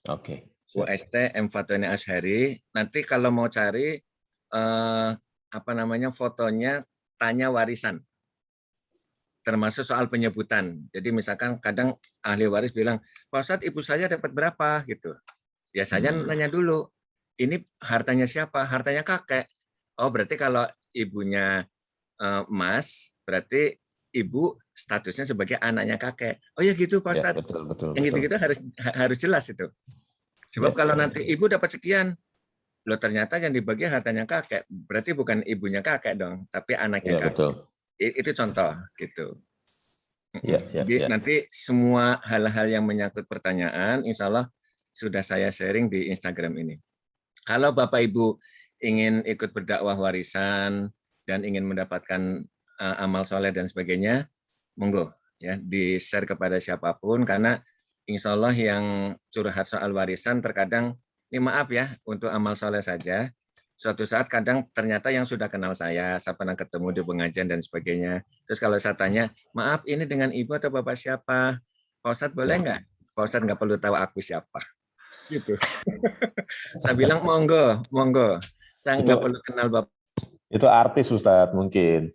Oke. UST M. Fatoni Ashari. Nanti kalau mau cari fotonya tanya warisan. Termasuk soal penyebutan. Jadi misalkan kadang ahli waris bilang, Pak Ustadz, ibu saya dapat berapa gitu. Ya saya nanya dulu, ini hartanya siapa? Hartanya kakek. Oh berarti kalau ibunya Mas, berarti ibu statusnya sebagai anaknya kakek. Oh ya gitu Pak Ustadz. Betul. Yang gitu-gitu harus jelas itu. Sebab kalau nanti ibu dapat sekian, loh ternyata yang dibagi hartanya kakek, berarti bukan ibunya kakek dong, tapi anaknya kakek. Betul. Itu contoh gitu. Jadi Ya. nanti semua hal-hal yang menyangkut pertanyaan, insya Allah sudah saya sharing di Instagram ini. Kalau Bapak Ibu ingin ikut berdakwah warisan dan ingin mendapatkan amal soleh dan sebagainya, monggo ya di-share kepada siapapun, karena insya Allah yang curhat soal warisan terkadang, ini maaf ya untuk amal soleh saja, suatu saat kadang ternyata yang sudah kenal saya pernah ketemu di pengajian dan sebagainya. Terus kalau saya tanya, maaf ini dengan ibu atau bapak siapa? Pak Ustadz boleh nggak? Pak Ustadz nggak perlu tahu aku siapa. Gitu. Saya bilang monggo. Saya nggak perlu kenal bapak. Itu artis Ustadz mungkin.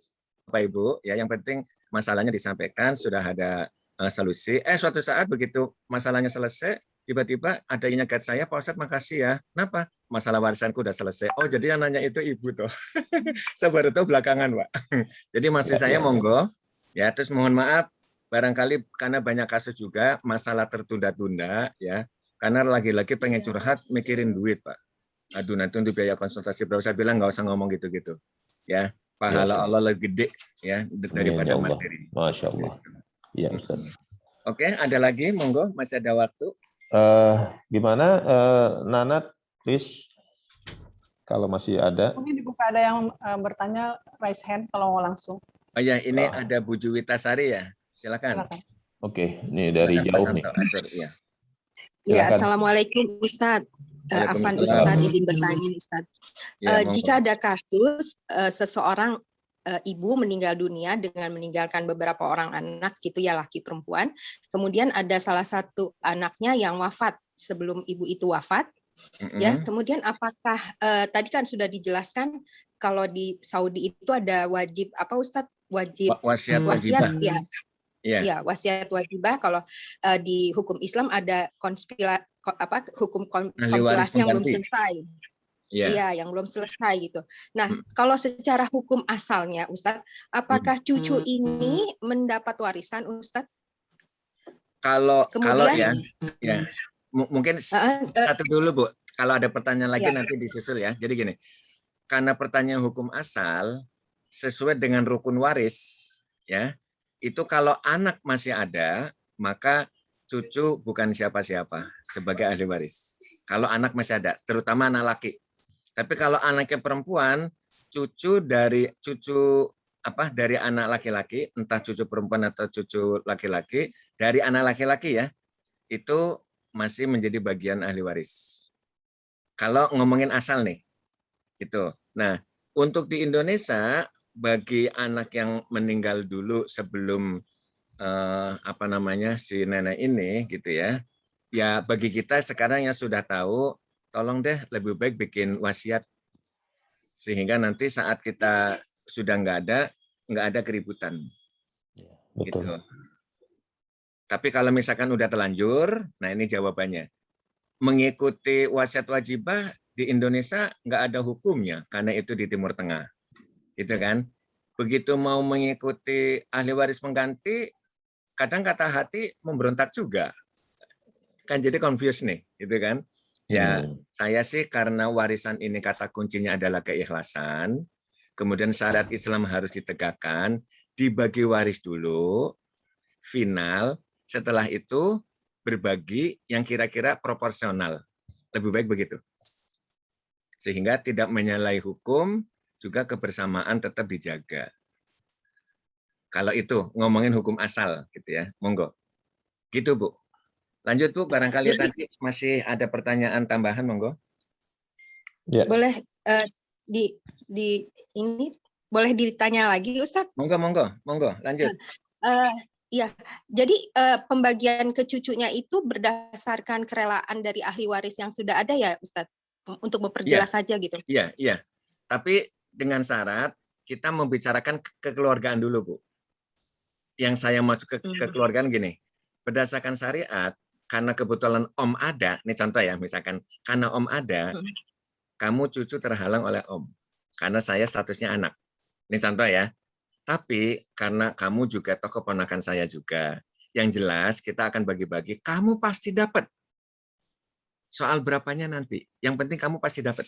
Bapak Ibu, ya yang penting masalahnya disampaikan, sudah ada solusi. Suatu saat begitu masalahnya selesai, tiba-tiba ada yang nyegat saya, Pak Ustadz makasih ya. Kenapa? Masalah warisanku udah selesai. Oh jadi yang nanya itu ibu tuh. Saya baru tahu belakangan Pak. Jadi maksud saya monggo. Ya terus mohon maaf, barangkali karena banyak kasus juga masalah tertunda-tunda ya. Karena lagi-lagi pengen curhat mikirin duit Pak. Aduh nanti untuk biaya konsultasi berapa, saya bilang nggak usah ngomong gitu-gitu. Ya pahala Allah lebih gede ya daripada materi. Masya Allah. Iya Ustaz. Oke, ada lagi monggo, masih ada waktu. Gimana Nanat, please, kalau masih ada. Mungkin dibuka, ada yang bertanya raise hand kalau mau langsung. Oh ya, ini ada Bu Juwitasari ya, silakan. Oke, ini dari jauh nih. Ya, assalamualaikum Ustadz. Afan Ustadz izin bertanya Ustadz. Jika ada kasus seseorang ibu meninggal dunia dengan meninggalkan beberapa orang anak gitu ya, laki perempuan, kemudian ada salah satu anaknya yang wafat sebelum ibu itu wafat, ya kemudian apakah tadi kan sudah dijelaskan kalau di Saudi itu ada wajib apa Ustadz, wajib wasiat ya. Ya, wasiat wajibah. Kalau di hukum Islam ada hukum kompilasi yang belum selesai. Iya, yang belum selesai gitu. Nah, kalau secara hukum asalnya, Ustadz, apakah cucu ini mendapat warisan, Ustadz? Kalau ya, mungkin satu dulu Bu. Kalau ada pertanyaan lagi nanti disusul ya. Jadi gini, karena pertanyaan hukum asal sesuai dengan rukun waris, ya. Itu kalau anak masih ada, maka cucu bukan siapa-siapa sebagai ahli waris. Kalau anak masih ada, terutama anak laki. Tapi kalau anaknya perempuan, dari anak laki-laki, entah cucu perempuan atau cucu laki-laki, dari anak laki-laki ya, itu masih menjadi bagian ahli waris. Kalau ngomongin asal nih, gitu. Nah, untuk di Indonesia, bagi anak yang meninggal dulu sebelum si nenek ini gitu ya, ya bagi kita sekarang yang sudah tahu, tolong deh lebih baik bikin wasiat sehingga nanti saat kita sudah nggak ada keributan. Betul. Gitu. Tapi kalau misalkan udah terlanjur, nah ini jawabannya, mengikuti wasiat wajibah di Indonesia nggak ada hukumnya karena itu di Timur Tengah. Gitu kan. Begitu mau mengikuti ahli waris pengganti, kadang kata hati memberontak juga. Kan jadi confused nih, gitu kan. Ya, saya sih karena warisan ini kata kuncinya adalah keikhlasan, kemudian syarat Islam harus ditegakkan, dibagi waris dulu, final, setelah itu berbagi yang kira-kira proporsional. Lebih baik begitu. Sehingga tidak menyalahi hukum, juga kebersamaan tetap dijaga. Kalau itu ngomongin hukum asal gitu ya, monggo. Gitu Bu. Lanjut Bu, barangkali tadi masih ada pertanyaan tambahan, monggo. Ya. Boleh ini boleh ditanya lagi Ustadz? Monggo, lanjut. Ya, jadi pembagian ke cucunya itu berdasarkan kerelaan dari ahli waris yang sudah ada ya Ustadz? Untuk memperjelas saja gitu. Iya. Tapi dengan syarat kita membicarakan kekeluargaan dulu, Bu. Yang saya masuk ke kekeluargaan gini, berdasarkan syariat, karena kebetulan om ada, ini contoh ya, misalkan karena om ada, kamu cucu terhalang oleh om. Karena saya statusnya anak. Ini contoh ya. Tapi karena kamu juga toh keponakan saya juga. Yang jelas kita akan bagi-bagi, kamu pasti dapat. Soal berapanya nanti. Yang penting kamu pasti dapat.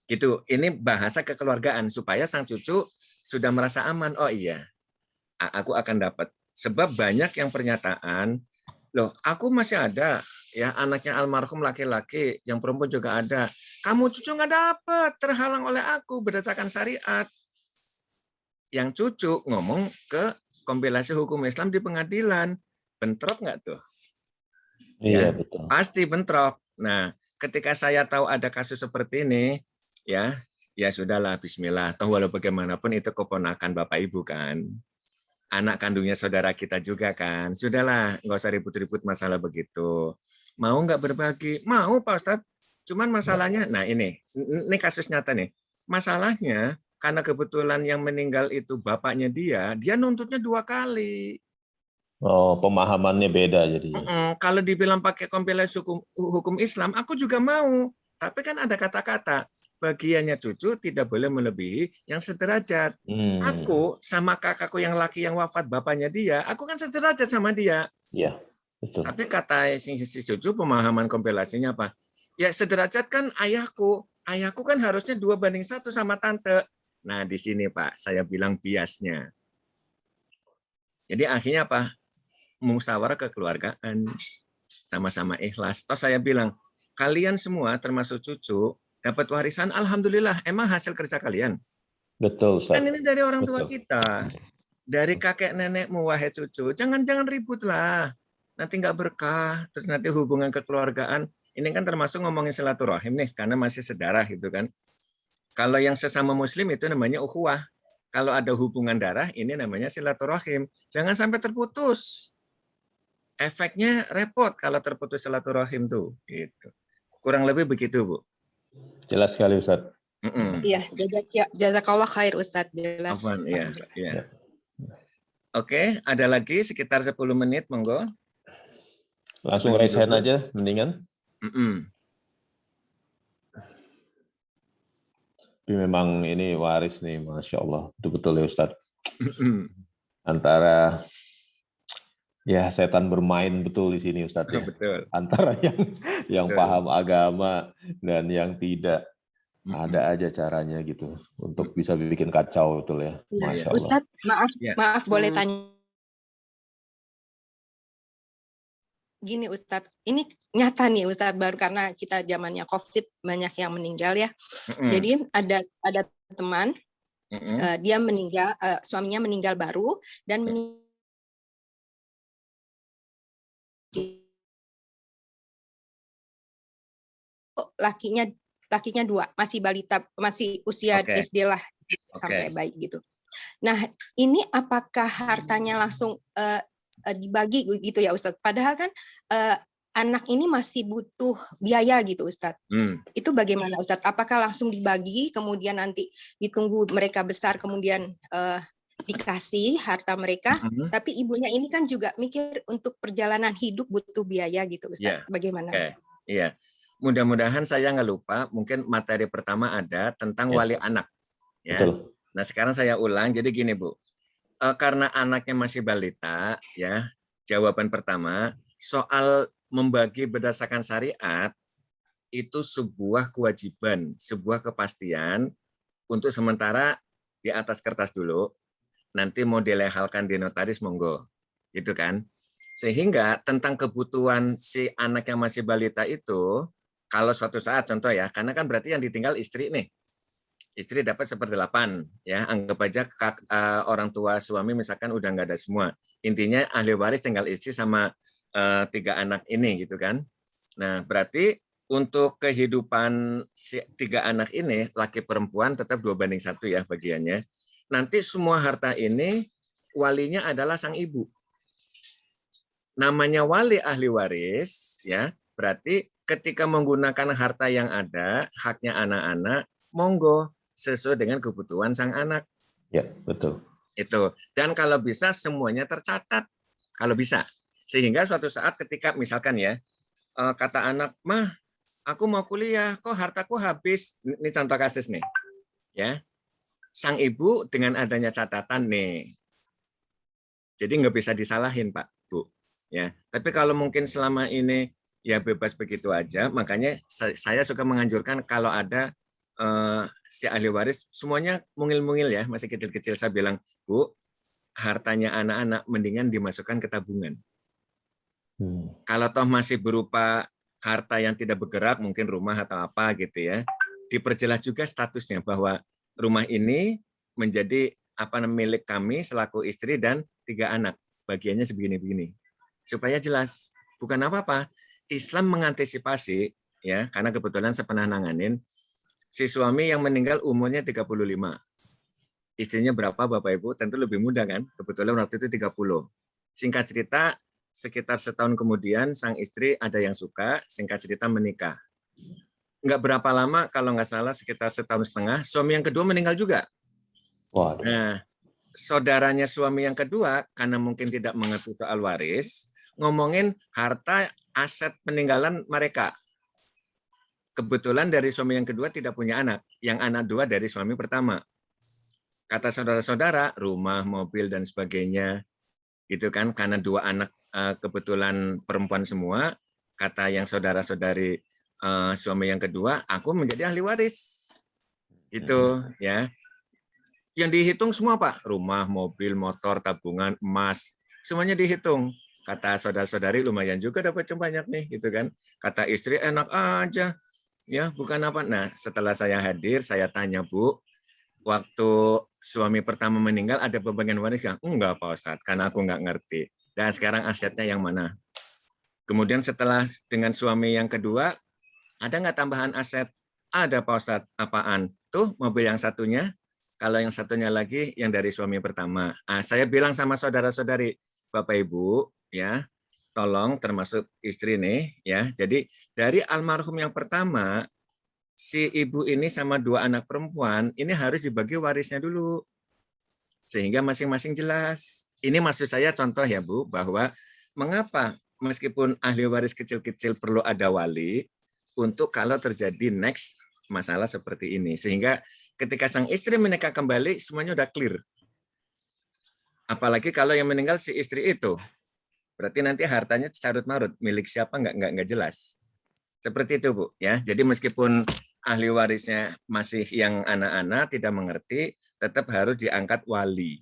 Gitu. Ini bahasa kekeluargaan supaya sang cucu sudah merasa aman. Oh iya, aku akan dapat. Sebab banyak yang pernyataan, loh, aku masih ada ya anaknya almarhum laki-laki, yang perempuan juga ada. Kamu cucu nggak dapat, terhalang oleh aku berdasarkan syariat. Yang cucu ngomong ke kompilasi hukum Islam di pengadilan, bentrok nggak tuh? Iya, Ya, betul. pasti bentrok. Nah, ketika saya tahu ada kasus seperti ini, ya sudahlah, Bismillah. Toh walau bagaimanapun itu keponakan Bapak Ibu kan, anak kandungnya saudara kita juga kan. Sudahlah, nggak usah ribut-ribut masalah begitu. Mau nggak berbagi? Mau, Pak Ustadz. Cuman masalahnya, nah ini kasus nyata nih. Masalahnya karena kebetulan yang meninggal itu bapaknya dia nuntutnya 2 kali. Oh, pemahamannya beda jadi. Kalau dibilang pakai kompilasi hukum Islam, aku juga mau. Tapi kan ada kata-kata, bagiannya cucu tidak boleh melebihi yang sederajat. Aku sama kakakku yang laki yang wafat bapaknya dia, aku kan sederajat sama dia. Iya, betul. Tapi kata si cucu, pemahaman kompilasinya apa? Ya sederajat kan ayahku. Ayahku kan harusnya 2:1 sama tante. Nah di sini Pak, saya bilang biasnya. Jadi akhirnya apa? Musyawarah kekeluargaan, sama-sama ikhlas. Toh saya bilang, kalian semua termasuk cucu dapat warisan, alhamdulillah. Emang hasil kerja kalian? Betul, Ustaz. Kan ini dari orang tua kita, dari kakek nenekmu, wahai cucu. Jangan ribut lah, nanti nggak berkah. Terus nanti hubungan kekeluargaan, ini kan termasuk ngomongin silaturahim nih, karena masih sedarah gitu kan. Kalau yang sesama Muslim itu namanya ukhuwah. Kalau ada hubungan darah, ini namanya silaturahim. Jangan sampai terputus. Efeknya repot kalau terputus silaturahim tuh. Gitu. Kurang lebih begitu, Bu. Jelas sekali, Ustaz. Iya, jazakallah khair, Ustaz. Jelas. Afwan, iya. Oke, ada lagi sekitar 10 menit, monggo. Langsung raise hand aja, mendingan. Tapi memang ini waris nih, Masya Allah. Betul-betul ya, Ustaz. Antara ya setan bermain betul di sini, Ustaz. Ya. Betul. Antara yang paham agama dan yang tidak. Ada aja caranya gitu untuk bisa bikin kacau, betul ya. Masya Allah. Ustaz, maaf boleh tanya. Gini Ustadz, ini nyata nih Ustadz, baru karena kita zamannya COVID banyak yang meninggal ya. Jadi ada teman, dia meninggal, suaminya meninggal baru dan lakinya 2, masih balita, masih usia SD lah sampai baik gitu. Nah ini apakah hartanya langsung dibagi gitu ya Ustadz? Padahal kan anak ini masih butuh biaya gitu Ustadz. Itu bagaimana Ustadz? Apakah langsung dibagi kemudian nanti ditunggu mereka besar kemudian dikasih harta mereka? Tapi ibunya ini kan juga mikir untuk perjalanan hidup butuh biaya gitu Ustadz. Bagaimana? Iya. Mudah-mudahan saya nggak lupa. Mungkin materi pertama ada tentang wali anak. Ya. Betul. Nah sekarang saya ulang. Jadi gini Bu. Karena anaknya masih balita, ya jawaban pertama soal membagi berdasarkan syariat itu sebuah kewajiban, sebuah kepastian untuk sementara di atas kertas dulu, nanti mau dilehalkan di notaris monggo, gitu kan? Sehingga tentang kebutuhan si anak yang masih balita itu, kalau suatu saat contoh ya, karena kan berarti yang ditinggal istri nih. Istri dapat 1/8 ya, anggap aja orang tua suami misalkan udah nggak ada semua, intinya ahli waris tinggal istri sama 3 anak ini gitu kan. Nah berarti untuk kehidupan si 3 anak ini laki perempuan tetap 2:1 ya bagiannya. Nanti semua harta ini walinya adalah sang ibu. Namanya wali ahli waris ya, berarti ketika menggunakan harta yang ada haknya anak-anak, monggo sesuai dengan kebutuhan sang anak. Ya, betul. Itu. Dan kalau bisa semuanya tercatat. Kalau bisa. Sehingga suatu saat ketika misalkan ya, kata anak, "Mah, aku mau kuliah, kok hartaku habis." Ini contoh kasus nih. Ya. Sang ibu dengan adanya catatan nih. Jadi nggak bisa disalahin, Pak, Bu. Ya. Tapi kalau mungkin selama ini ya bebas begitu aja, makanya saya suka menganjurkan kalau ada si ahli waris, semuanya mungil-mungil ya, masih kecil-kecil, saya bilang, Bu, hartanya anak-anak mendingan dimasukkan ke tabungan. Kalau toh masih berupa harta yang tidak bergerak, mungkin rumah atau apa gitu ya, diperjelas juga statusnya bahwa rumah ini menjadi milik kami selaku istri dan 3 anak, bagiannya sebegini-begini, supaya jelas. Bukan apa-apa, Islam mengantisipasi ya, karena kebetulan saya pernah nanganin si suami yang meninggal umurnya 35. Istrinya berapa Bapak Ibu? Tentu lebih muda kan? Kebetulan waktu itu 30. Singkat cerita, sekitar setahun kemudian sang istri ada yang suka, singkat cerita menikah. Nggak berapa lama, kalau nggak salah sekitar setahun setengah, suami yang kedua meninggal juga. Waduh. Nah, saudaranya suami yang kedua, karena mungkin tidak mengerti soal waris, ngomongin harta aset peninggalan mereka. Kebetulan dari suami yang kedua tidak punya anak, yang anak 2 dari suami pertama. Kata saudara-saudara, rumah, mobil, dan sebagainya, gitu kan, karena 2 anak kebetulan perempuan semua, kata yang saudara-saudari suami yang kedua, aku menjadi ahli waris. Itu ya. Yang dihitung semua, Pak, rumah, mobil, motor, tabungan, emas, semuanya dihitung. Kata saudara-saudari, lumayan juga dapat banyak nih, gitu kan. Kata istri, enak aja. Ya, bukan apa. Nah, setelah saya hadir, saya tanya, Bu, waktu suami pertama meninggal ada pembagian waris nggak? Enggak, Pak Ustadz, karena aku nggak ngerti. Dan sekarang asetnya yang mana? Kemudian setelah dengan suami yang kedua, ada nggak tambahan aset? Ada, Pak Ustadz. Apaan? Tuh, mobil yang satunya. Kalau yang satunya lagi yang dari suami pertama. Saya bilang sama saudara-saudari, Bapak Ibu, ya, tolong termasuk istri nih, ya. Jadi dari almarhum yang pertama, si ibu ini sama 2 anak perempuan, ini harus dibagi warisnya dulu. Sehingga masing-masing jelas. Ini maksud saya contoh ya Bu, bahwa mengapa meskipun ahli waris kecil-kecil perlu ada wali, untuk kalau terjadi next masalah seperti ini. Sehingga ketika sang istri menikah kembali, semuanya udah clear. Apalagi kalau yang meninggal si istri itu. Berarti nanti hartanya carut marut, milik siapa nggak jelas. Seperti itu Bu, ya. Jadi meskipun ahli warisnya masih yang anak-anak tidak mengerti, tetap harus diangkat wali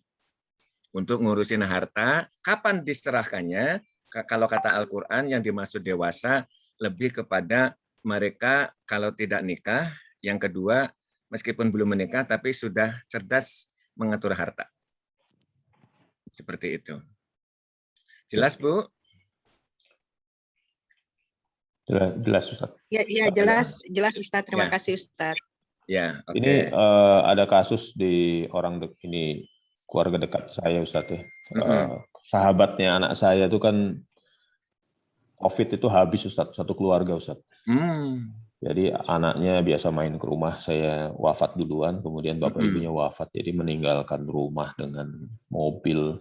untuk ngurusin harta. Kapan diserahkannya? Kalau kata Al-Quran yang dimaksud dewasa lebih kepada mereka kalau tidak nikah, yang kedua meskipun belum menikah tapi sudah cerdas mengatur harta. Seperti itu. Jelas Bu? Jelas Ustaz. Ya jelas Ustaz. Terima kasih Ustaz. Ya, oke. Ini ada kasus di ini keluarga dekat saya Ustaz ya. Sahabatnya anak saya itu kan COVID itu habis Ustaz, satu keluarga Ustaz. Jadi anaknya biasa main ke rumah, saya wafat duluan, kemudian bapak ibunya wafat, jadi meninggalkan rumah dengan mobil.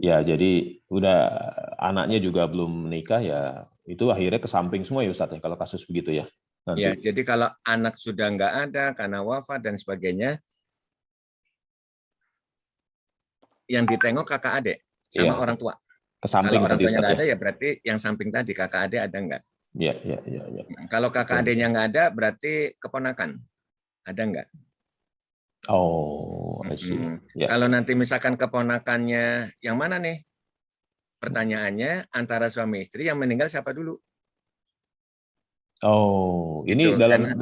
Ya, jadi udah anaknya juga belum menikah ya, itu akhirnya kesamping semua ya Ustaz ya, kalau kasus begitu ya. Nanti. Ya, jadi kalau anak sudah nggak ada karena wafat dan sebagainya, yang ditengok kakak adik sama orang tua. Kesamping kalau orang tuanya nggak ya? ada ya berarti yang samping tadi kakak adik ada nggak? Ya. Kalau kakak adiknya nggak ada berarti keponakan ada nggak? Oh, I see. Ya. Kalau nanti misalkan keponakannya yang mana nih? Pertanyaannya antara suami istri yang meninggal siapa dulu? Oh, ini gitu. dalam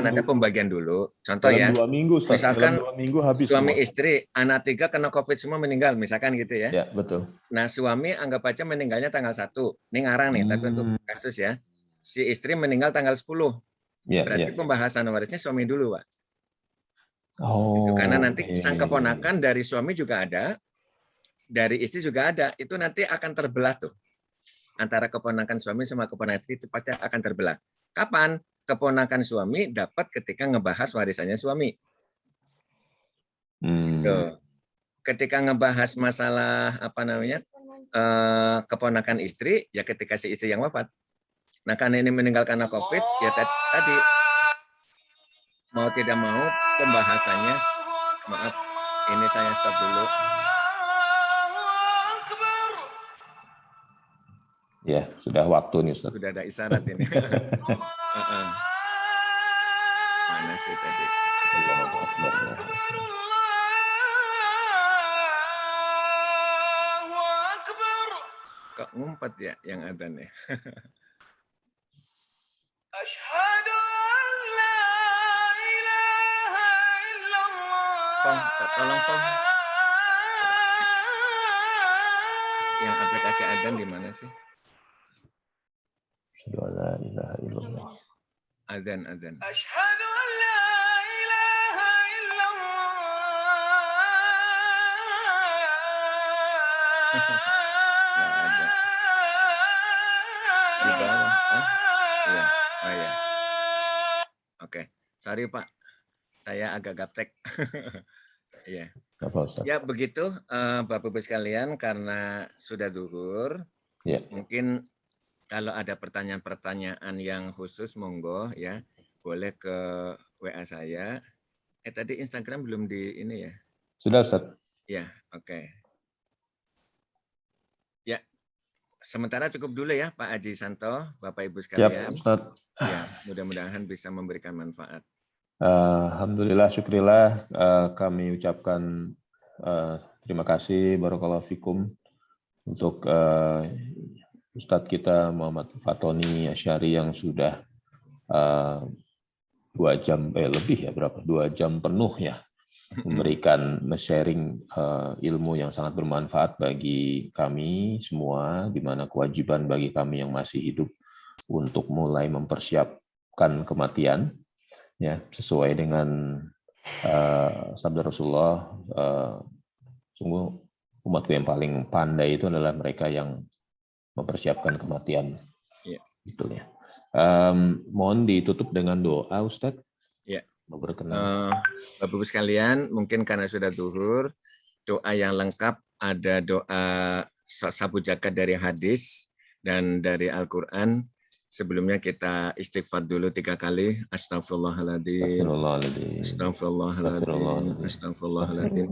ada pembagian dulu. Contoh dalam ya. 2 minggu, Ustaz. Misalkan dalam 2 minggu habis suami semua. istri, anak 3 kena COVID semua meninggal, misalkan gitu ya. Ya, betul. Nah, suami anggap aja meninggalnya tanggal 1. Ini ngarang nih, tapi untuk kasus ya. Si istri meninggal tanggal 10. Berarti pembahasan warisnya suami dulu, Pak. Oh. Karena nanti sang keponakan dari suami juga ada, dari istri juga ada. Itu nanti akan terbelah tuh. Antara keponakan suami sama keponakan istri itu pasti akan terbelah. Kapan? Keponakan suami dapat ketika ngebahas warisannya suami. Gitu. Ketika ngebahas masalah apa namanya keponakan istri, ya ketika si istri yang wafat. Nah karena ini meninggal karena COVID, ya tadi mau tidak mau pembahasannya, maaf, ini saya stop dulu. Ya, sudah waktu nih Ustaz. Sudah ada isyarat ini. Mana sih tadi? Kok ngumpet ya yang adzan ya? Tolong Fong. Yang aplikasi adzan di mana sih? La ilaha illallah. Adzan. Asyhadu an la ilaha illallah. Nggak ada. Di bawah. Iya. Oh iya. Oke. Sorry Pak. Saya agak gaptek. Iya. Ya begitu Bapak-Ibu sekalian, karena sudah zuhur. Ya. Mungkin kalau ada pertanyaan-pertanyaan yang khusus, monggo ya, boleh ke WA saya. Tadi Instagram belum di ini ya? Sudah Ustaz. Ya, oke. Ya, sementara cukup dulu ya Pak Haji Santo, Bapak Ibu sekalian. Ya, Ustaz. Ya, mudah-mudahan bisa memberikan manfaat. Alhamdulillah, syukurillah, kami ucapkan terima kasih, barakallahu fikum, untuk Ustadz kita Muhammad Fatoni Asy'ari yang sudah 2 jam lebih ya, berapa? 2 jam penuh ya, memberikan sharing ilmu yang sangat bermanfaat bagi kami semua, di mana kewajiban bagi kami yang masih hidup untuk mulai mempersiapkan kematian ya, sesuai dengan sabda Rasulullah, sungguh umatku yang paling pandai itu adalah mereka yang mempersiapkan kematian. Ya. Betul ya. Mohon ditutup dengan doa, Ustadz. Ya. Bapak-Ibu sekalian, mungkin karena sudah zuhur, doa yang lengkap ada doa sabu zakat dari hadis dan dari Al-Quran. Sebelumnya kita istighfar dulu 3 kali. Astaghfirullahaladzim. Astaghfirullahaladzim. Astaghfirullahaladzim.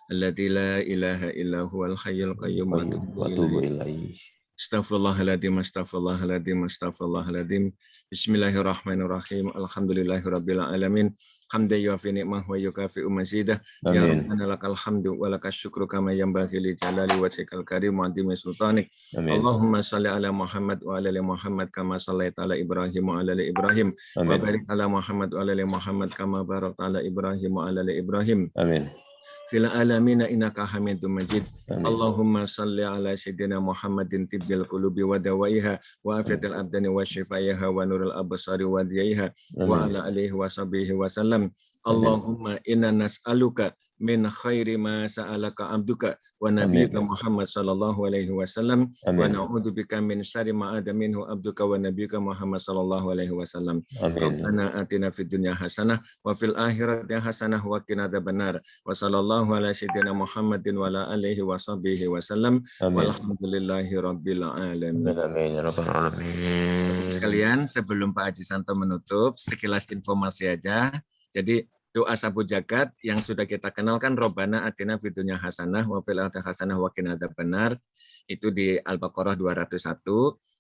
Alladzi la ilaha illa huwal hayyul qayyum wa atubu ilaihi. Astaghfirullahaladzim, astaghfirullahaladzim, astaghfirullahaladzim. Bismillahirrahmanirrahim. Alhamdulillahirabbil alamin. Hamdan yuafi ni'mah wa yukafi'u mazidah. Ya Rabbana lakal hamdu wa lakas syukru kama yanbaghi li jalali wajhikal karim wa azimi sultanik. Allahumma shalli ala Muhammad wa ala ali Muhammad kama shallaita ala Ibrahim wa ala ali Ibrahim. Wa barik ala Muhammad wa ala ali Muhammad kama barakta ala Ibrahim wa ala ali Ibrahim. Amin. Fil alamina innaka hamidum majid. Allahumma salli ala sayyidina Muhammadin tibbil qulubi wa dawaiha wa afiatil abdani wa shifaiha wa nuril absari wa diyaiha wa ala alihi wa sahbihi wa sallam. Allahumma inna nas'aluka min khairi ma sa'alaka abduka wa nabiyyuka Muhammad sallallahu alaihi wasallam wa na'udzubika min syarri ma ada minhu abduka wa nabiyyuka Muhammad sallallahu alaihi wasallam. Rabbana atina fid dunya hasanah wa fil akhirati hasanah wa qina adzabannar. Wa sallallahu ala sayyidina Muhammadin wa ala alihi wa sahbihi wasallam. Walhamdulillahi rabbil alamin. Sekalian, sebelum Pak Haji Santo menutup, sekilas informasi aja. Jadi doa sabu zakat yang sudah kita kenalkan, Robbana atina fid dunya hasanah wa fil akhirati hasanah wa qina adzabannar, itu di Al-Baqarah 201.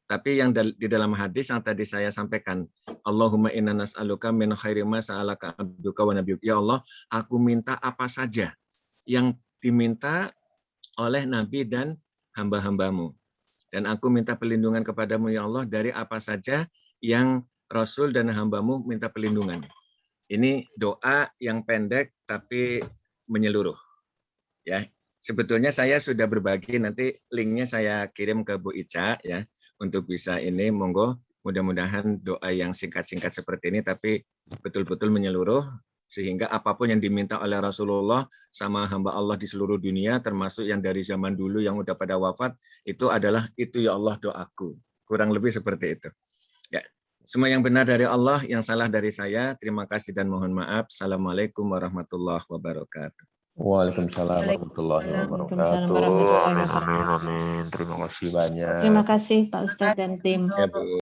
Tapi yang di dalam hadis yang tadi saya sampaikan, Allahumma inna nas'aluka min khairi ma sa'alaka abduka wa nabiyyuka. Ya Allah, aku minta apa saja yang diminta oleh Nabi dan hamba-hambamu. Dan aku minta perlindungan kepadamu ya Allah dari apa saja yang Rasul dan hambamu minta perlindungan. Ini doa yang pendek tapi menyeluruh. Ya, sebetulnya saya sudah berbagi, nanti linknya saya kirim ke Bu Ica ya untuk bisa ini, monggo. Mudah-mudahan doa yang singkat-singkat seperti ini tapi betul-betul menyeluruh sehingga apapun yang diminta oleh Rasulullah sama hamba Allah di seluruh dunia, termasuk yang dari zaman dulu yang udah pada wafat, itu adalah itu ya Allah doaku. Kurang lebih seperti itu. Ya. Semua yang benar dari Allah, yang salah dari saya. Terima kasih dan mohon maaf. Assalamualaikum warahmatullahi wabarakatuh. Waalaikumsalam warahmatullahi Waalaikumsalam wabarakatuh. warahmatullahi Amin, wabarakatuh. amin, amin. Terima kasih banyak. Terima kasih Pak Ustadz dan tim. Ya, Bu.